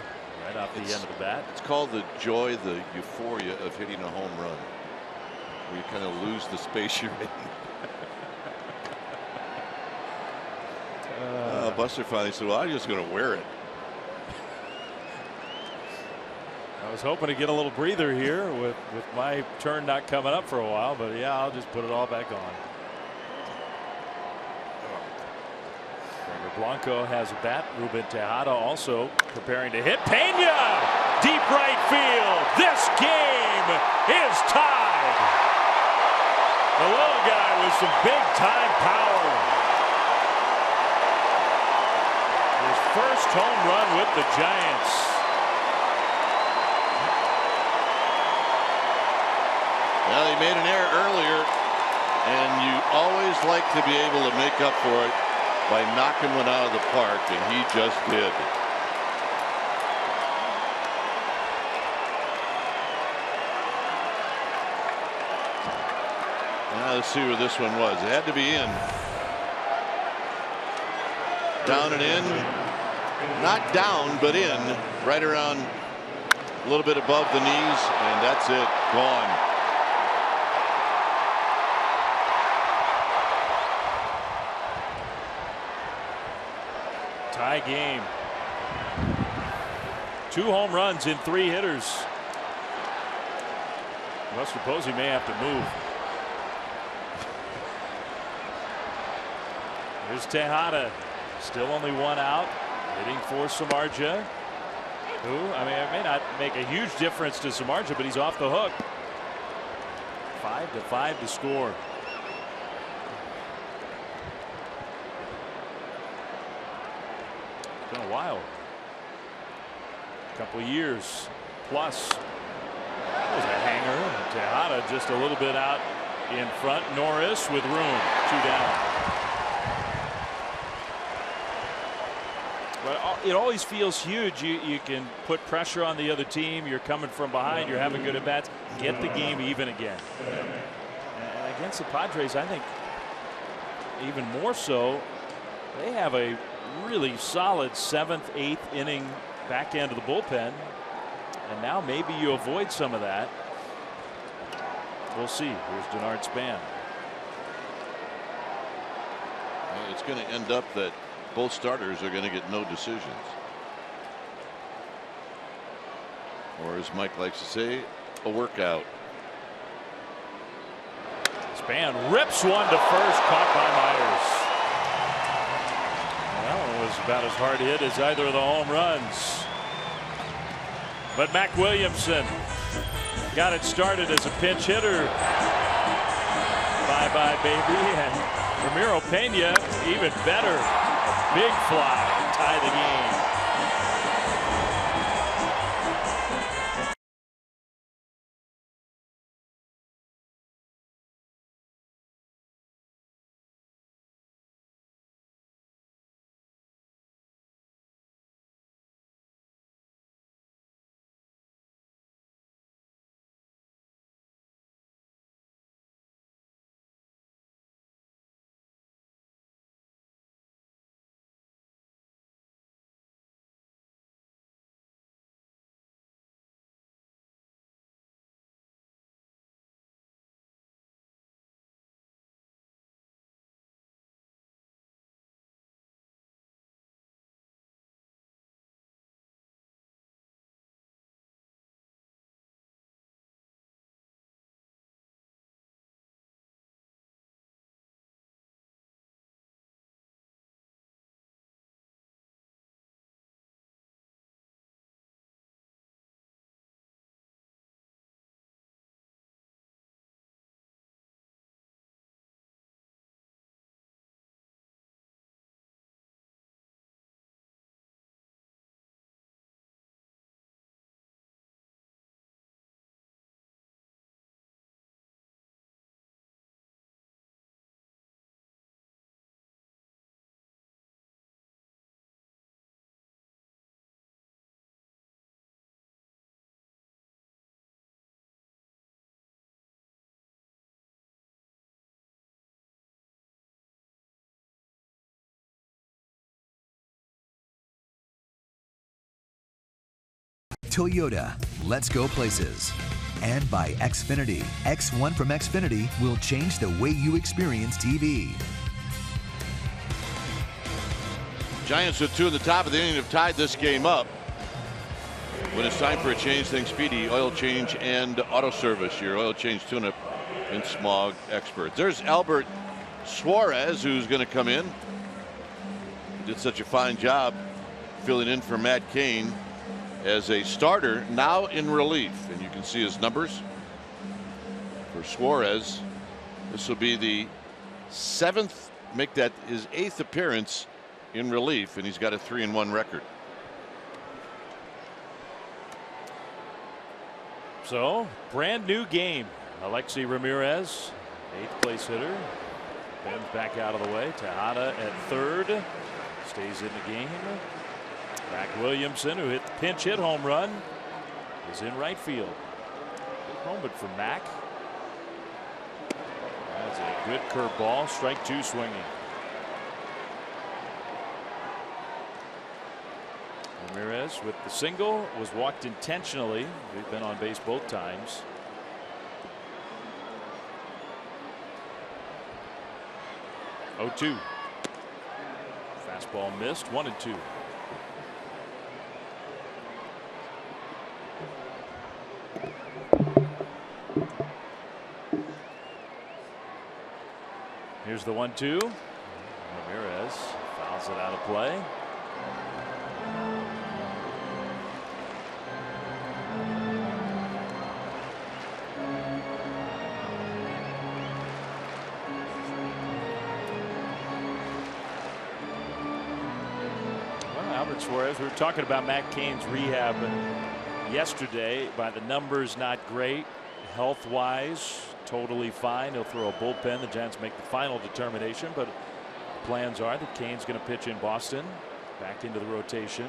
right off the end of the bat. It's called the joy, the euphoria of hitting a home run, where you kind of lose the space you're in. Buster finally said, well, I'm just going to wear it. I was hoping to get a little breather here with my turn not coming up for a while, but yeah, I'll just put it all back on. Blanco has a bat. Ruben Tejada also preparing to hit. Pena, deep right field. This game is tied. The little guy with some big time power. His first home run with the Giants. Well, he made an error earlier, and you always like to be able to make up for it by knocking one out of the park, and he just did. Now let's see where this one was. It had to be in. Down and in. Not down, but in. Right around a little bit above the knees, and that's it. Gone. Tie game. 2 home runs in 3 hitters. Buster Posey may have to move. Here's Tejada. Still only 1 out. Hitting for Samardzija. Who, I mean, it may not make a huge difference to Samardzija, but he's off the hook. 5-5 to score. Been a while. Couple years plus. That was a hanger. Tejada just a little bit out in front. Norris with room. 2 down. But it always feels huge. You can put pressure on the other team. You're coming from behind. You're having good at bats. Get the game even again. And against the Padres, I think even more so. They have a really solid 7th, 8th inning back end of the bullpen, and now maybe you avoid some of that. We'll see. Here's Denard Span. Well, it's going to end up that both starters are going to get no decisions, or as Mike likes to say, a workout. Span rips one to first, caught by Myers. That one was about as hard hit as either of the home runs. But Mac Williamson got it started as a pinch hitter. Bye-bye, baby. And Ramiro Pena, even better. A big fly, tie the game. Toyota, let's go places. And by Xfinity. X1 from Xfinity will change the way you experience TV. Giants with 2 in the top of the inning have tied this game up. When it's time for a change, think Speedy Oil Change and Auto Service, your oil change tune-up and smog experts. There's Albert Suarez, who's going to come in. He did such a fine job filling in for Matt Cain as a starter, now in relief. And you can see his numbers for Suarez. This will be the 7th, make that his 8th appearance in relief, and he's got a 3-1 record. So, brand new game. Alexi Ramirez, 8th place hitter. Ben's back out of the way. Tejada at third. Stays in the game. Mac Williamson, who hit the pinch hit home run, is in right field. Good moment for Mac. That's a good curveball. Strike 2 swinging. Ramirez with the single, was walked intentionally. We've been on base both times. Oh, 2. Fastball missed. 1-2. Here's the 1-2. Ramirez fouls it out of play. Suarez, we were talking about Matt Cain's rehab yesterday. By the numbers, not great. Health-wise, totally fine. He'll throw a bullpen. The Giants make the final determination, but plans are that Cain's going to pitch in Boston. Back into the rotation.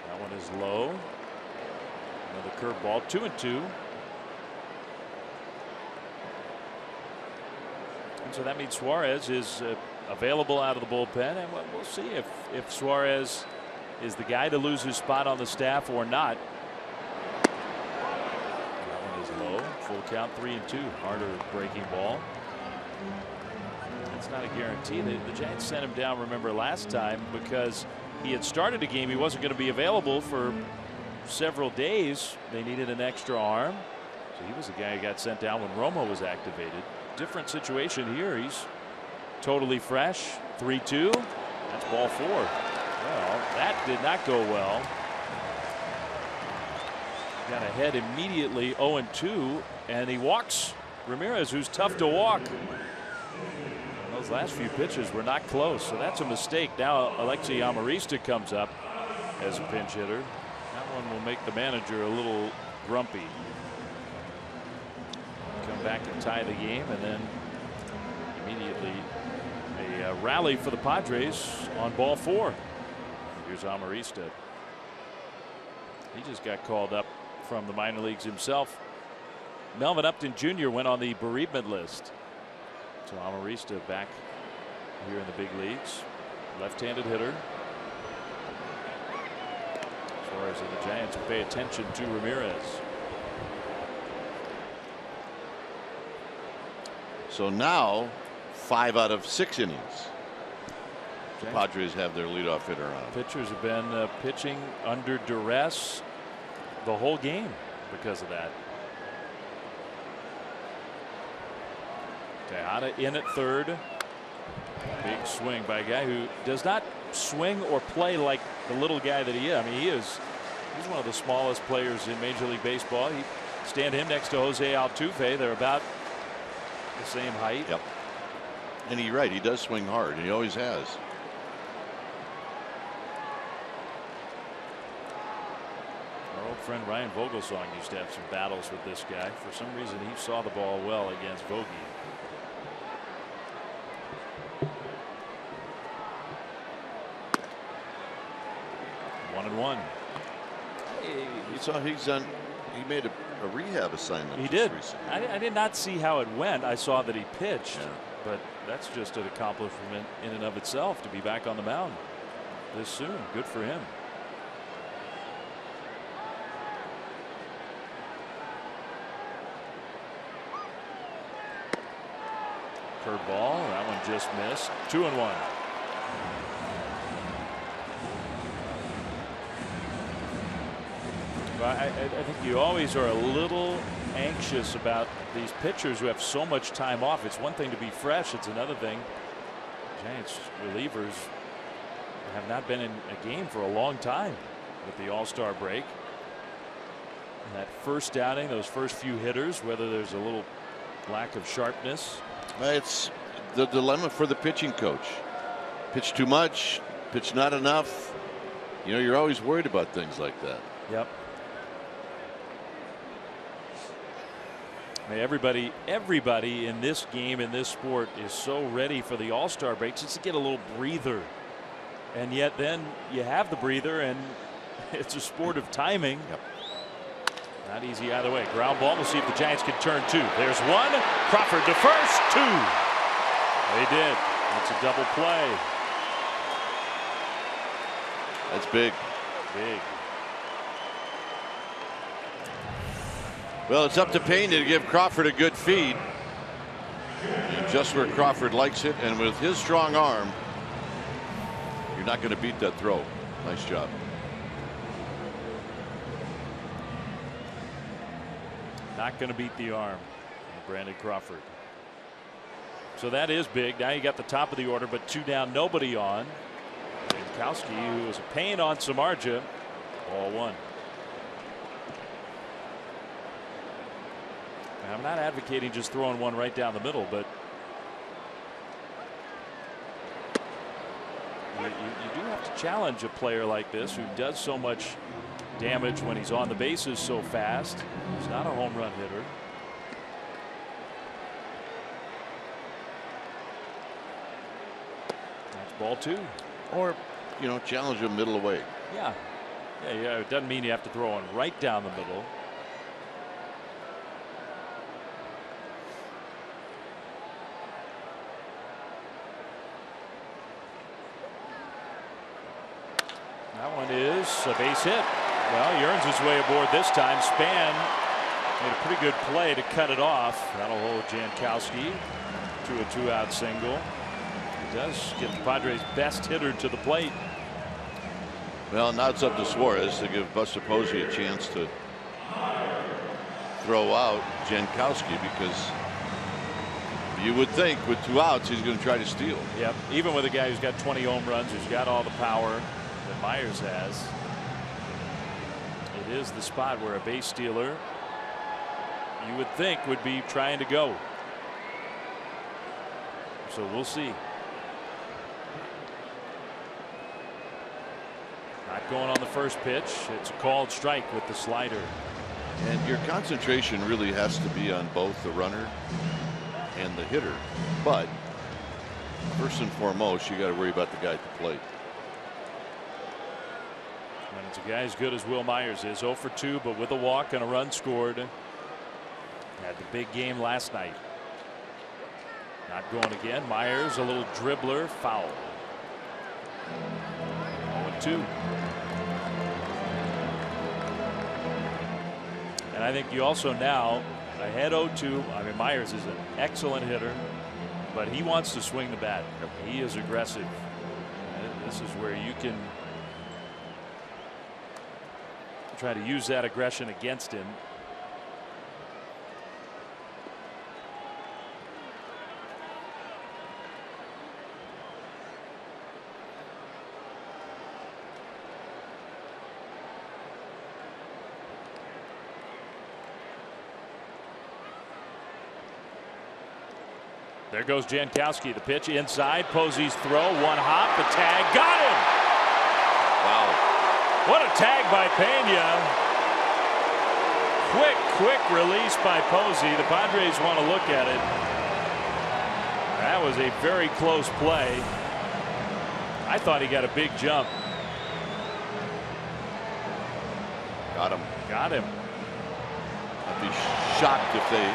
That one is low. Another curveball. 2-2. And so that means Suarez is available out of the bullpen, and we'll see if Suarez is the guy to lose his spot on the staff or not. That one is low. Full count. 3-2. Harder breaking ball. That's not a guarantee. The Giants sent him down, remember, last time because he had started a game. He wasn't going to be available for several days. They needed an extra arm, so he was the guy who got sent down when Romo was activated. Different situation here. He's totally fresh. 3-2. That's ball 4. Well, that did not go well. Got ahead immediately. 0-2, and he walks Ramirez, who's tough to walk. Those last few pitches were not close, so that's a mistake. Now Alexi Amarista comes up as a pinch hitter. That one will make the manager a little grumpy. Come back and tie the game, and then immediately a rally for the Padres on ball 4. Here's Amarista. He just got called up from the minor leagues himself. Melvin Upton Jr. went on the bereavement list. So Amarista back here in the big leagues. Left-handed hitter. Suarez and the Giants will pay attention to Ramirez. So now 5 out of 6 innings. The Padres have their leadoff hitter on. Pitchers have been pitching under duress the whole game because of that. Tejada in at third. Big swing by a guy who does not swing or play like the little guy that he is. I mean, he's one of the smallest players in Major League Baseball. You stand him next to Jose Altuve. They're about the same height. Yep. And you're right. He does swing hard, and he always has. Our old friend Ryan Vogelsong used to have some battles with this guy. For some reason, he saw the ball well against Vogie. One and one. You saw he's done. He made a rehab assignment. He did. I did not see how it went. I saw that he pitched, yeah. But that's just an accomplishment in and of itself to be back on the mound this soon. Good for him. Curveball. That one just missed. 2-1. I think you always are a little anxious about these pitchers who have so much time off. It's one thing to be fresh. It's another thing. Giants relievers have not been in a game for a long time with the All-Star break. And that first outing, those first few hitters, whether there's a little lack of sharpness. It's the dilemma for the pitching coach. Pitch too much, pitch not enough. You know, you're always worried about things like that. Yep. I mean, everybody in this game, in this sport, is so ready for the All-Star break just to get a little breather. And yet then you have the breather, and it's a sport of timing. Yep. Not easy either way. Ground ball. We'll see if the Giants can turn two. There's one. Crawford to first. Two. They did. It's a double play. That's big. Big. Well, it's up to Payne to give Crawford a good feed. And just where Crawford likes it, and with his strong arm, you're not going to beat that throw. Nice job. Not going to beat the arm. Brandon Crawford. So that is big. Now you got the top of the order, but 2 down, nobody on. Jankowski, who was a pain on Samardzija. Ball 1. I'm not advocating just throwing one right down the middle, but you do have to challenge a player like this who does so much damage when he's on the bases so fast. He's not a home run hitter. That's ball 2. Or, you know, challenge him middle away. Yeah. Yeah. It doesn't mean you have to throw one right down the middle. That one is a base hit. Well, he earns his way aboard this time. Span made a pretty good play to cut it off. That'll hold Jankowski to a 2-out single. He does get the Padres' best hitter to the plate. Well, now it's up to Suarez to give Buster Posey a chance to throw out Jankowski, because you would think with 2 outs he's going to try to steal. Yep. Even with a guy who's got 20 home runs, who's got all the power that Myers has. It is the spot where a base stealer, you would think, would be trying to go. So we'll see. Not going on the first pitch. It's a called strike with the slider. And your concentration really has to be on both the runner and the hitter. But first and foremost, you got to worry about the guy at the plate. And it's a guy as good as Will Myers is. 0 for 2, but with a walk and a run scored. Had the big game last night. Not going again. Myers, a little dribbler, foul. 0-2. And I think you also now ahead 0-2. I mean, Myers is an excellent hitter, but he wants to swing the bat. He is aggressive. And this is where you can try to use that aggression against him. There goes Jankowski. The pitch inside. Posey's throw. One hop. The tag. Got him. Wow. What a tag by Pena. Quick release by Posey. The Padres want to look at it. That was a very close play. I thought he got a big jump. Got him. Got him. I'd be shocked if they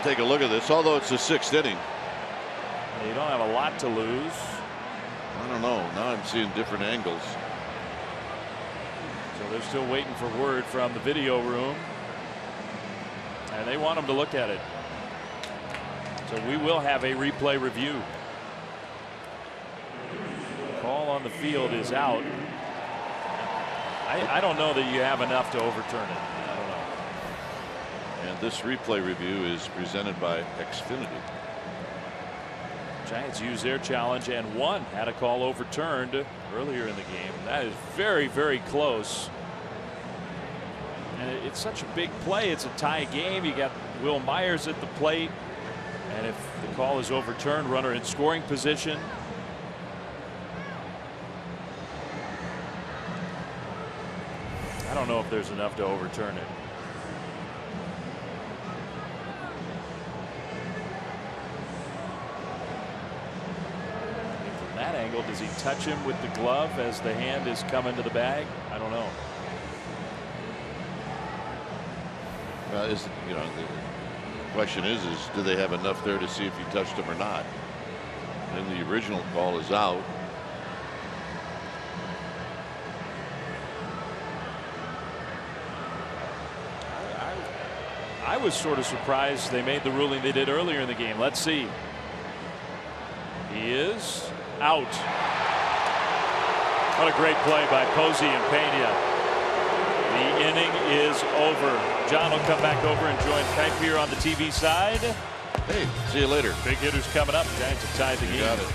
take a look at this, although it's the 6th inning. You don't have a lot to lose. I don't know. Now I'm seeing different angles. So they're still waiting for word from the video room, and they want them to look at it. So we will have a replay review. Call on the field is out. I don't know that you have enough to overturn it. I don't know. And this replay review is presented by Xfinity. Giants used their challenge and won. Had a call overturned earlier in the game. That is very, very close. And it's such a big play. It's a tie game. You got Will Myers at the plate. And if the call is overturned, runner in scoring position. I don't know if there's enough to overturn it. From that angle, does he touch him with the glove as the hand is coming to the bag? I don't know. The question is do they have enough there to see if he touched him or not? And the original call is out. I was sort of surprised they made the ruling they did earlier in the game. Let's see. He is out. What a great play by Posey and Pena. The inning is over. John will come back over and join Kipe here on the TV side. Hey, see you later. Big hitters coming up. Giants have tied the game. Got it.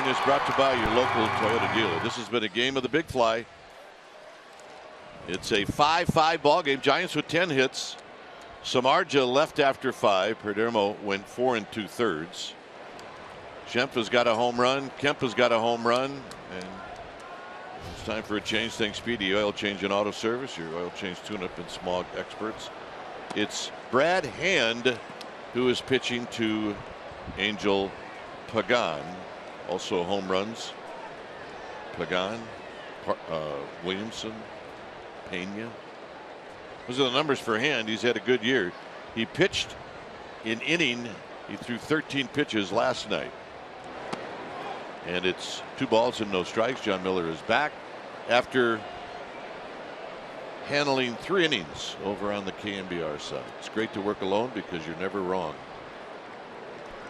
Is brought to you by your local Toyota dealer. This has been a game of the Big Fly. It's a 5-5 ball game. Giants with 10 hits. Samardzija left after 5. Perdomo went 4 2/3. Shemp's got a home run. Kempa's got a home run, and it's time for a change. Thanks, Speedy Oil Change and Auto Service. Your oil change tune-up and smog experts. It's Brad Hand who is pitching to Angel Pagan. Also home runs. Pagan, Williamson, Pena. Those are the numbers for Hand. He's had a good year. He pitched in inning. He threw 13 pitches last night. And it's 2 balls and no strikes. John Miller is back after handling 3 innings over on the KNBR side. It's great to work alone because you're never wrong.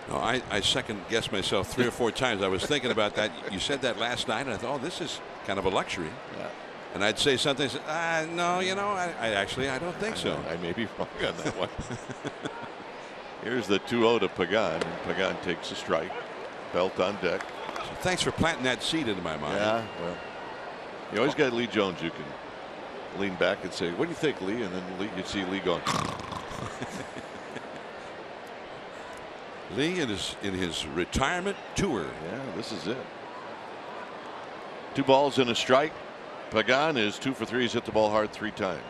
No, I second guessed myself 3 or 4 times. I was thinking about that. You said that last night, and I thought, oh, this is kind of a luxury. Yeah. And I'd say something. No, I don't think so. I may be wrong on that one. Here's the 2-0 to Pagan, and Pagan takes a strike. Belt on deck. So thanks for planting that seed into my mind. Yeah, well, you always got Lee Jones. You can lean back and say, "What do you think, Lee?" And then you'd see Lee going. Lee in his retirement tour. Yeah, this is it. 2 balls and a strike. Pagan is 2 for 3. He's hit the ball hard 3 times.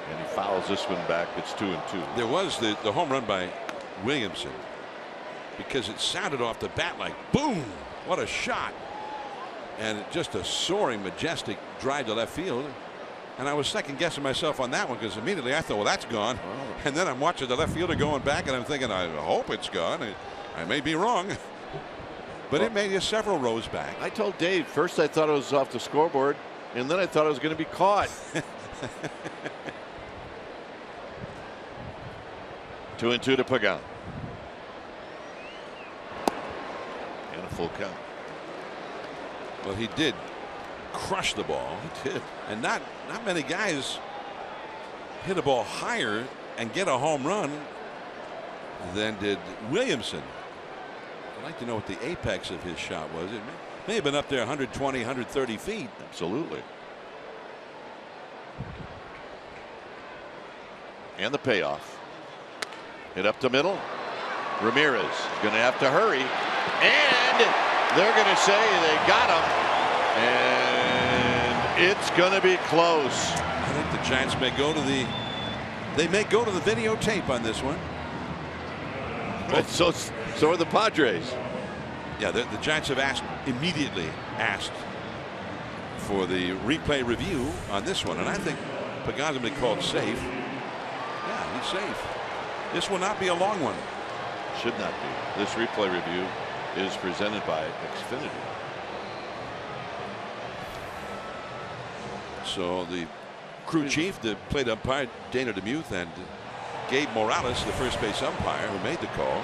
And he fouls this one back. It's 2-2. There was the home run by Williamson, because it sounded off the bat like boom. What a shot. And just a soaring, majestic drive to left field. And I was second guessing myself on that one, because immediately I thought, well, that's gone. Oh. And then I'm watching the left fielder going back, and I'm thinking, I hope it's gone. I may be wrong. But it made you several rows back. I told Dave, first I thought it was off the scoreboard, and then I thought it was going to be caught. 2-2 to Pagan. And a full count. Well, he did crush the ball. He did. And not many guys hit a ball higher and get a home run than did Williamson. I'd like to know what the apex of his shot was. It may have been up there 120, 130 feet. Absolutely. And the payoff. Hit up the middle. Ramirez is going to have to hurry. And they're going to say they got him. And it's going to be close. I think the Giants may go to the videotape on this one. So are the Padres. Yeah, the Giants have immediately asked for the replay review on this one, and I think Pagan's going to be called safe. Yeah, he's safe. This will not be a long one. Should not be. This replay review is presented by Xfinity. So the crew chief, the plate umpire Dana DeMuth, and Gabe Morales, the first base umpire who made the call,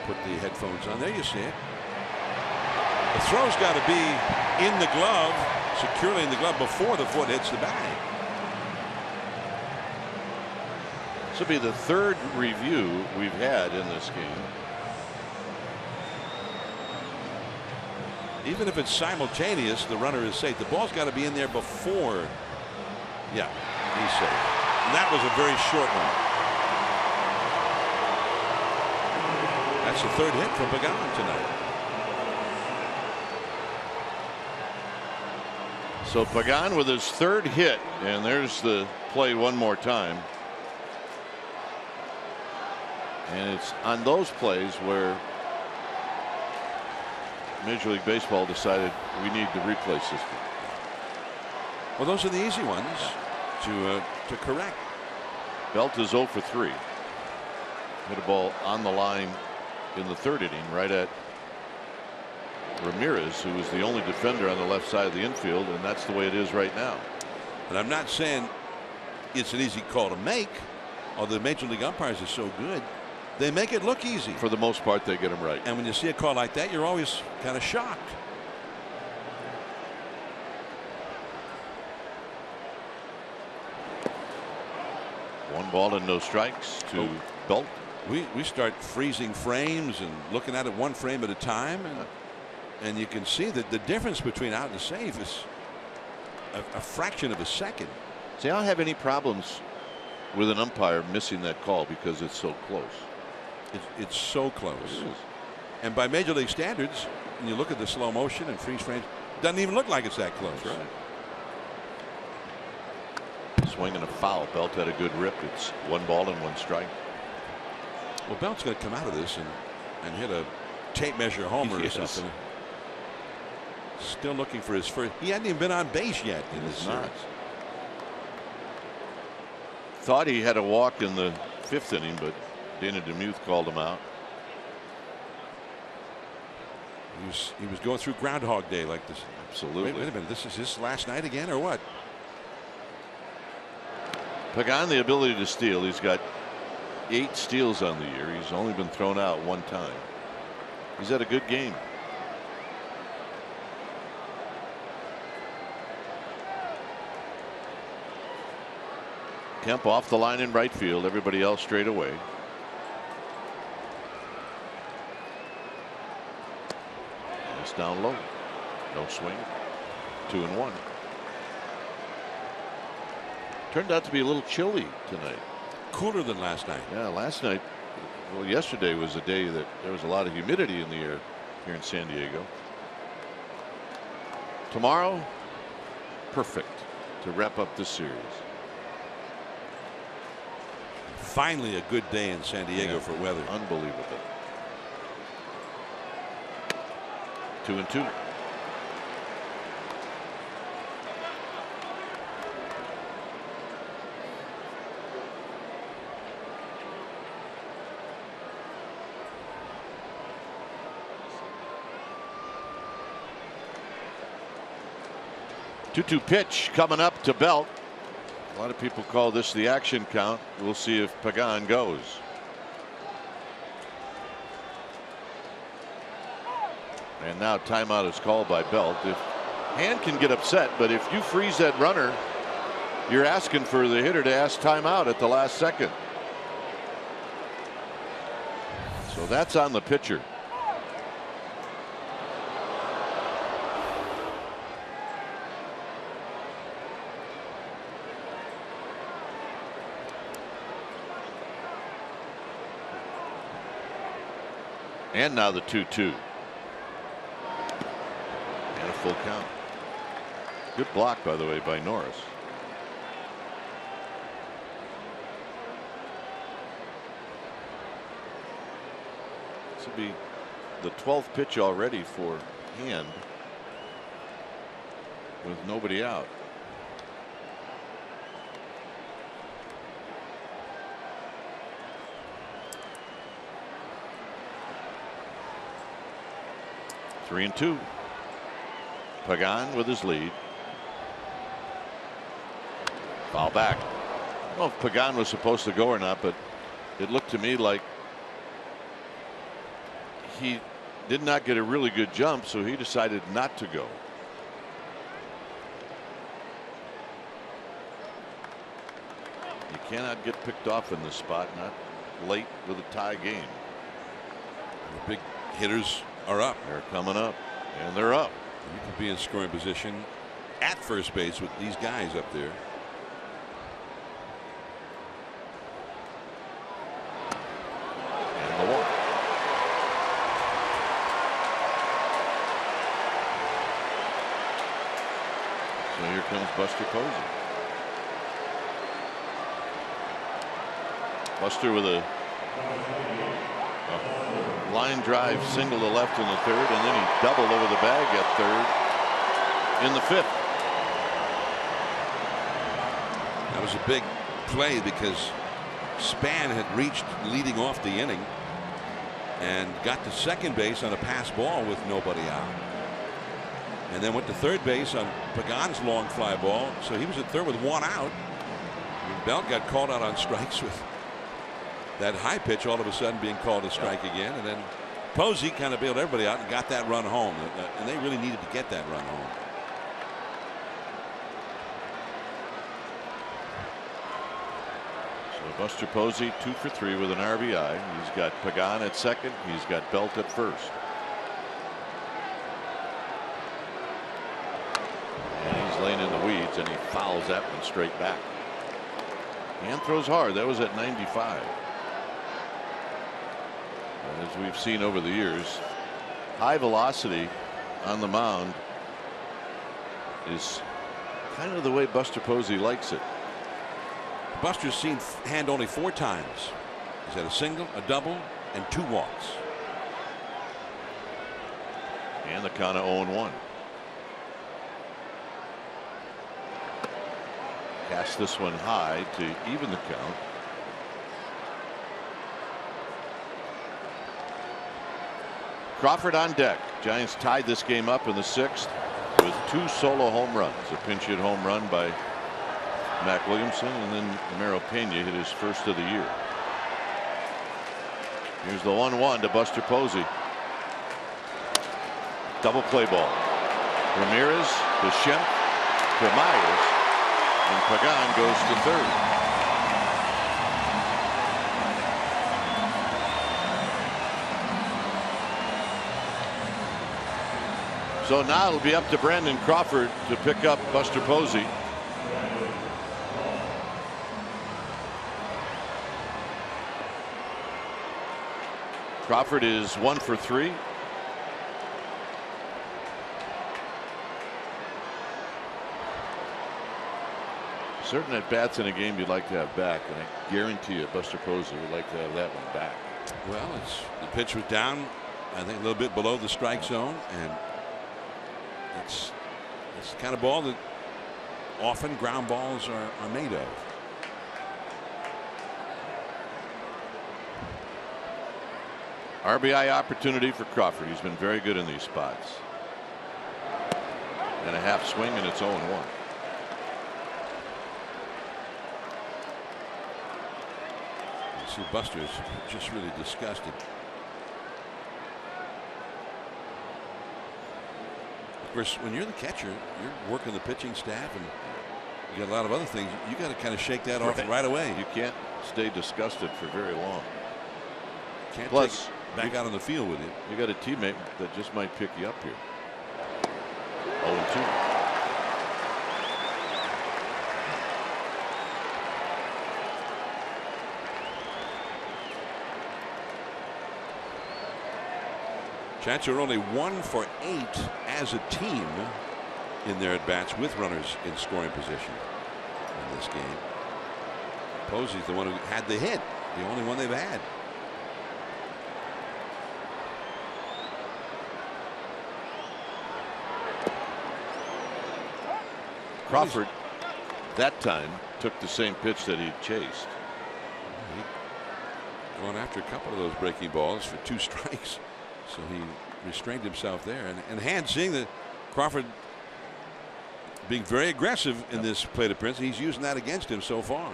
put the headphones on. There you see it. The throw's got to be in the glove, securely in the glove, before the foot hits the bag. This will be the third review we've had in this game. Even if it's simultaneous, the runner is safe. The ball's got to be in there before. Yeah, he's safe. And that was a very short one. That's the third hit from Pagan tonight. So Pagan with his third hit, and there's the play one more time. And it's on those plays where Major League Baseball decided we need the replay system. Well, those are the easy ones to correct. Belt is 0 for 3. Hit a ball on the line in the third inning right at Ramirez, who was the only defender on the left side of the infield, and that's the way it is right now. And I'm not saying it's an easy call to make, although the Major League umpires are so good. They make it look easy. For the most part, they get them right. And when you see a call like that, you're always kind of shocked. One ball and no strikes to Belt. We start freezing frames and looking at it one frame at a time, and you can see that the difference between out and safe is a fraction of a second. See, I don't have any problems with an umpire missing that call because it's so close. It's so close. And by Major League standards, when you look at the slow motion and freeze frames, it doesn't even look like it's that close. That's right. Swing and a foul. Belt had a good rip. It's 1 ball and 1 strike. Well, Belt's going to come out of this and hit a tape measure homer or something. Still looking for his first. He hadn't even been on base yet in this series. Thought he had a walk in the 5th inning, but Dana DeMuth called him out. He was going through Groundhog Day like this. Absolutely. Wait a minute. This is his last night again, or what? Pagan, the ability to steal. He's got 8 steals on the year. He's only been thrown out 1 time. He's had a good game. Kemp off the line in right field. Everybody else straight away. It's down low. No swing. 2-1. Turned out to be a little chilly tonight. Cooler than last night. Yeah, last night. Well, yesterday was a day that there was a lot of humidity in the air here in San Diego. Tomorrow, perfect to wrap up this series. Finally, a good day in San Diego for weather. Unbelievable. 2-2. Two-two pitch coming up to Belt. A lot of people call this the action count. We'll see if Pagan goes. And now timeout is called by Belt. If Hand can get upset, but if you freeze that runner, you're asking for the hitter to ask timeout at the last second. So that's on the pitcher. And now the 2-2. And a full count. Good block, by the way, by Norris. This will be the 12th pitch already for Hand with nobody out. Three and two. Pagan with his lead. Foul back. I don't know if Pagan was supposed to go or not, but it looked to me like he did not get a really good jump, so he decided not to go. You cannot get picked off in this spot, not late with a tie game. The big hitters are up. They're coming up, and they're up. You could be in scoring position at first base with these guys up there. And the walk. So here comes Buster Posey. Buster with a line drive single to left in the third, and then he doubled over the bag at third in the fifth. That was a big play because Span had reached leading off the inning and got to second base on a pass ball with nobody out, and then went to third base on Pagan's long fly ball, so he was at third with one out. And Belt got called out on strikes with that high pitch all of a sudden being called a strike again, and then Posey kind of bailed everybody out and got that run home, and they really needed to get that run home. So Buster Posey 2 for 3 with an RBI. He's got Pagan at second. He's got Belt at first. And he's laying in the weeds, and he fouls that one straight back. And throws hard. That was at 95. As we've seen over the years, high velocity on the mound is kind of the way Buster Posey likes it. Buster's seen Hand only 4 times. He's had a single, a double, and 2 walks. And the count of 0-1. Cast this one high to even the count. Crawford on deck. Giants tied this game up in the 6th with 2 solo home runs. A pinch hit home run by Mac Williamson, and then Mero Pena hit his first of the year. Here's the 1-1 to Buster Posey. Double play ball. Ramirez to Shemp to Myers, and Pagan goes to third. So now it'll be up to Brandon Crawford to pick up Buster Posey. Crawford is 1 for 3. Certain at bats in a game you'd like to have back, and I guarantee you Buster Posey would like to have that one back. Well, the pitch was down, I think, a little bit below the strike zone, and it's the kind of ball that often ground balls are made of. RBI opportunity for Crawford. He's been very good in these spots. And a half swing, and it's 0-1. You see Buster's just really disgusted. Of course, when you're the catcher, you're working the pitching staff, and you got a lot of other things. You got to kind of shake that off right away. You can't stay disgusted for very long. Can't Plus, take it back out on the field with you. You got a teammate that just might pick you up here. 0-2. Giants are only 1 for 8 as a team in their at bats with runners in scoring position in this game. Posey's the one who had the hit, the only one they've had. Crawford that time took the same pitch that he chased. Going after a couple of those breaking balls for 2 strikes. So he restrained himself there. And Hand, seeing that Crawford being very aggressive in this plate appearance, he's using that against him so far.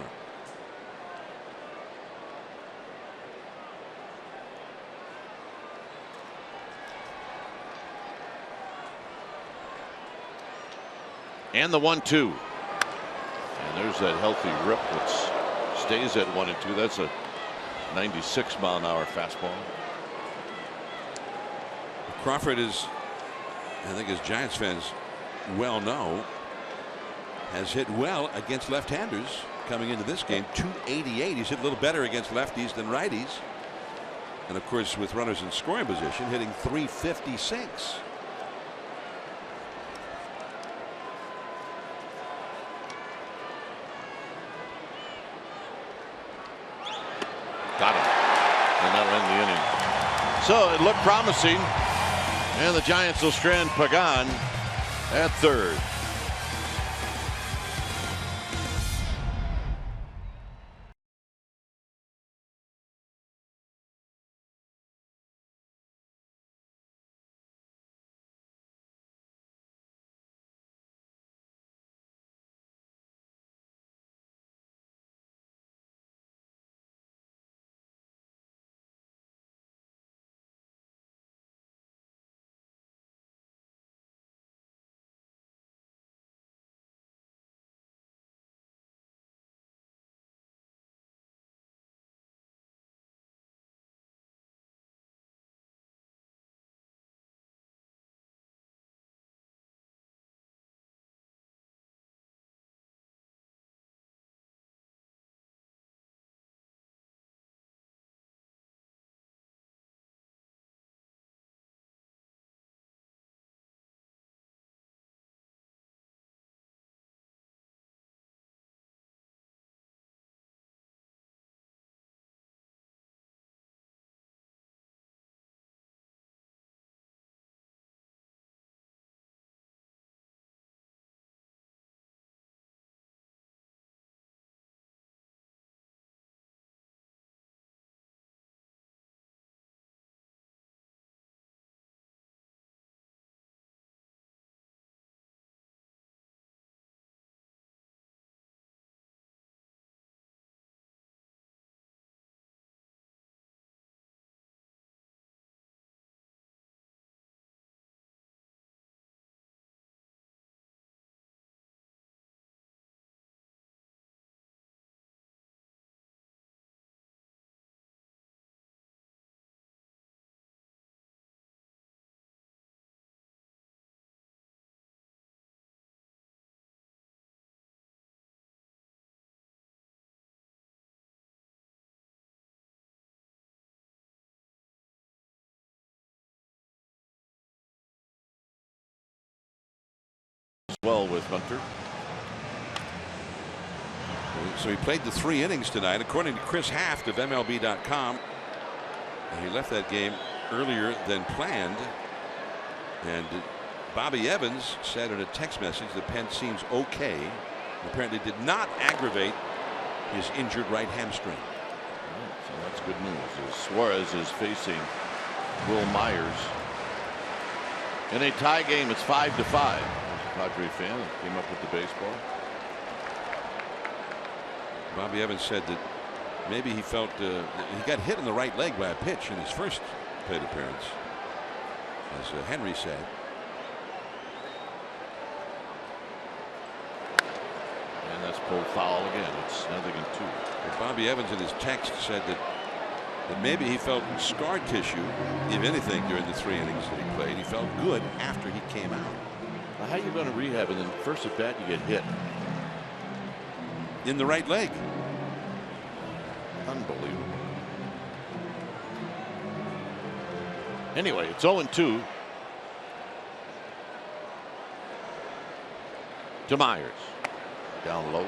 And the 1-2. And there's that healthy rip that stays at 1-2. That's a 96-mile-an-hour fastball. Crawford is, I think as Giants fans well know, has hit well against left-handers coming into this game. .288. He's hit a little better against lefties than righties. And of course, with runners in scoring position, hitting .356. Got him. And that'll end the inning. So it looked promising. And the Giants will strand Pagan at third. Well with Hunter. So he played the 3 innings tonight, according to Chris Haft of MLB.com. And he left that game earlier than planned. And Bobby Evans said in a text message the pen seems okay. Apparently did not aggravate his injured right hamstring. So that's good news. As Suarez is facing Will Myers. In a tie game, it's 5-5. There's a Padre fan that came up with the baseball. Bobby Evans said that maybe he felt he got hit in the right leg by a pitch in his first plate appearance, as Henry said. And that's pulled foul again. It's 0-2. But Bobby Evans in his text said that maybe he felt scar tissue, if anything, during the 3 innings that he played. He felt good after he came out. Now, how are you going to rehab and then first at bat you get hit? In the right leg. Unbelievable. Anyway, it's 0-2 to Myers. Down low.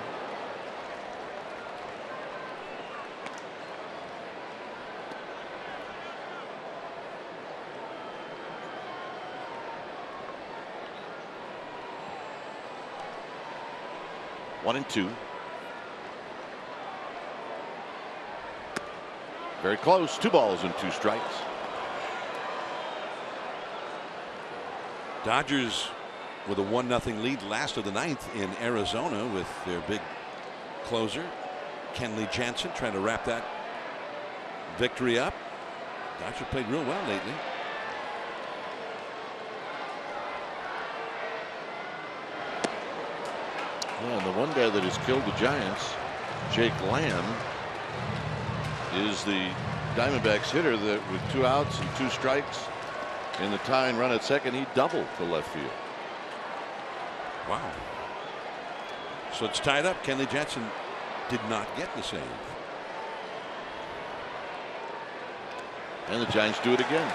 One and 2. Very close. 2 balls and 2 strikes. Dodgers with a 1-0 lead last of the 9th in Arizona with their big closer Kenley Jansen trying to wrap that victory up. Dodgers played real well lately. Yeah, and the one guy that has killed the Giants, Jake Lamb, is the Diamondbacks hitter that with 2 outs and 2 strikes in the tying run at second, he doubled to left field. Wow. So it's tied up. Kenley Jansen did not get the save. And the Giants do it again.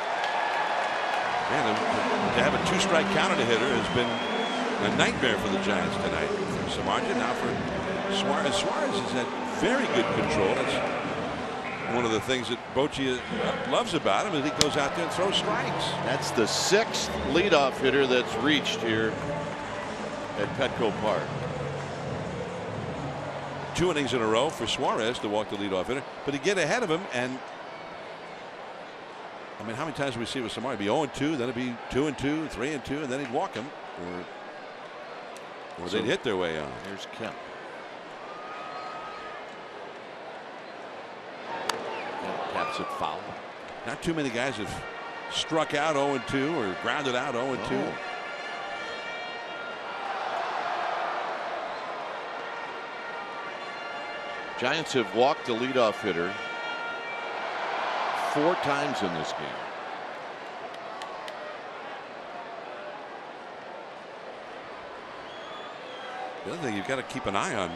Man, to have a 2-strike count on a hitter has been a nightmare for the Giants tonight. For Samardzija, now for Suarez. Suarez has had very good control. That's one of the things that Bochy loves about him, is he goes out there and throws strikes. That's the 6th leadoff hitter that's reached here at Petco Park. 2 innings in a row for Suarez to walk the leadoff hitter, but to get ahead of him, and I mean, how many times do we see with Samardzija? It'd be 0-2, then it'd be 2-2, 3-2, and then he'd walk him, or they'd hit their way on. Here's Kemp. Taps it foul. Not too many guys have struck out 0-2 or grounded out 0-2. Oh. Giants have walked the leadoff hitter 4 times in this game. The other thing you've got to keep an eye on,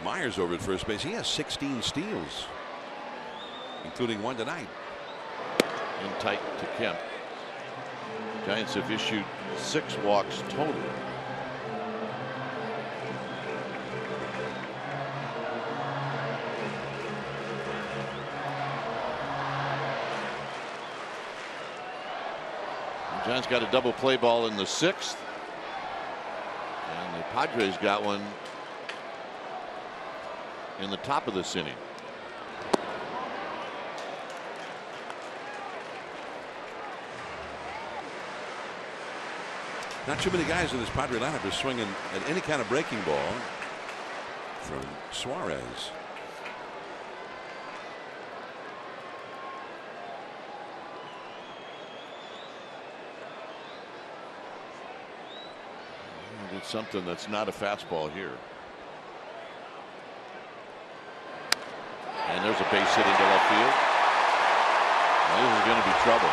Myers over at first base. He has 16 steals, including 1 tonight. In tight to Kemp. Giants have issued 6 walks total. The Giants got a double play ball in the 6th. And the Padres got one in the top of this inning. Not too many guys in this Padre lineup are swinging at any kind of breaking ball from Suarez. Did something that's not a fastball here. And there's a base hit into left field. Well, this is going to be trouble.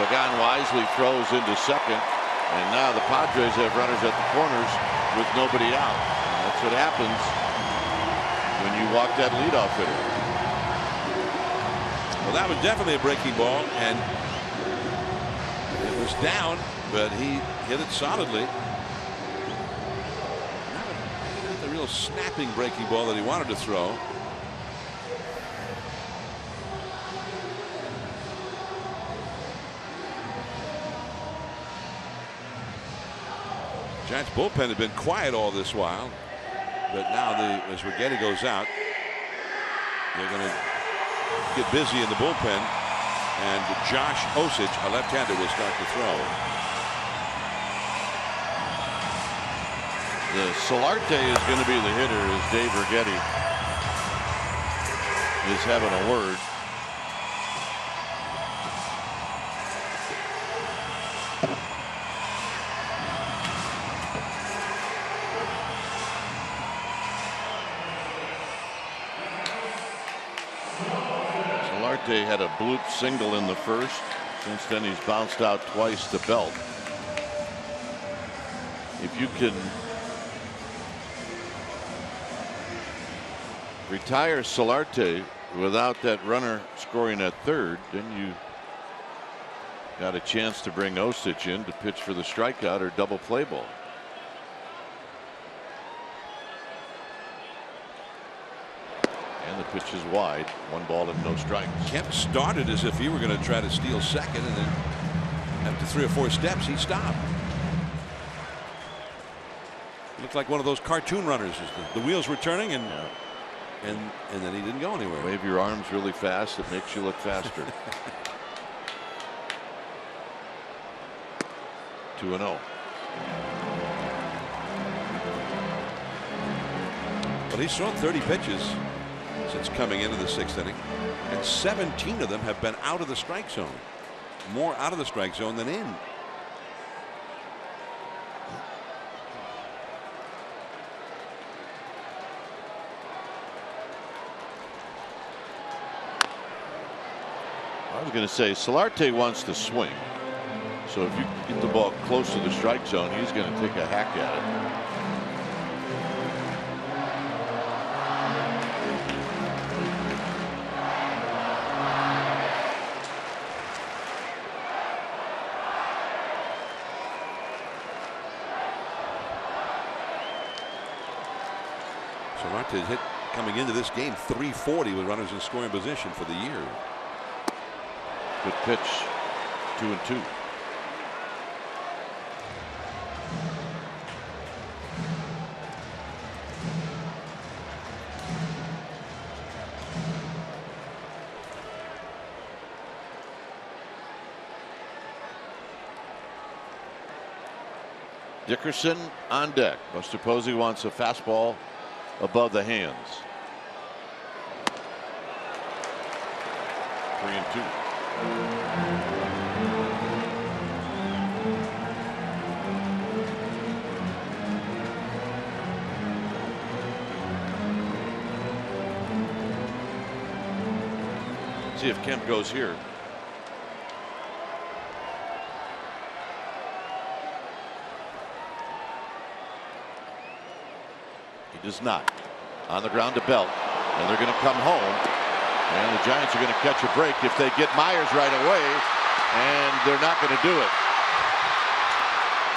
Pagan wisely throws into second, and now the Padres have runners at the corners with nobody out. And that's what happens when you walk that leadoff hitter. Well, that was definitely a breaking ball, and it was down, but he hit it solidly. little snapping breaking ball that he wanted to throw. Giants bullpen had been quiet all this while, but now as Righetti goes out, they're going to get busy in the bullpen, and Josh Osich, a left-hander, will start to throw. The Solarte is going to be the hitter as Dave Righetti is having a word. Solarte had a bloop single in the first. Since then he's bounced out twice to Belt. If you can retire Solarte without that runner scoring at third, then you got a chance to bring Osich in to pitch for the strikeout or double play ball. And the pitch is wide, 1 ball and no strikes. Kemp started as if he were going to try to steal second, and then after 3 or 4 steps he stopped. Looked like one of those cartoon runners as the wheels were turning, and and then he didn't go anywhere. Wave your arms really fast, it makes you look faster. 2-0. But he's thrown 30 pitches since coming into the 6th inning, and 17 of them have been out of the strike zone. More out of the strike zone than in. I was going to say Solarte wants to swing, so if you get the ball close to the strike zone, he's going to take a hack at it. Solarte's hit coming into this game .340 with runners in scoring position for the year. Good pitch, 2-2. Dickerson on deck. Buster Posey wants a fastball above the hands. 3-2. See if Kemp goes here. He does not. On the ground to Belt, and they're going to come home. And the Giants are going to catch a break if they get Myers right away, and they're not going to do it.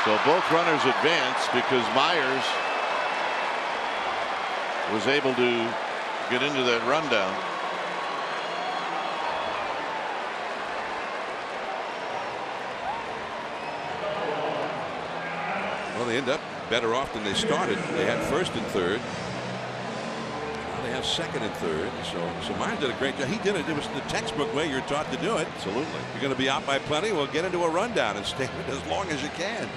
So both runners advance because Myers was able to get into that rundown. Well, they end up better off than they started. They had first and third. They have second and third, so Myers did a great job. He did it. It was the textbook way you're taught to do it. Absolutely. You're going to be out by plenty. Well, get into a rundown and stay with it as long as you can.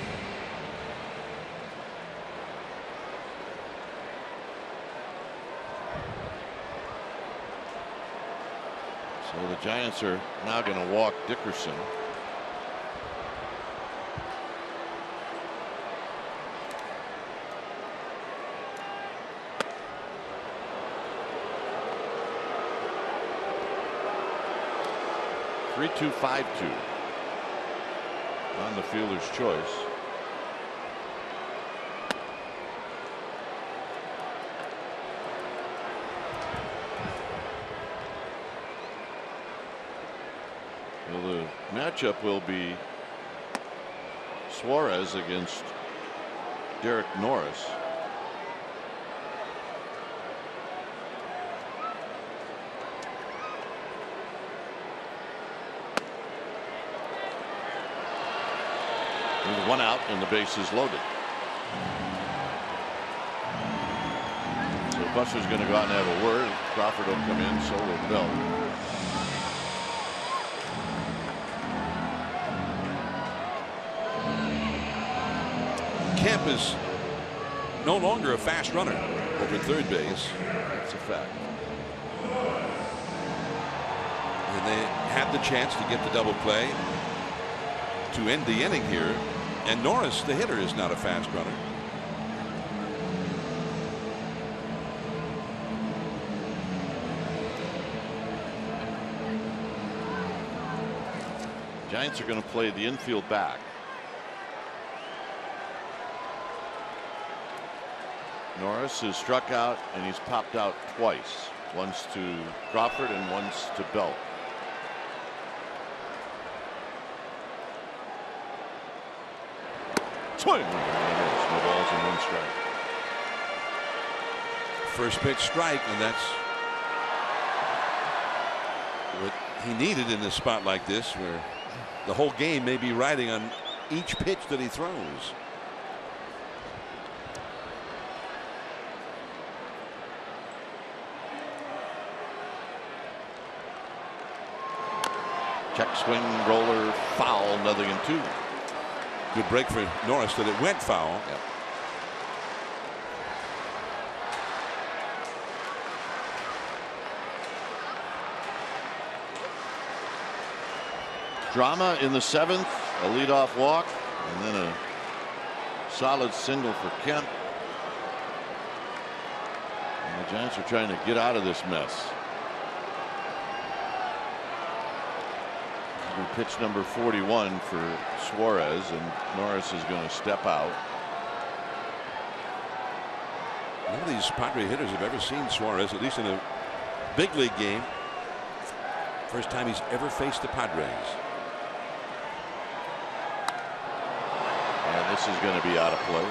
So the Giants are now going to walk Dickerson. Three, 2, 5, 2 on the fielder's choice. Well, the matchup will be Suarez against Derek Norris. 1 out and the bases loaded. So Buster's going to go out and have a word. Crawford will come in, so will Bell. Kemp is no longer a fast runner over third base. That's a fact. And they have the chance to get the double play to end the inning here. And Norris, the hitter, is not a fast runner. Giants are going to play the infield back. Norris is struck out and he's popped out twice. Once to Crawford and once to Belt. Swing. No balls and 1 strike. First pitch strike, and that's what he needed in a spot like this, where the whole game may be riding on each pitch that he throws. Check swing, roller, foul, 0-2. Good break for Norris that it went foul. Yep. Drama in the 7th, a leadoff walk, and then a solid single for Kemp. And the Giants are trying to get out of this mess. Pitch number 41 for Suarez, and Norris is going to step out. None of these Padre hitters have ever seen Suarez, at least in a big league game. First time he's ever faced the Padres. And this is going to be out of play.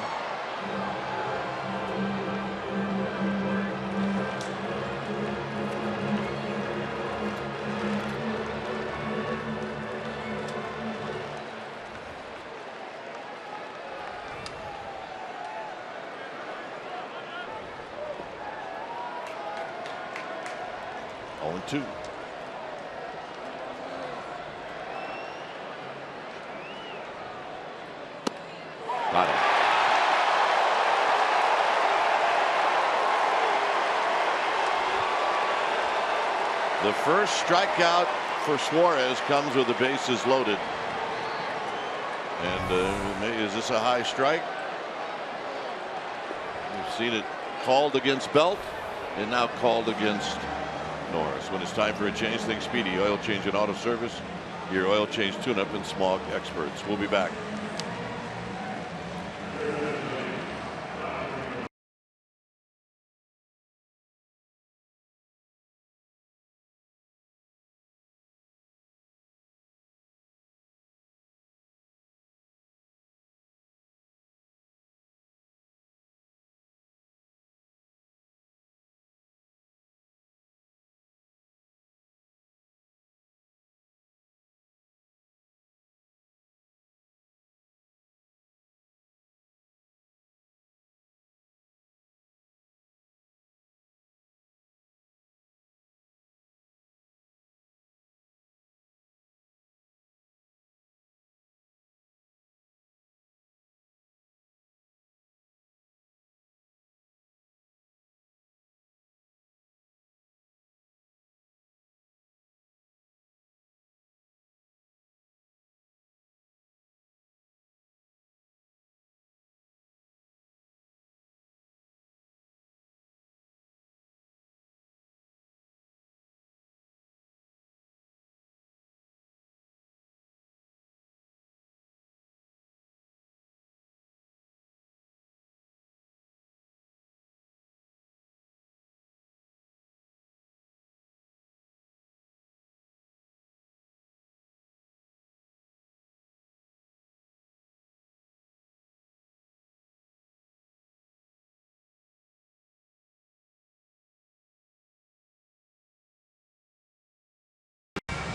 Two. Got him. The first strikeout for Suarez comes with the bases loaded. And is this a high strike? We've seen it called against Belt and now called against Norris. When it's time for a change, think Speedy Oil Change and Auto Service, your oil change tune-up and smog experts. We'll be back.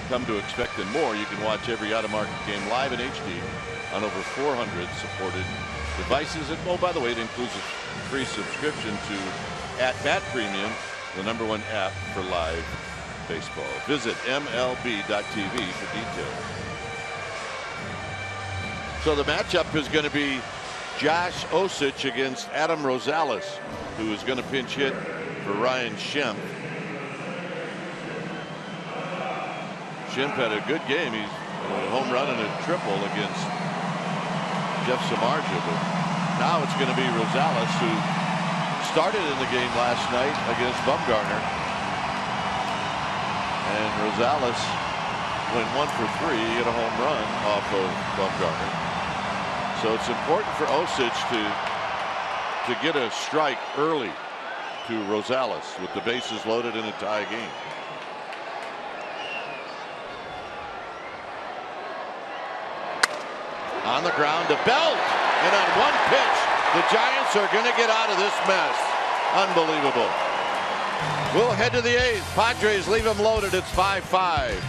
come to expect and more. You can watch every out-of-market game live in HD on over 400 supported devices. And oh, by the way, it includes a free subscription to At Bat Premium, the #1 app for live baseball. Visit MLB.tv for details. So the matchup is going to be Josh Osich against Adam Rosales, who is going to pinch hit for Ryan Schimpf. Schimpf had a good game. He's a home run and a triple against Jeff Samardzija. But now it's going to be Rosales, who started in the game last night against Bumgarner. And Rosales went 1 for 3. He hit a home run off of Bumgarner. So it's important for Osich to get a strike early to Rosales with the bases loaded in a tie game. On the ground to Belt, and on one pitch, the Giants are going to get out of this mess. Unbelievable. We'll head to the 8th. Padres leave them loaded. It's 5-5.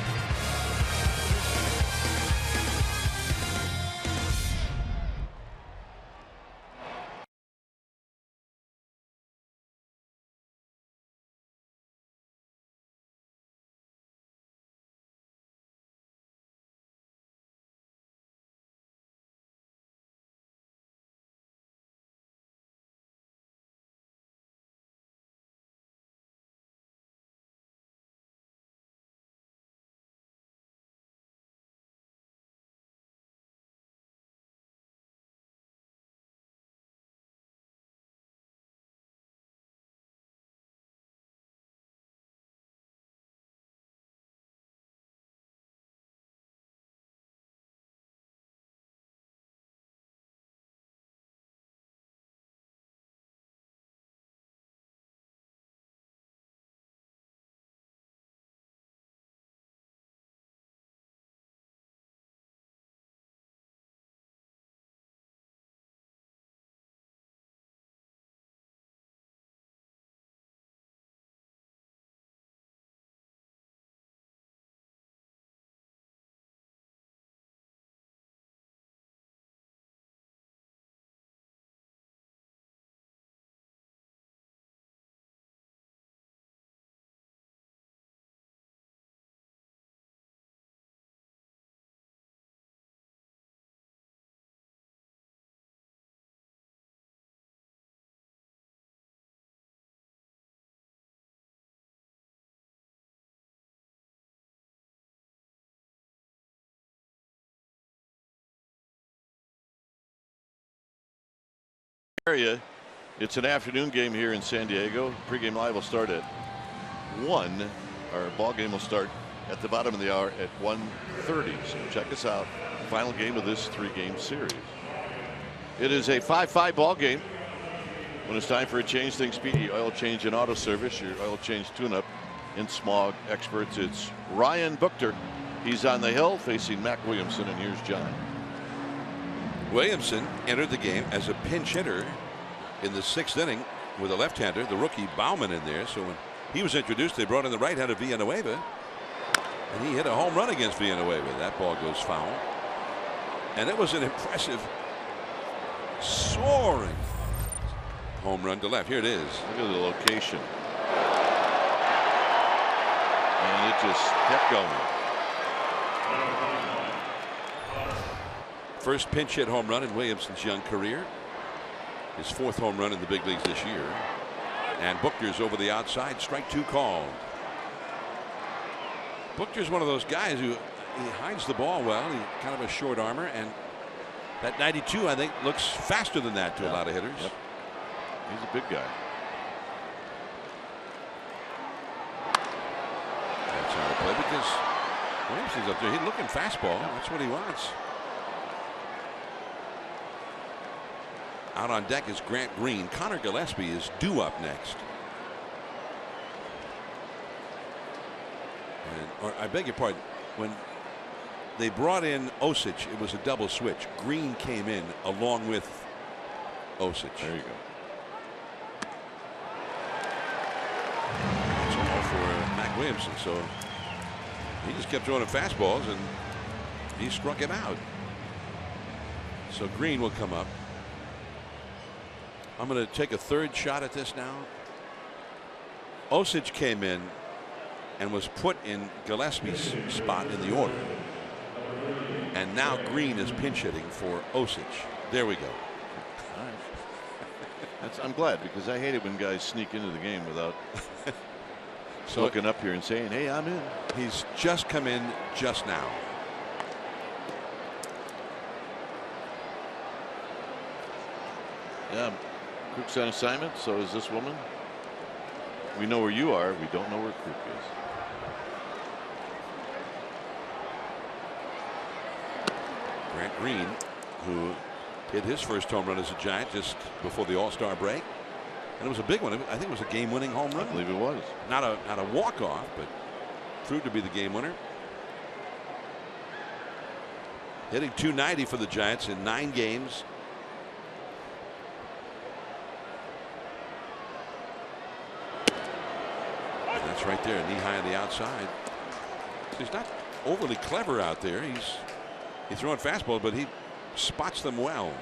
Area. It's an afternoon game here in San Diego. Pregame live will start at 1. Our ball game will start at the bottom of the hour at 1:30. So check us out. Final game of this 3-game series. It is a 5-5 ball game. When it's time for a change, think Speedy Oil Change and Auto Service, your oil change tune-up and smog experts. It's Ryan Buchter. He's on the hill facing Mac Williamson, and here's John. Williamson entered the game as a pinch hitter in the 6th inning with a left-hander, the rookie Bauman, in there. So when he was introduced, they brought in the right-hander Villanueva, and he hit a home run against Villanueva. That ball goes foul, and it was an impressive soaring home run to left. Here it is. Look at the location, and it just kept going. First pinch hit home run in Williamson's young career. His 4th home run in the big leagues this year. And Buchter's over the outside. Strike 2 called. Buchter's one of those guys who he hides the ball well. He's kind of a short armor, and that 92, I think, looks faster than that to a lot of hitters. Yep. He's a big guy. That's how to play, because Williamson's up there. He's looking fastball. That's what he wants. Out on deck is Grant Green. Connor Gillespie is due up next. Or I beg your pardon, when they brought in Osich, it was a double switch. Green came in along with Osich. There you go. It's all for Mac Williamson. So He just kept throwing him fastballs, and he struck him out. So Green will come up. I'm going to take a third shot at this now. Osich came in and was put in Gillespie's spot in the order. And now Green is pinch hitting for Osich. There we go. All right. I'm glad, because I hate it when guys sneak into the game without looking up here and saying, hey, I'm in. He's just come in just now. Yeah, Crook's on assignment. So is this woman. We know where you are. We don't know where Crook is. Grant Green, who hit his first home run as a Giant just before the All-Star break, and it was a big one. I think it was a game-winning home run. I believe it was. Not a walk-off, but proved to be the game winner. Hitting .290 for the Giants in 9 games. And that's right there, knee high on the outside. He's not overly clever out there. He's throwing fastballs, but he spots them well.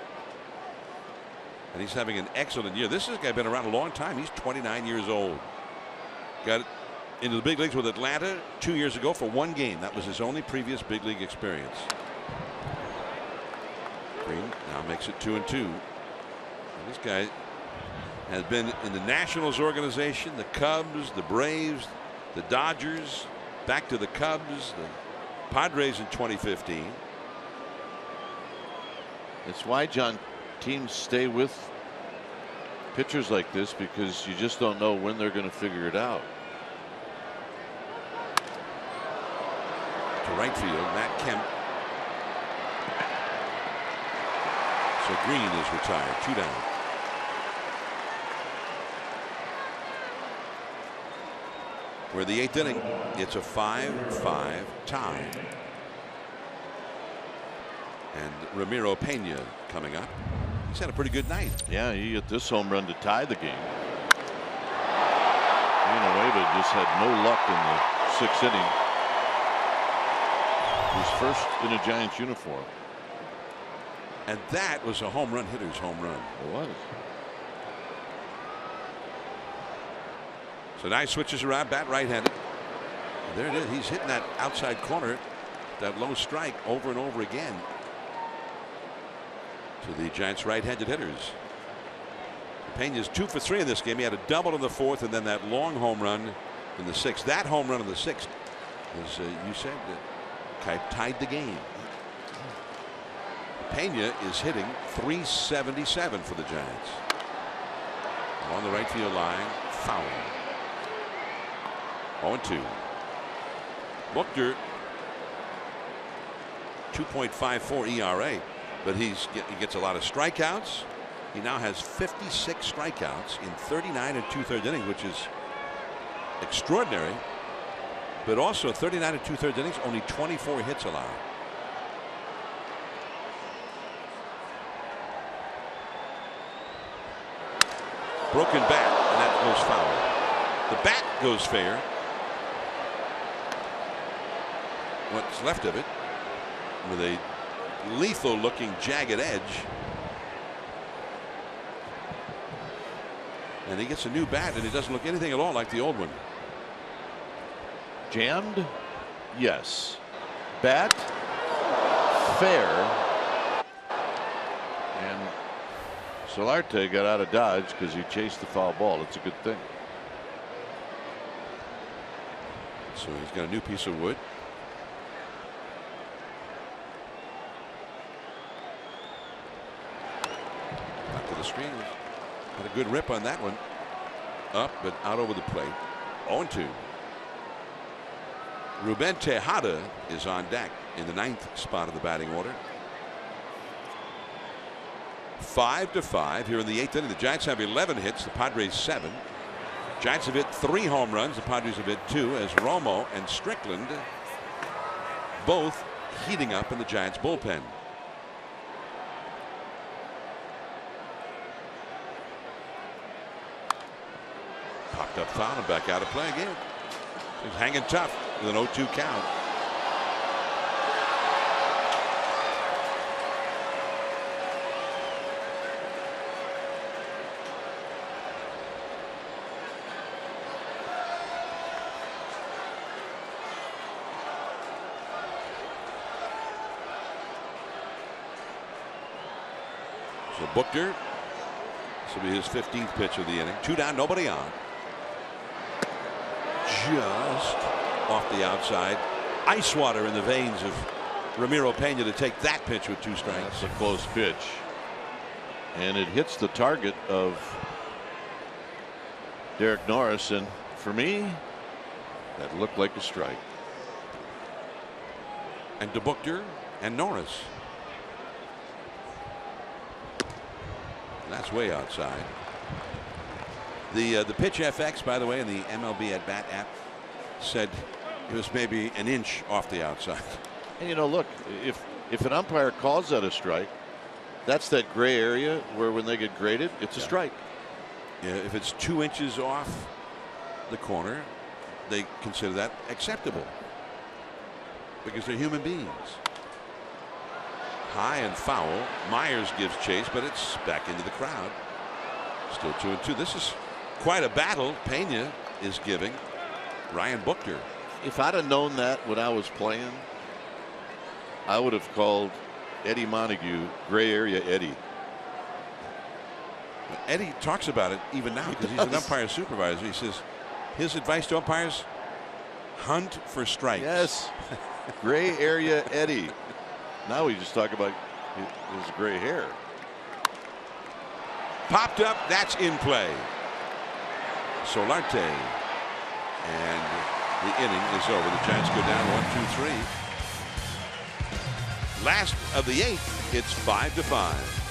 And he's having an excellent year. This guy been around a long time. He's 29 years old. Got into the big leagues with Atlanta 2 years ago for 1 game. That was his only previous big league experience. Green now makes it 2-2. And this guy has been in the Nationals organization, the Cubs, the Braves, the Dodgers, back to the Cubs, the Padres in 2015. It's why, John, teams stay with pitchers like this, because you just don't know when they're going to figure it out. To right field, Matt Kemp. So Green is retired, 2 down. We're in the 8th inning. It's a 5-5 tie. And Ramiro Pena coming up. He's had a pretty good night. Yeah, he hit this home run to tie the game. Villanueva just had no luck in the 6th inning. His first in a Giants uniform. And that was a home run hitter's home run. It was. So now he switches around, bat right-handed. There it is. He's hitting that outside corner, that low strike, over and over again to the Giants right-handed hitters. Pena's 2 for 3 in this game. He had a double in the 4th, and then that long home run in the 6th. That home run in the 6th, as you said, tied the game. Pena is hitting .377 for the Giants. On the right field line, foul. 0-2. Buchter, 2.54 ERA, but he gets a lot of strikeouts. He now has 56 strikeouts in 39 2/3 innings, which is extraordinary. But also 39 2/3 innings, only 24 hits allowed. Broken bat, and that goes foul. The bat goes fair. What's left of it, with a lethal looking jagged edge. And he gets a new bat, and it doesn't look anything at all like the old one. Jammed? Yes. Bat? Fair. And Solarte got out of dodge because he chased the foul ball. It's a good thing. So he's got a new piece of wood. Back to the screen. Had a good rip on that one. Up, but out over the plate. 0-2. Ruben Tejada is on deck in the 9th spot of the batting order. 5-5 here in the 8th inning. The Giants have 11 hits. The Padres 7. Giants have hit 3 home runs. The Padres have hit 2, as Romo and Strickland both heating up in the Giants bullpen. Popped up foul and back out of play again. He's hanging tough with an 0-2 count. So Buchter, this will be his 15th pitch of the inning. 2 down, nobody on. Just off the outside. Ice water in the veins of Ramiro Pena to take that pitch with 2 strikes. That's a close pitch. And it hits the target of Derek Norris. And for me, that looked like a strike. And DeBuchter and Norris. That's way outside. The Pitch FX, by the way, in the MLB at Bat app said it was maybe an inch off the outside. And you know, look, if an umpire calls that a strike, that's that gray area where when they get graded, it's a strike. Yeah, if it's 2 inches off the corner, they consider that acceptable because they're human beings. High and foul. Myers gives chase, but it's back into the crowd. Still 2-2. This is quite a battle Pena is giving Ryan Buchter. If I'd have known that when I was playing, I would have called Eddie Montague gray area Eddie. Eddie talks about it even now because he's an umpire supervisor. He says his advice to umpires: hunt for strikes. Yes. Gray area Eddie. Now we just talk about his gray hair. Popped up. That's in play. Solarte. And the inning is over. The Giants go down 1-2-3. Last of the 8th. It's 5-5.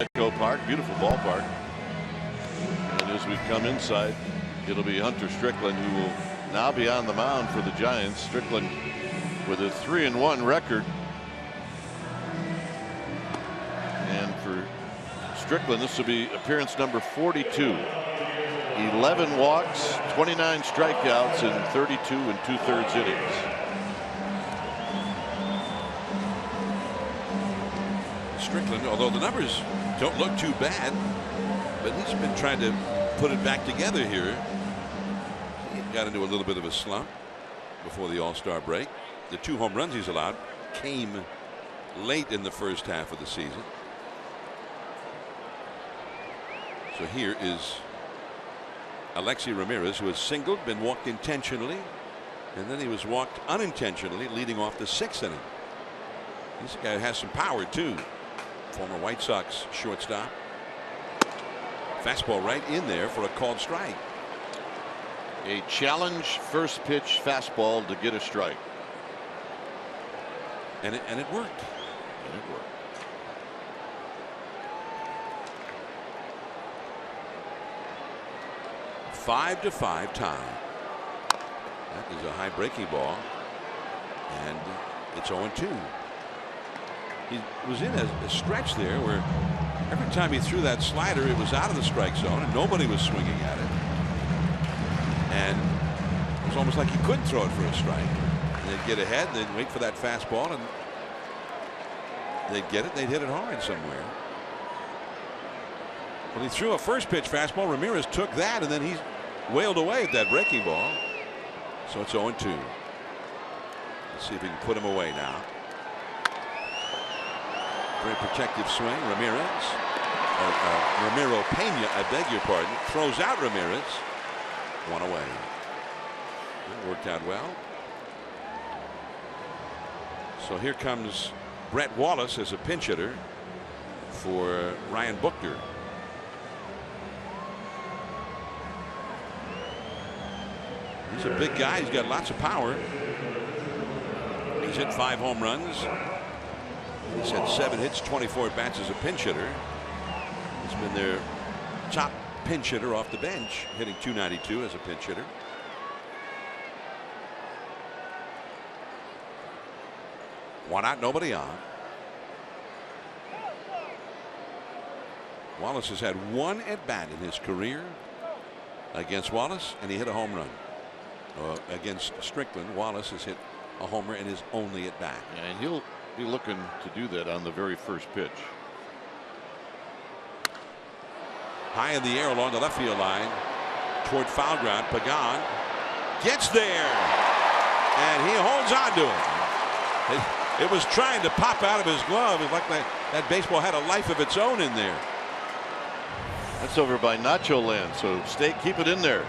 Petco Park, beautiful ballpark. And as we come inside, it'll be Hunter Strickland who will now be on the mound for the Giants. Strickland with a 3-1 record. And for Strickland, this will be appearance number 42. 11 walks, 29 strikeouts in 32 2/3 innings. Strickland, although the numbers don't look too bad, but he's been trying to put it back together here. He got into a little bit of a slump before the All-Star break. The 2 home runs he's allowed came late in the first half of the season. So here is Alexi Ramirez, who has singled, been walked intentionally, and then he was walked unintentionally leading off the 6th inning. This guy has some power too. Former White Sox shortstop. Fastball right in there for a called strike. A challenge first pitch fastball to get a strike. And it worked. And it worked. Five to 5 tie. That is a high breaking ball. And it's 0-2. He was in a stretch there where every time he threw that slider, it was out of the strike zone and nobody was swinging at it. And it was almost like he couldn't throw it for a strike. And they'd get ahead and they'd wait for that fastball and they'd get it and they'd hit it hard somewhere. When he threw a first pitch fastball, Ramirez took that and then he wailed away at that breaking ball. So it's 0-2. Let's see if he can put him away now. Very protective swing. Ramirez. Ramiro Pena, I beg your pardon, throws out Ramirez. One away. That worked out well. So here comes Brett Wallace as a pinch hitter for Ryan Buckner. He's a big guy. He's got lots of power. He's hit 5 home runs. He's had 7 hits, 24 at bats as a pinch hitter. He's been their top pinch hitter off the bench, hitting .292 as a pinch hitter. One out, nobody on. Wallace has had 1 at bat in his career against Wallace, and he hit a home run. Against Strickland, Wallace has hit a homer in his only at bat. Yeah, and he'll be looking to do that on the very first pitch. High in the air along the left field line toward foul ground. Pagan gets there and he holds on to it. It was trying to pop out of his glove. It's like that baseball had a life of its own in there. That's over by Nacho Land, so keep it in there.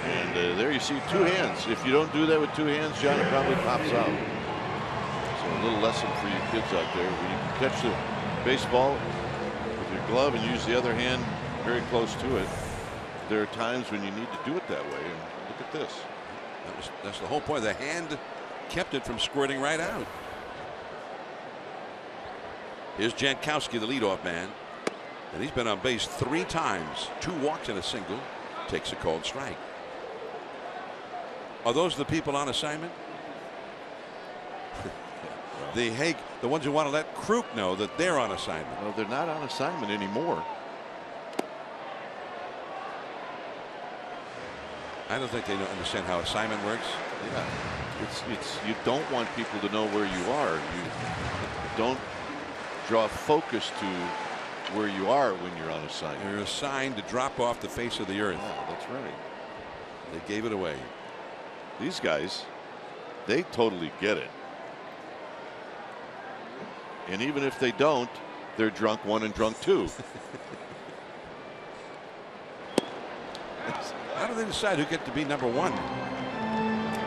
And there you see 2 hands. If you don't do that with 2 hands, John, it probably pops out. So a little lesson for you kids out there. When you can catch the baseball with your glove and use the other hand very close to it, there are times when you need to do it that way. And look at this. That's the whole point. The hand kept it from squirting right out. Here's Jankowski, the leadoff man. And he's been on base 3 times. 2 walks and a single. Takes a called strike. Are those the people on assignment? The ones who want to let Kruk know that they're on assignment. Well, they're not on assignment anymore. I don't think they understand how assignment works. Yeah, it's you don't want people to know where you are. You don't draw focus to where you are when you're on assignment. You're assigned to drop off the face of the earth. Oh, that's right. They gave it away. These guys, they totally get it. And even if they don't, they're drunk 1 and drunk 2. How do they decide who gets to be number 1?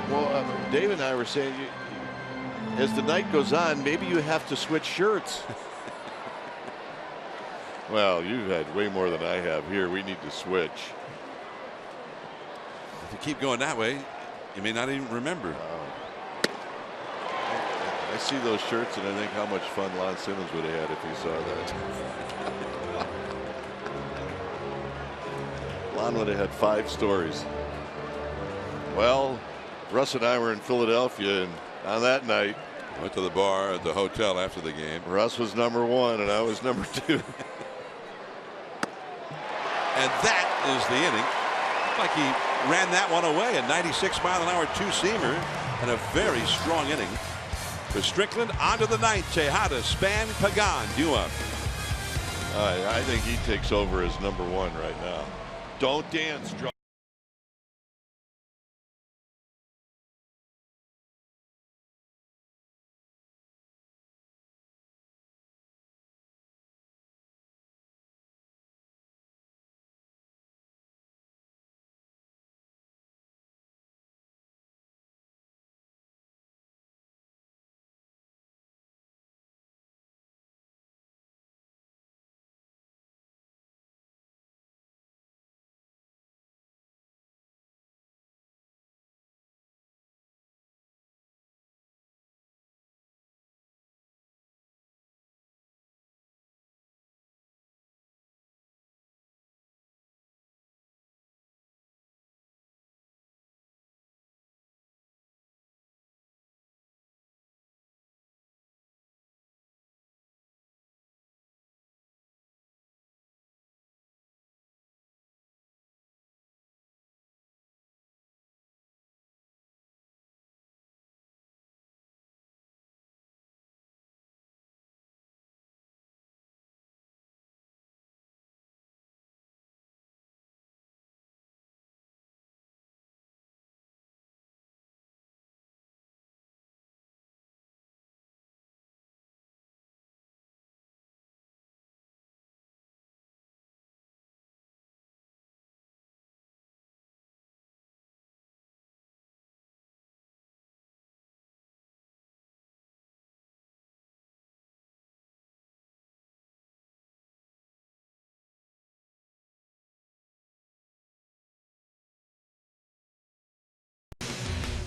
Well, Dave and I were saying, as the night goes on, maybe you have to switch shirts. Well, you've had way more than I have here. We need to switch. If you keep going that way, you may not even remember. I see those shirts and I think how much fun Lon Simmons would have had if he saw that. Lon would have had 5 stories. Well, Russ and I were in Philadelphia, and on that night, Went to the bar at the hotel after the game. Russ was number 1 and I was number 2. And that is the inning. Looked like he ran that one away. A 96-mile-an-hour 2-seamer and a very strong inning. For Strickland, onto the ninth. Tejada, Span, Pagan due up. I think he takes over as number 1 right now. Don't dance, Joe.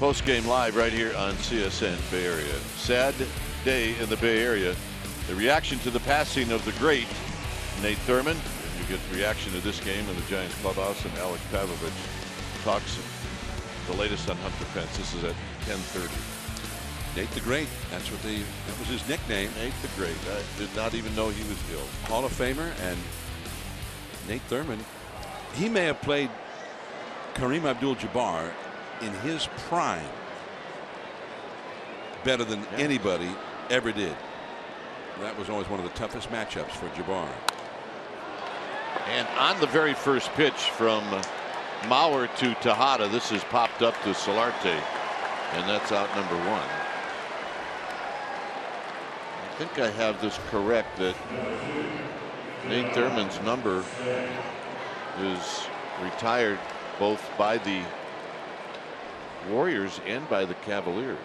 Post-game live right here on CSN Bay Area. Sad day in the Bay Area. The reaction to the passing of the great Nate Thurmond. You get the reaction to this game in the Giants clubhouse, and Alex Pavlovich talks the latest on Hunter Pence. This is at 10:30. Nate the Great. That was his nickname. Nate the Great. I did not even know he was ill. Hall of Famer. And Nate Thurmond, he may have played Kareem Abdul-Jabbar in his prime better than anybody ever did. That was always one of the toughest matchups for Jabbar. And on the very first pitch from Mauer to Tejada, this is popped up to Solarte, and that's out number 1. I think I have this correct, that Nate Thurmond's number is retired both by the Warriors and by the Cavaliers.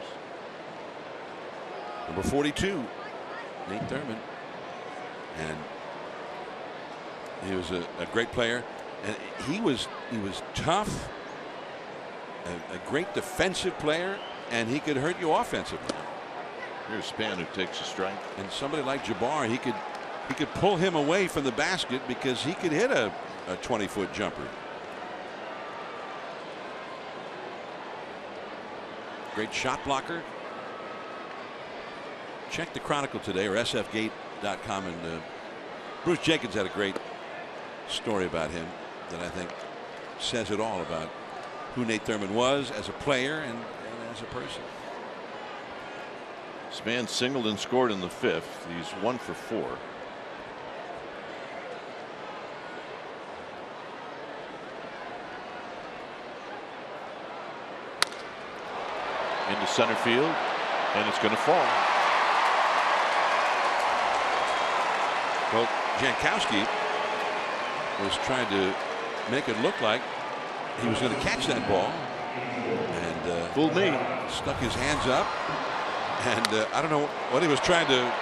Number 42, Nate Thurmond. And he was a great player, and he was tough, a great defensive player, and he could hurt you offensively. Here's Span, who takes a strike. And somebody like Jabbar, he could pull him away from the basket because he could hit a 20-foot jumper. Great shot blocker. Check the Chronicle today, or sfgate.com, and Bruce Jenkins had a great story about him that I think says it all about who Nate Thurmond was as a player and as a person. Span singled and scored in the 5th. He's 1 for 4. Into center field, and it's going to fall. Well, Jankowski was trying to make it look like he was going to catch that ball, and fooled me. Stuck his hands up, and I don't know what he was trying to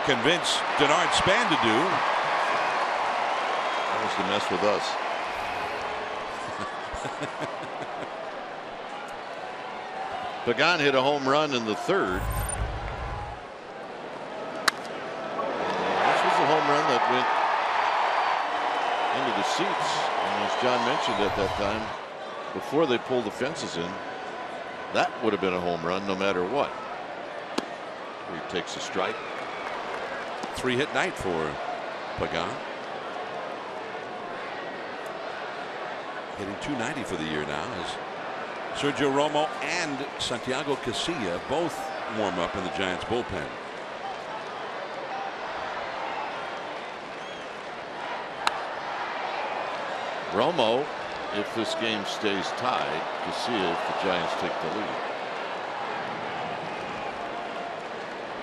convince Denard Span to do. That was to mess with us. Pagan hit a home run in the 3rd. This was a home run that went into the seats, and as John mentioned at that time, before they pulled the fences in, that would have been a home run no matter what. He takes a strike. 3-hit night for Pagan. Hitting .290 for the year now, as Sergio Romo and Santiago Casilla both warm up in the Giants bullpen. Romo, if this game stays tied, Casilla if the Giants take the lead.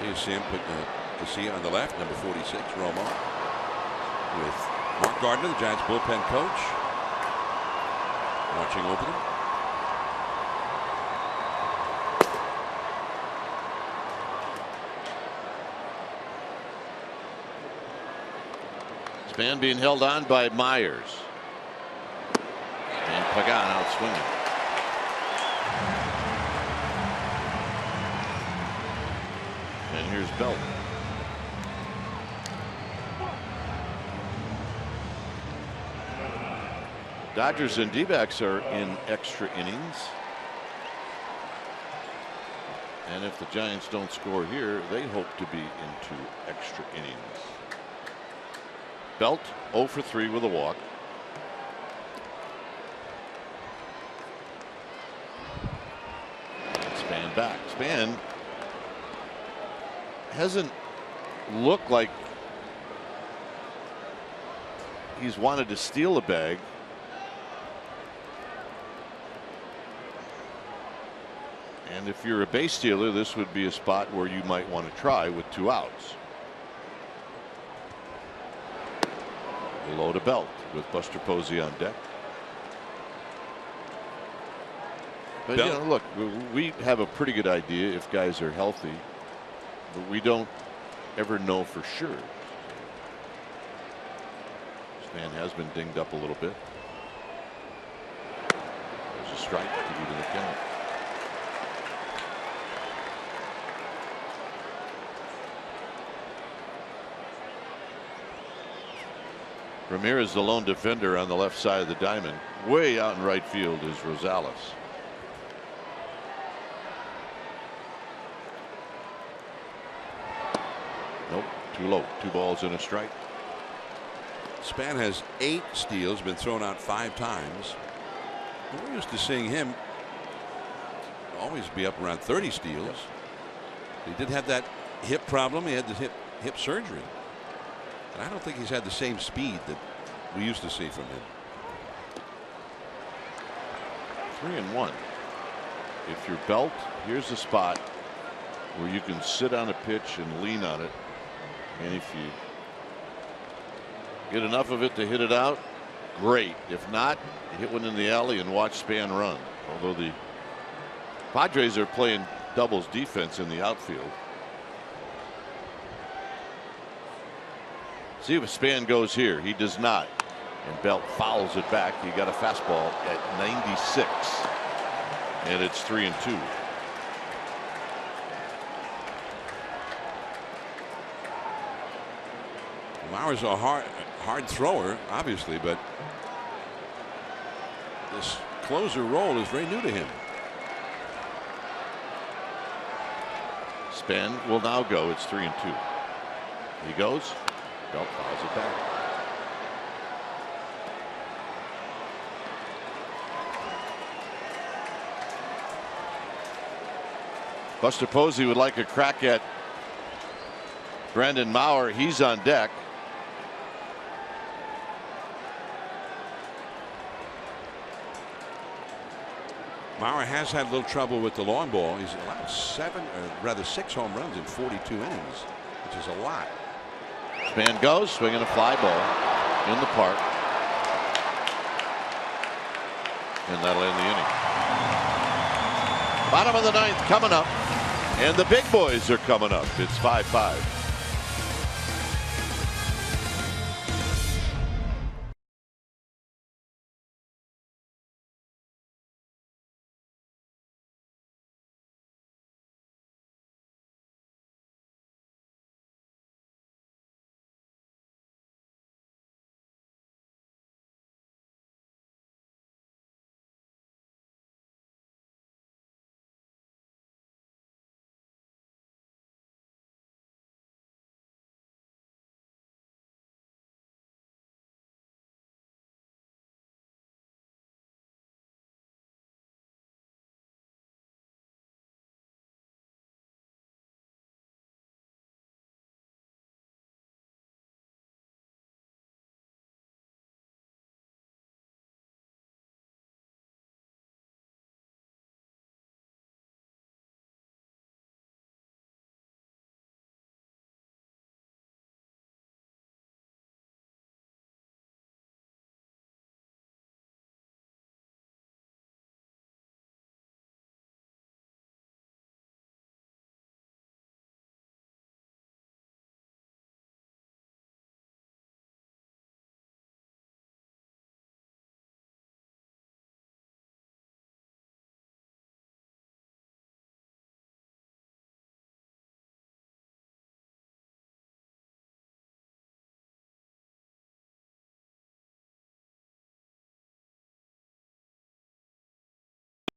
Here's Sam put Casilla on the left, number 46, Romo, with Mark Gardner, the Giants bullpen coach, watching over them. Span being held on by Myers. And Pagan out swinging. And here's Belt. Dodgers and D-backs are in extra innings. And if the Giants don't score here, they hope to be into extra innings. Belt 0 for 3 with a walk. And Span back. Span hasn't looked like he's wanted to steal a bag. And if you're a base stealer, this would be a spot where you might want to try with 2 outs. Low to Belt with Buster Posey on deck. But you know, look, we have a pretty good idea if guys are healthy, but we don't ever know for sure. This man has been dinged up a little bit. There's a strike to get in the count. Ramirez, the lone defender on the left side of the diamond. Way out in right field is Rosales. Nope, too low. 2 balls and a strike. Span has 8 steals, been thrown out 5 times. We're used to seeing him always be up around 30 steals. He did have that hip problem. He had the hip surgery. And I don't think he's had the same speed that we used to see from him. 3-1. If you're Belt, here's the spot where you can sit on a pitch and lean on it. And if you get enough of it to hit it out, great. If not, hit one in the alley and watch Span run. Although the Padres are playing doubles defense in the outfield. See if Span goes here. He does not. And Belt fouls it back. He got a fastball at 96. And it's 3-2. Lauer's a hard thrower, obviously, but this closer role is very new to him. Span will now go. It's 3-2. He goes. Belt fouls it back. Buster Posey would like a crack at Brandon Maurer. He's on deck. Maurer has had a little trouble with the long ball. He's allowed 6 home runs in 42 innings, which is a lot. Span goes, swinging a fly ball in the park. And that'll end the inning. Bottom of the 9th coming up. And the big boys are coming up. It's 5-5.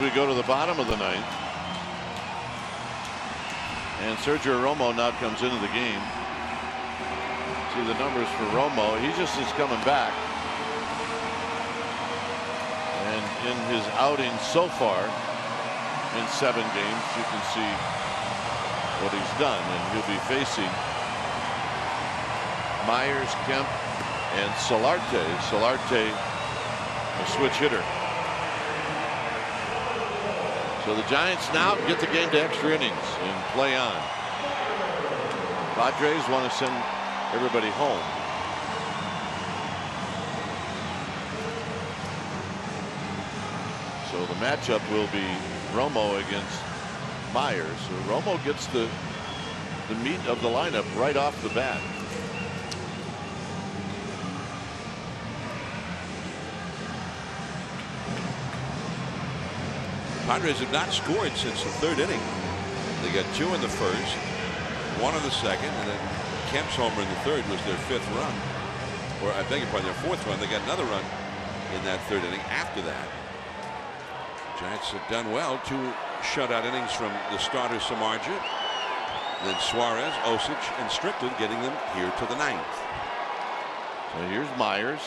We go to the bottom of the 9th. And Sergio Romo now comes into the game. See the numbers for Romo. He just is coming back. And in his outing so far in 7 games, you can see what he's done. And he'll be facing Myers, Kemp, and Solarte. Solarte, a switch hitter. So the Giants now get the game to extra innings and play on. Padres want to send everybody home. So the matchup will be Romo against Myers. So Romo gets the meat of the lineup right off the bat. Padres have not scored since the 3rd inning. They got 2 in the 1st, 1 in the 2nd, and then Kemp's homer in the 3rd was their 5th run. or I beg your pardon, their 4th run. They got another run in that 3rd inning after that. Giants have done well. 2 shutout innings from the starter Samardzija, then Suarez, Osich, and Strickland getting them here to the 9th. So here's Myers,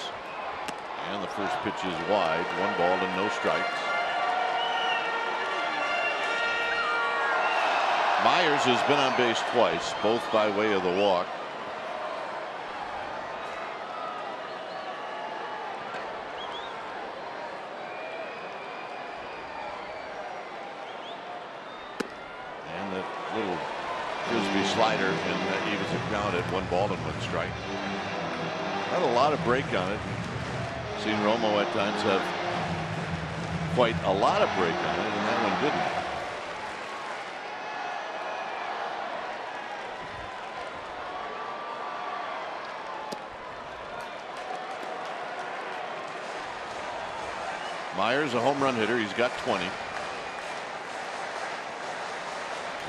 and the first pitch is wide, 1 ball and no strikes. Myers has been on base twice, both by way of the walk. And that little frisbee slider, and that evens it count at 1 ball and 1 strike. Had a lot of break on it. Seen Romo at times have quite a lot of break on it, and that one didn't. Myers, a home run hitter. He's got 20.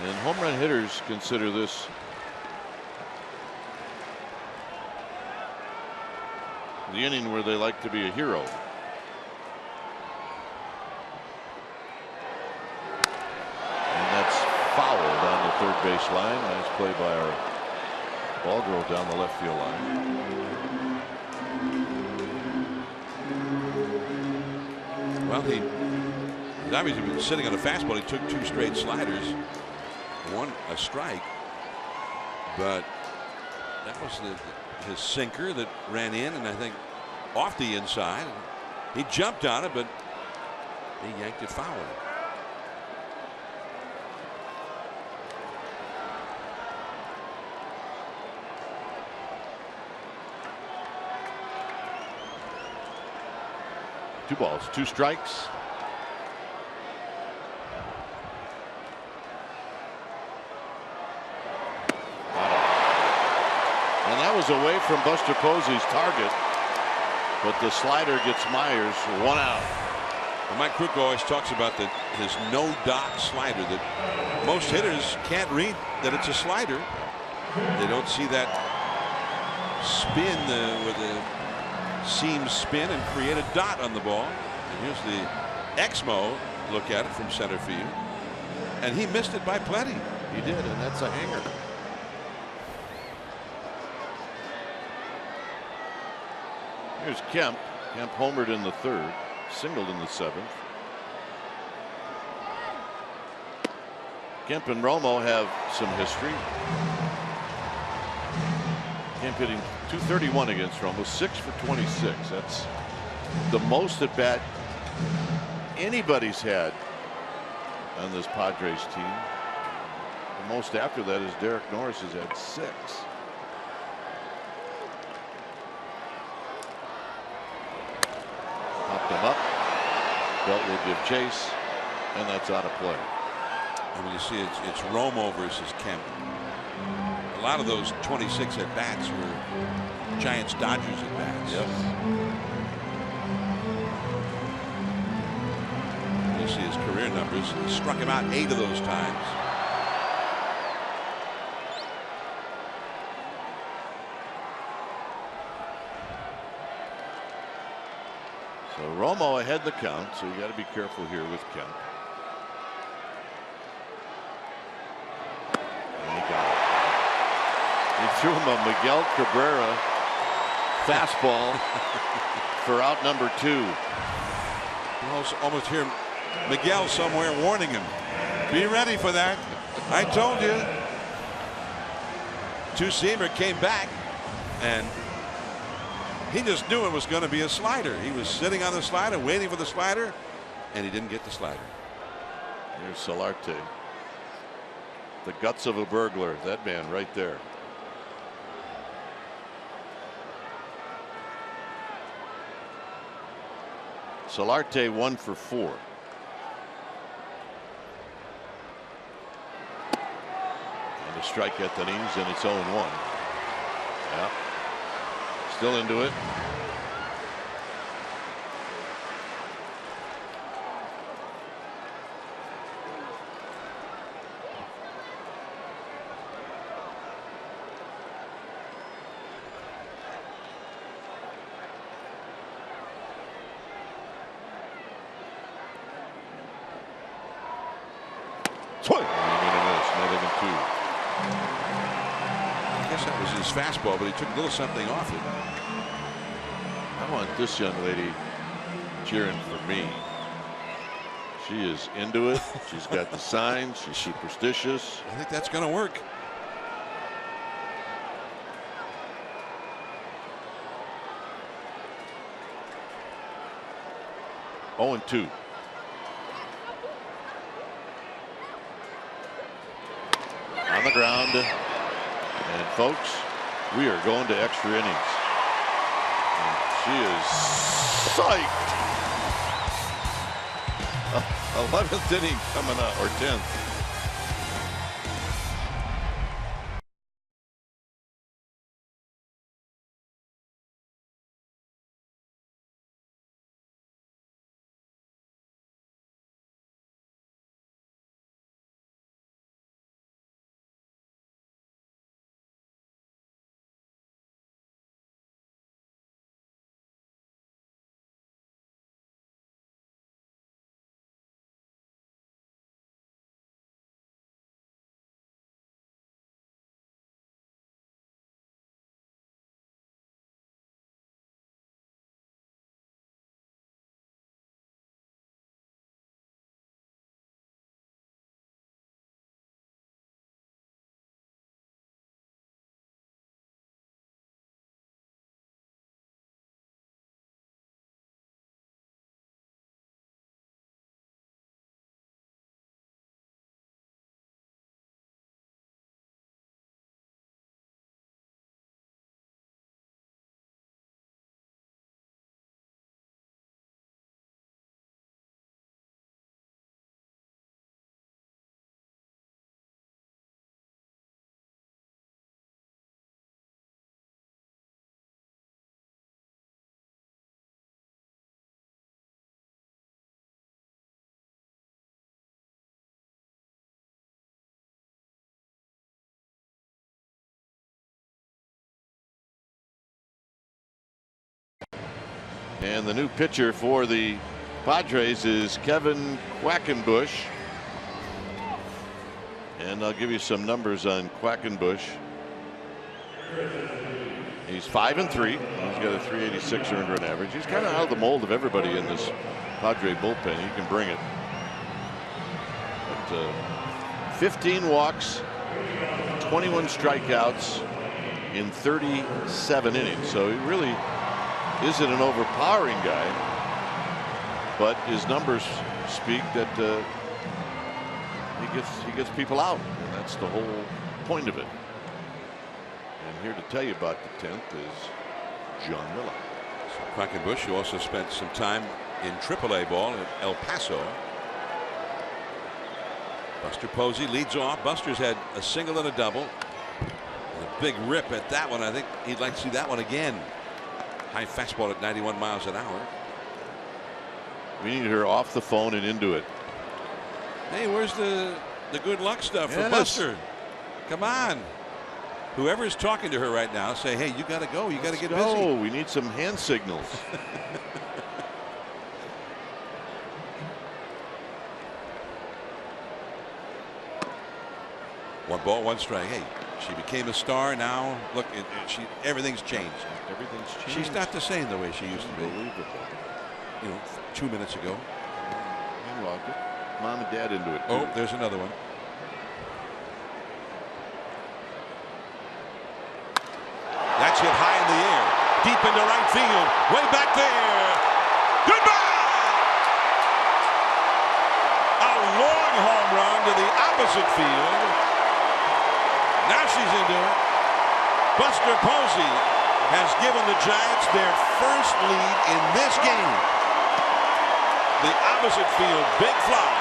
And home run hitters consider this the inning where they like to be a hero. And that's fouled on the 3rd base line. Nice play by our ball girl down the left field line. Well, he's obviously been sitting on a fastball. He took 2 straight sliders, 1 a strike, but that was his sinker that ran in, and I think off the inside. He jumped on it, but he yanked it foul. Two balls, 2 strikes. And that was away from Buster Posey's target, but the slider gets Myers 1 out. Well, Mike Krukow always talks about his no dot slider, that most hitters can't read that it's a slider. They don't see that spin where the seams spin and create a dot on the ball. And here's the Exmo look at it from center field, and he missed it by plenty. He did, and that's a hanger. Here's Kemp. Kemp homered in the 3rd, singled in the 7th. Kemp and Romo have some history. Kemp hitting .231 against Romo, 6 for 26. That's the most at bat anybody's had on this Padres team. The most after that is Derek Norris has had 6. Popped him up. Belt will give chase, and that's out of play. And when you see it's Romo versus Kemp. A lot of those 26 at bats were Giants Dodgers at bats. Yes. You see his career numbers. He struck him out 8 of those times. So Romo ahead the count, so you got to be careful here with Kemp. And he got it. He threw him a Miguel Cabrera fastball for out number 2. You almost hear Miguel somewhere warning him. Be ready for that. I told you. Two-seamer came back, and he just knew it was going to be a slider. He was sitting on the slider, waiting for the slider, and he didn't get the slider. Here's Solarte. The guts of a burglar. That man right there. Solarte 1 for 4. And a strike at the innings, and it's 0-1. Yeah. Still into it. Swing. And a miss. Nothing in 2. I guess that was his fastball, but he took a little something off it. I want this young lady cheering for me. She is into it. She's got the signs. She's superstitious. I think that's going to work. Oh, and 2. On the ground. And folks, we are going to extra innings. And she is psyched. 11th inning coming up, or 10th. And the new pitcher for the Padres is Kevin Quackenbush. And I'll give you some numbers on Quackenbush. He's 5-3. He's got a 386 earned run average. He's kind of out of the mold of everybody in this Padre bullpen. He can bring it. But 15 walks, 21 strikeouts in 37 innings. So he really isn't an overpowering guy, but his numbers speak that he gets people out, and that's the whole point of it. And here to tell you about the 10th is John Miller. So Quackenbush, who also spent some time in AAA ball in El Paso. Buster Posey leads off. Buster's had a single and a double. And a big rip at that one. I think he'd like to see that one again. High fastball at 91 miles an hour. We need her off the phone and into it. Hey, where's the good luck stuff for Yes. Buster? Come on. Whoever's talking to her right now, say, hey, you got to go. You got to get busy. Oh, we need some hand signals. 1 ball, 1 strike. Hey, she became a star. Now, look, everything's changed. Everything's changed. She's not the same the way she used to be. Unbelievable. You know, 2 minutes ago. Meanwhile, get mom and dad into it. Oh, there's another one. That's hit high in the air, deep into right field, way back there. Goodbye! A long home run to the opposite field. Now she's into it. Buster Posey has given the Giants their first lead in this game. The opposite field, big fly.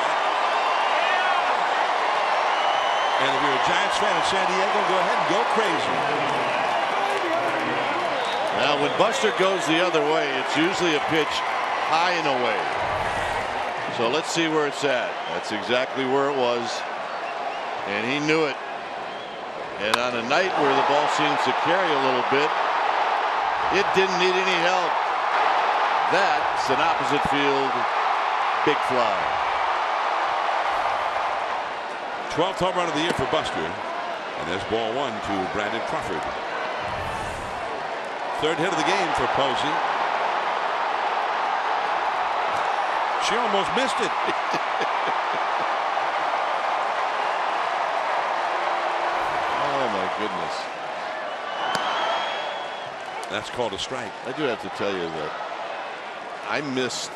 And if you're a Giants fan in San Diego, go ahead and go crazy. Now, when Buster goes the other way, it's usually a pitch high and away. So let's see where it's at. That's exactly where it was. And he knew it. And on a night where the ball seems to carry a little bit, it didn't need any help. That's an opposite field big fly. 12th home run of the year for Buster. And there's ball 1 to Brandon Crawford. Third hit of the game for Posey. She almost missed it. Oh my goodness. That's called a strike. I do have to tell you that I missed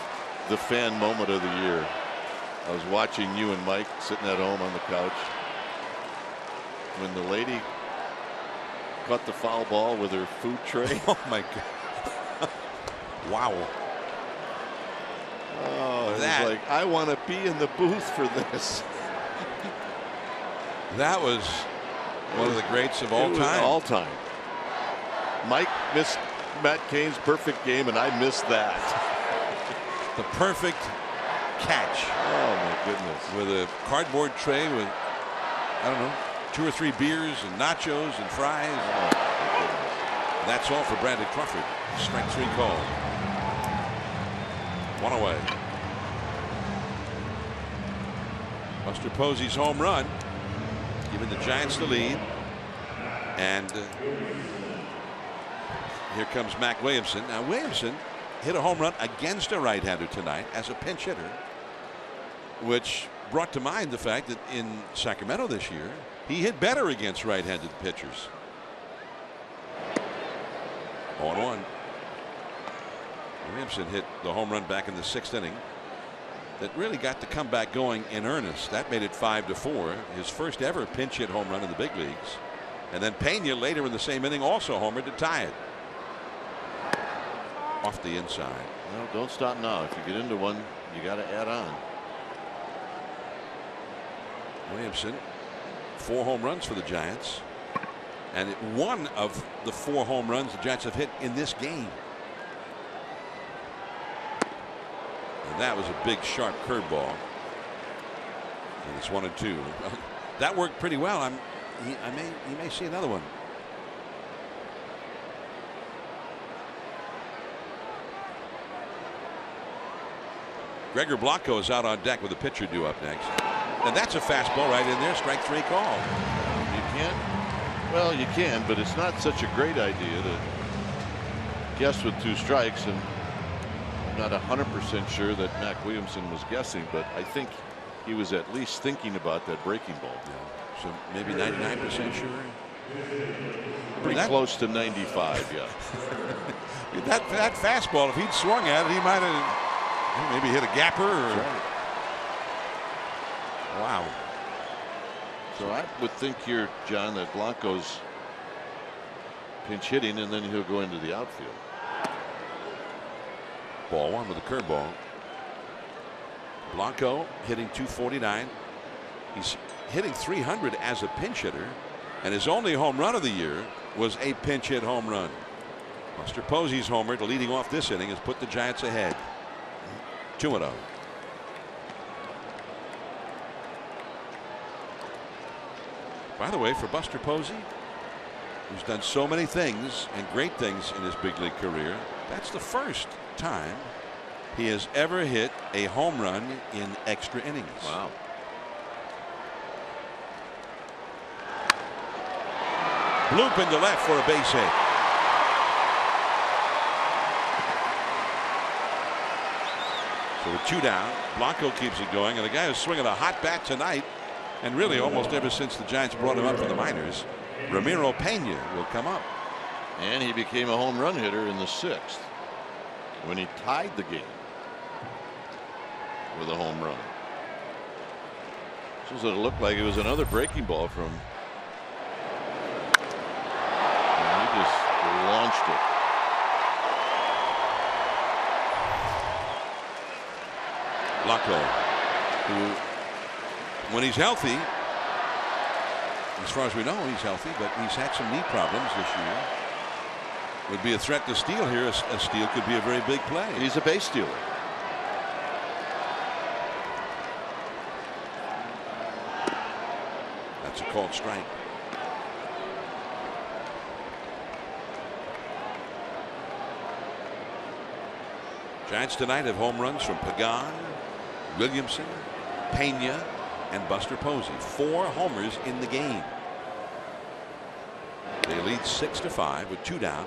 the fan moment of the year. I was watching you and Mike sitting at home on the couch when the lady caught the foul ball with her food tray. Oh my God. Wow. Oh, it That- was like, I want to be in the booth for this. That was one of the greats of all It was time. All time. Mike missed Matt Cain's perfect game, and I missed that. The perfect catch Oh my goodness. with a cardboard tray with, I don't know, 2 or 3 beers and nachos and fries. Oh, my goodness. That's all for Brandon Crawford. Strike 3 call. 1 away. Buster Posey's home run, giving the Giants the lead. And here comes Mac Williamson. Now Williamson hit a home run against a right-hander tonight as a pinch hitter, which brought to mind the fact that in Sacramento this year he hit better against right-handed pitchers. 0-1. Williamson hit the home run back in the 6th inning that really got the comeback going in earnest. That made it 5-4. His first ever pinch hit home run in the big leagues. And then Pena later in the same inning also homered to tie it. Off the inside. Well, don't stop now. If you get into one, you got to add on. Williamson, 4 home runs for the Giants. And one of the 4 home runs the Giants have hit in this game. And that was a big, sharp curveball. And it's 1-2. That worked pretty well. You may see another one. Gregor Blanco is out on deck with the pitcher due up next. And that's a fastball right in there. Strike 3 call. You can. Well, you can, but it's not such a great idea to guess with 2 strikes. And I'm not 100% sure that Mac Williamson was guessing, but I think he was at least thinking about that breaking ball. Yeah. So maybe 99% sure. Pretty close to 95, yeah. that fastball, if he'd swung at it, he might have maybe hit a gapper. Or, Right. Wow. So I would think here, John, that Blanco's pinch hitting, and then he'll go into the outfield. Ball 1 with a curveball. Blanco hitting .249. He's hitting .300 as a pinch hitter, and his only home run of the year was a pinch hit home run. Buster Posey's homer to leading off this inning has put the Giants ahead. 2-0. By the way, for Buster Posey, who's done so many things and great things in his big league career, that's the first time he has ever hit a home run in extra innings. Wow. Bloop into left for a base hit. So with 2 down, Blanco keeps it going, and the guy who's swinging a hot bat tonight, and really almost ever since the Giants brought him up from the minors, Ramiro Pena will come up. And he became a home run hitter in the 6th when he tied the game with a home run. So it looked like it was another breaking ball from. And he just launched it. Blanco, who, when he's healthy, as far as we know, he's healthy, but he's had some knee problems this year. Would be a threat to steal here. A steal could be a very big play. He's a base stealer. That's a called strike. Giants tonight have home runs from Pagan, Williamson, Pena, and Buster Posey. 4 homers in the game. They lead 6-5 with 2 down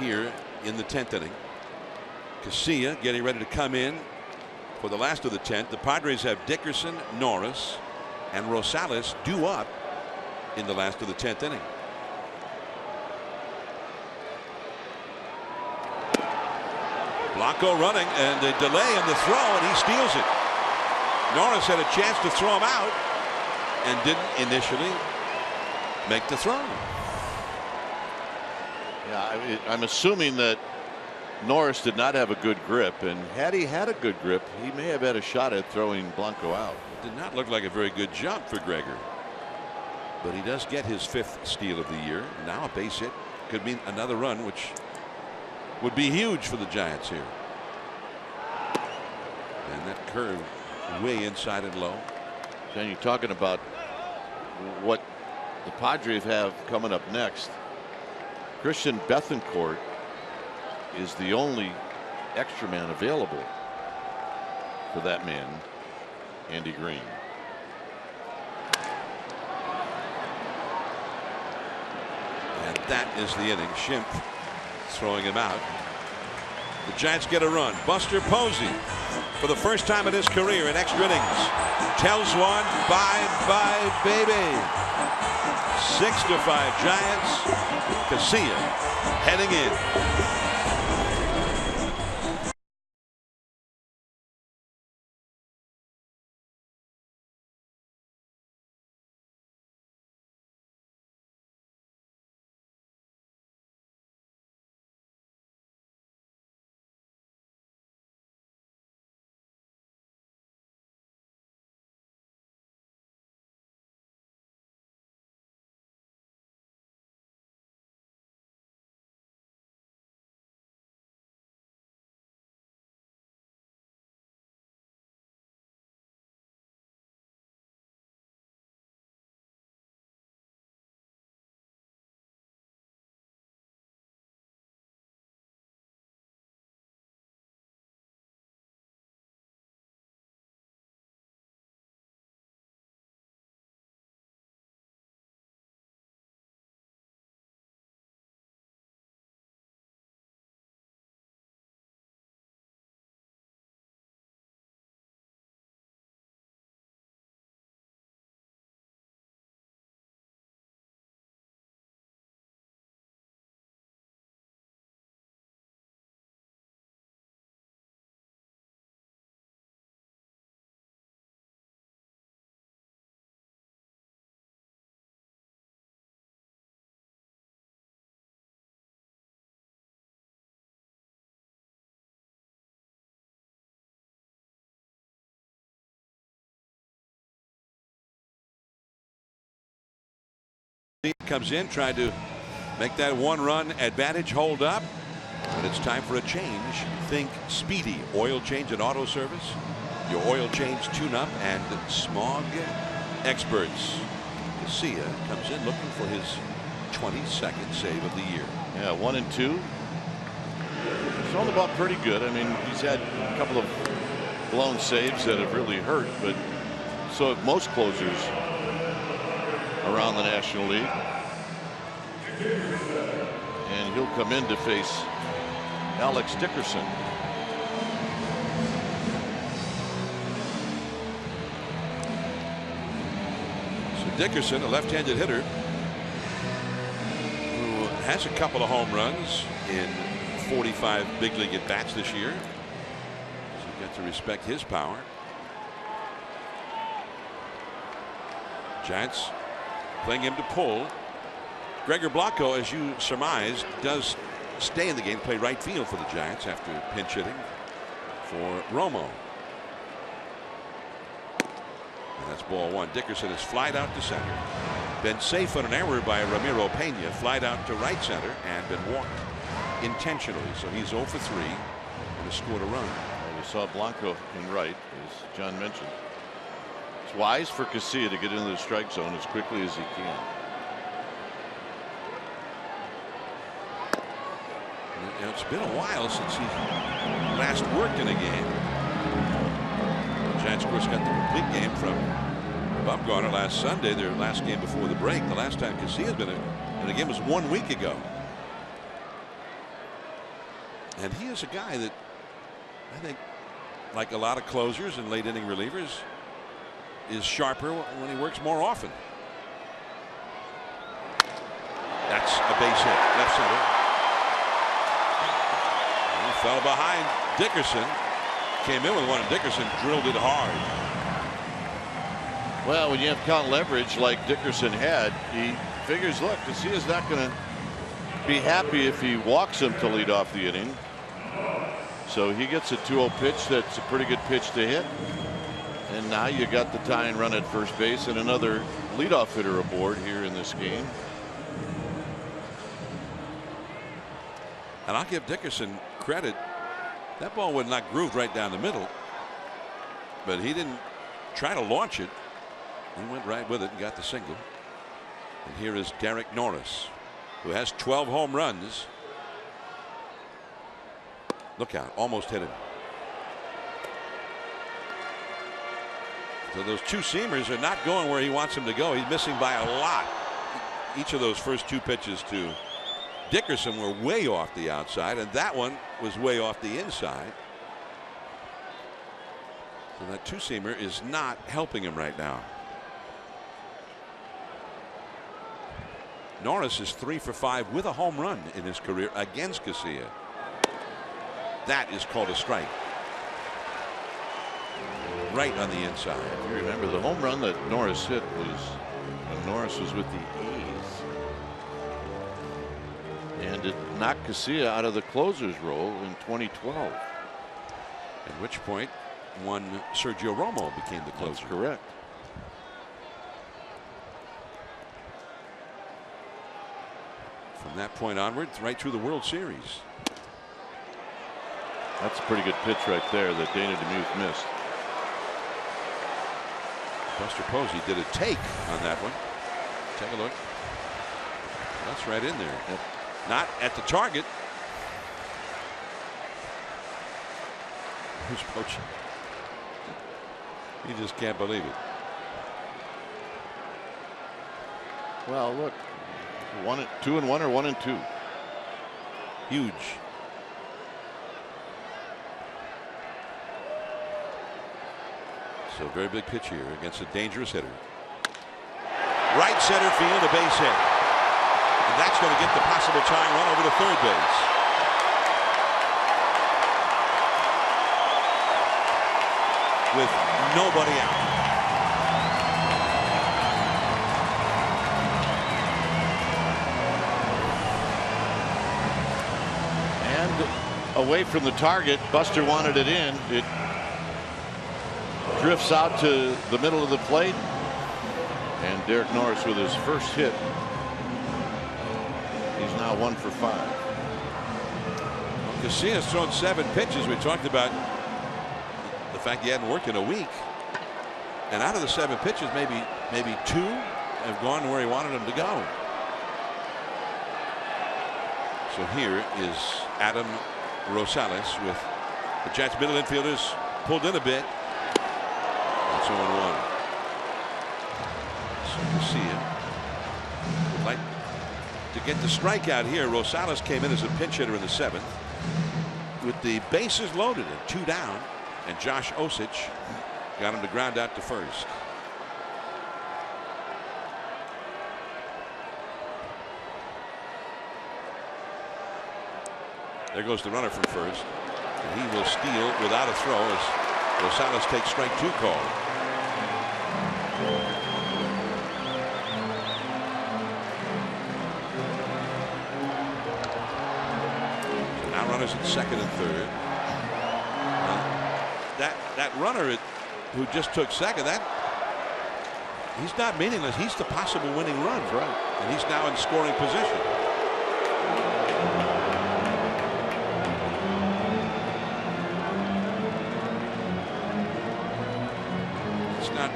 here in the 10th inning. Casilla getting ready to come in for the last of the 10th. The Padres have Dickerson, Norris, and Rosales due up in the last of the 10th inning. Blanco running, and a delay in the throw, and he steals it. Norris had a chance to throw him out and didn't initially make the throw. Yeah, I'm assuming that Norris did not have a good grip, and had he had a good grip, he may have had a shot at throwing Blanco out. It did not look like a very good jump for Gregor, but he does get his 5th steal of the year. Now a base hit could mean another run, which would be huge for the Giants here. And that curve way inside and low. John, you're talking about what the Padres have coming up next. Christian Bethancourt is the only extra man available for that man, Andy Green. And that is the inning. Schimpf throwing him out. The Giants get a run. Buster Posey, for the first time in his career in extra innings, tells one, bye-bye, baby. 6-5 Giants. Casilla heading in. Comes in, tried to make that 1-run advantage hold up, but it's time for a change. Think Speedy Oil Change and Auto Service, your oil change tune-up and smog experts. Casilla comes in looking for his 22nd save of the year. Yeah, 1 and 2. He's on the ball pretty good. I mean, he's had a couple of blown saves that have really hurt, but so have most closers around the National League. And he'll come in to face Alex Dickerson. So Dickerson, a left-handed hitter who has a couple of home runs in 45 big league at bats this year. So you got to respect his power. Giants playing him to pull. Gregor Blanco, as you surmised, does stay in the game, play right field for the Giants after pinch hitting for Romo. And that's ball 1. Dickerson is flied out to center. Been safe on an error by Ramiro Pena. Flied out to right center and been walked intentionally. So he's 0 for 3 and has scored a run. Well, we saw Blanco in right, as John mentioned. It's wise for Casilla to get into the strike zone as quickly as he can. You know, it's been a while since he last worked in a game. The Giants, of course, got the complete game from Bumgarner last Sunday, their last game before the break. The last time Casillas been in a game was 1 week ago. And he is a guy that I think, like a lot of closers and late inning relievers, is sharper when he works more often. That's a base hit, left center. He fell behind Dickerson. Came in with one, and Dickerson drilled it hard. Well, when you have count leverage like Dickerson had, he figures, look, Casillas not going to be happy if he walks him to lead off the inning. So he gets a 2-0 pitch. That's a pretty good pitch to hit. And now you got the tying run at first base and another leadoff hitter aboard here in this game. And I'll give Dickerson credit. That ball was not grooved right down the middle, but he didn't try to launch it. He went right with it and got the single. And here is Derek Norris, who has 12 home runs. Look out, almost hit him. So those two seamers are not going where he wants them to go. He's missing by a lot. Each of those first two pitches to Dickerson were way off the outside, and that one was way off the inside. So that two-seamer is not helping him right now. Norris is 3 for 5 with a home run in his career against Casillas. That is called a strike. Right on the inside. If you remember, the home run that Norris hit was when Norris was with the A's. And it knocked Casillas out of the closer's role in 2012. At which point one Sergio Romo became the closer. That's correct. From that point onward, right through the World Series. That's a pretty good pitch right there that Dana DeMuth missed. Buster Posey did a take on that one. Take a look. That's right in there. Yep. Not at the target. Who's poaching? You just can't believe it. Well, look, 2-1 or 1-2. Huge. So very big pitch here against a dangerous hitter. Right center field, a base hit. And that's going to get the possible tying run over to third base. With nobody out. And away from the target, Buster wanted it in. It drifts out to the middle of the plate, and Derek Norris with his first hit. He's now 1 for 5. Casillas thrown 7 pitches. We talked about the fact he hadn't worked in a week, and out of the 7 pitches, maybe 2 have gone to where he wanted them to go. So here is Adam Rosales with the Jets middle infielders pulled in a bit. That's 0-1. So Casillas would like to get the strikeout here. Rosales came in as a pinch hitter in the 7th with the bases loaded and 2 down, and Josh Osich got him to ground out to first. There goes the runner from first, and he will steal without a throw as Rosales takes strike 2 call. So now runners at second and third. That runner who just took second, he's not meaningless. He's the possible winning run. That's right. And he's now in scoring position. It's not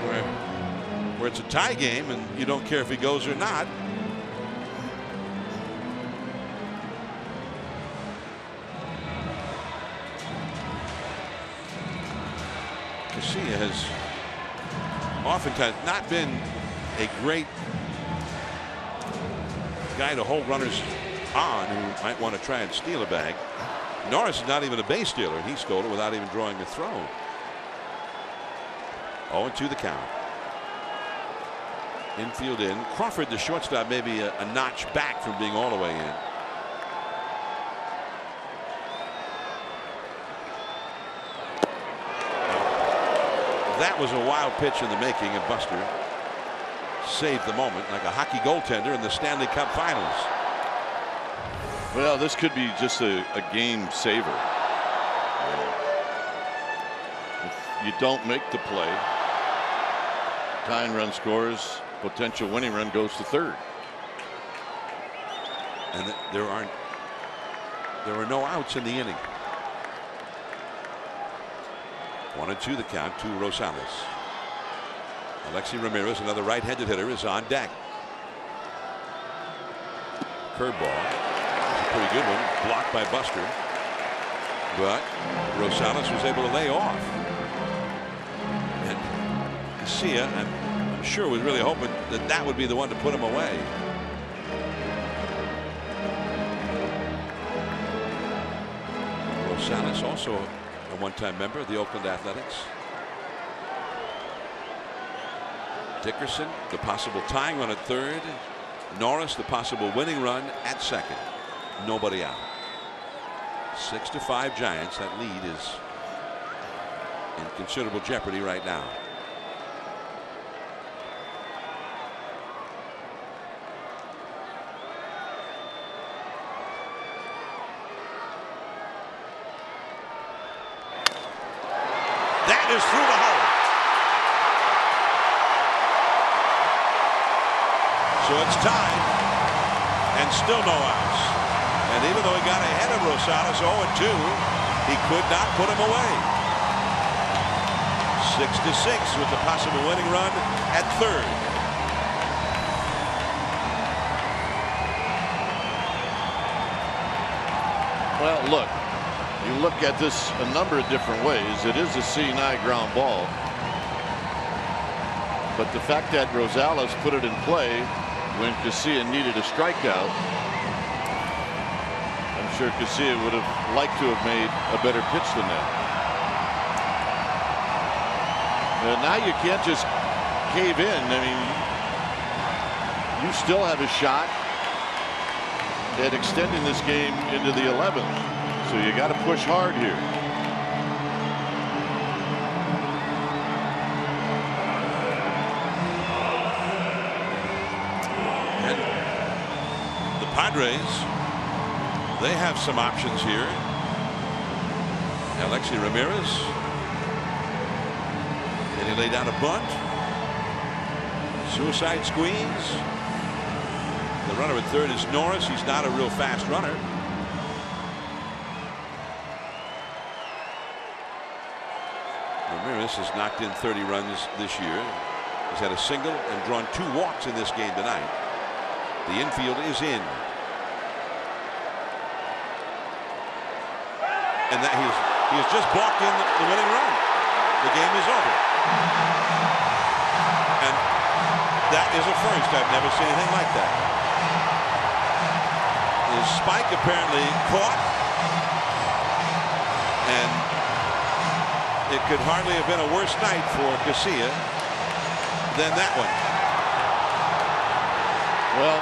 where it's a tie game and you don't care if he goes or not. Casillas has oftentimes not been a great guy to hold runners on who might want to try and steal a bag. Norris is not even a base stealer, and he stole it without even drawing a throw. 0-2 the count. Infield in. Crawford, the shortstop, maybe a notch back from being all the way in. That was a wild pitch in the making, and Buster saved the moment like a hockey goaltender in the Stanley Cup Finals. Well, this could be just a game saver. If you don't make the play, tying run scores, potential winning run goes to third. And there are no outs in the inning. 1-2 the count to Rosales. Alexi Ramirez, another right-handed hitter, is on deck. Curveball. It's a pretty good one. Blocked by Buster. But Rosales was able to lay off. And Garcia, I'm sure, was really hoping that that would be the one to put him away. Rosales also a one-time member of the Oakland Athletics. Dickerson, the possible tying run at third. Norris, the possible winning run at second. Nobody out. 6-5 Giants. That lead is in considerable jeopardy right now. That is through the hole. So it's tied and still no outs. And even though he got ahead of Rosales 0-2, he could not put him away. 6-6 with the possible winning run at third. Well, look. You look at this a number of different ways. It is a C&I ground ball. But the fact that Rosales put it in play when Casilla needed a strikeout, I'm sure Casilla would have liked to have made a better pitch than that. And now you can't just cave in. I mean, you still have a shot at extending this game into the 11th. So you got to push hard here. And the Padres, they have some options here. Alexi Ramirez. Can he lay down a bunt? Suicide squeeze. The runner at third is Norris. He's not a real fast runner. Ramirez has knocked in 30 runs this year. He's had a single and drawn 2 walks in this game tonight. The infield is in. And that he has just balked in the winning run. The game is over. And that is a first. I've never seen anything like that. His spike apparently caught. And it could hardly have been a worse night for Casilla than that one. Well,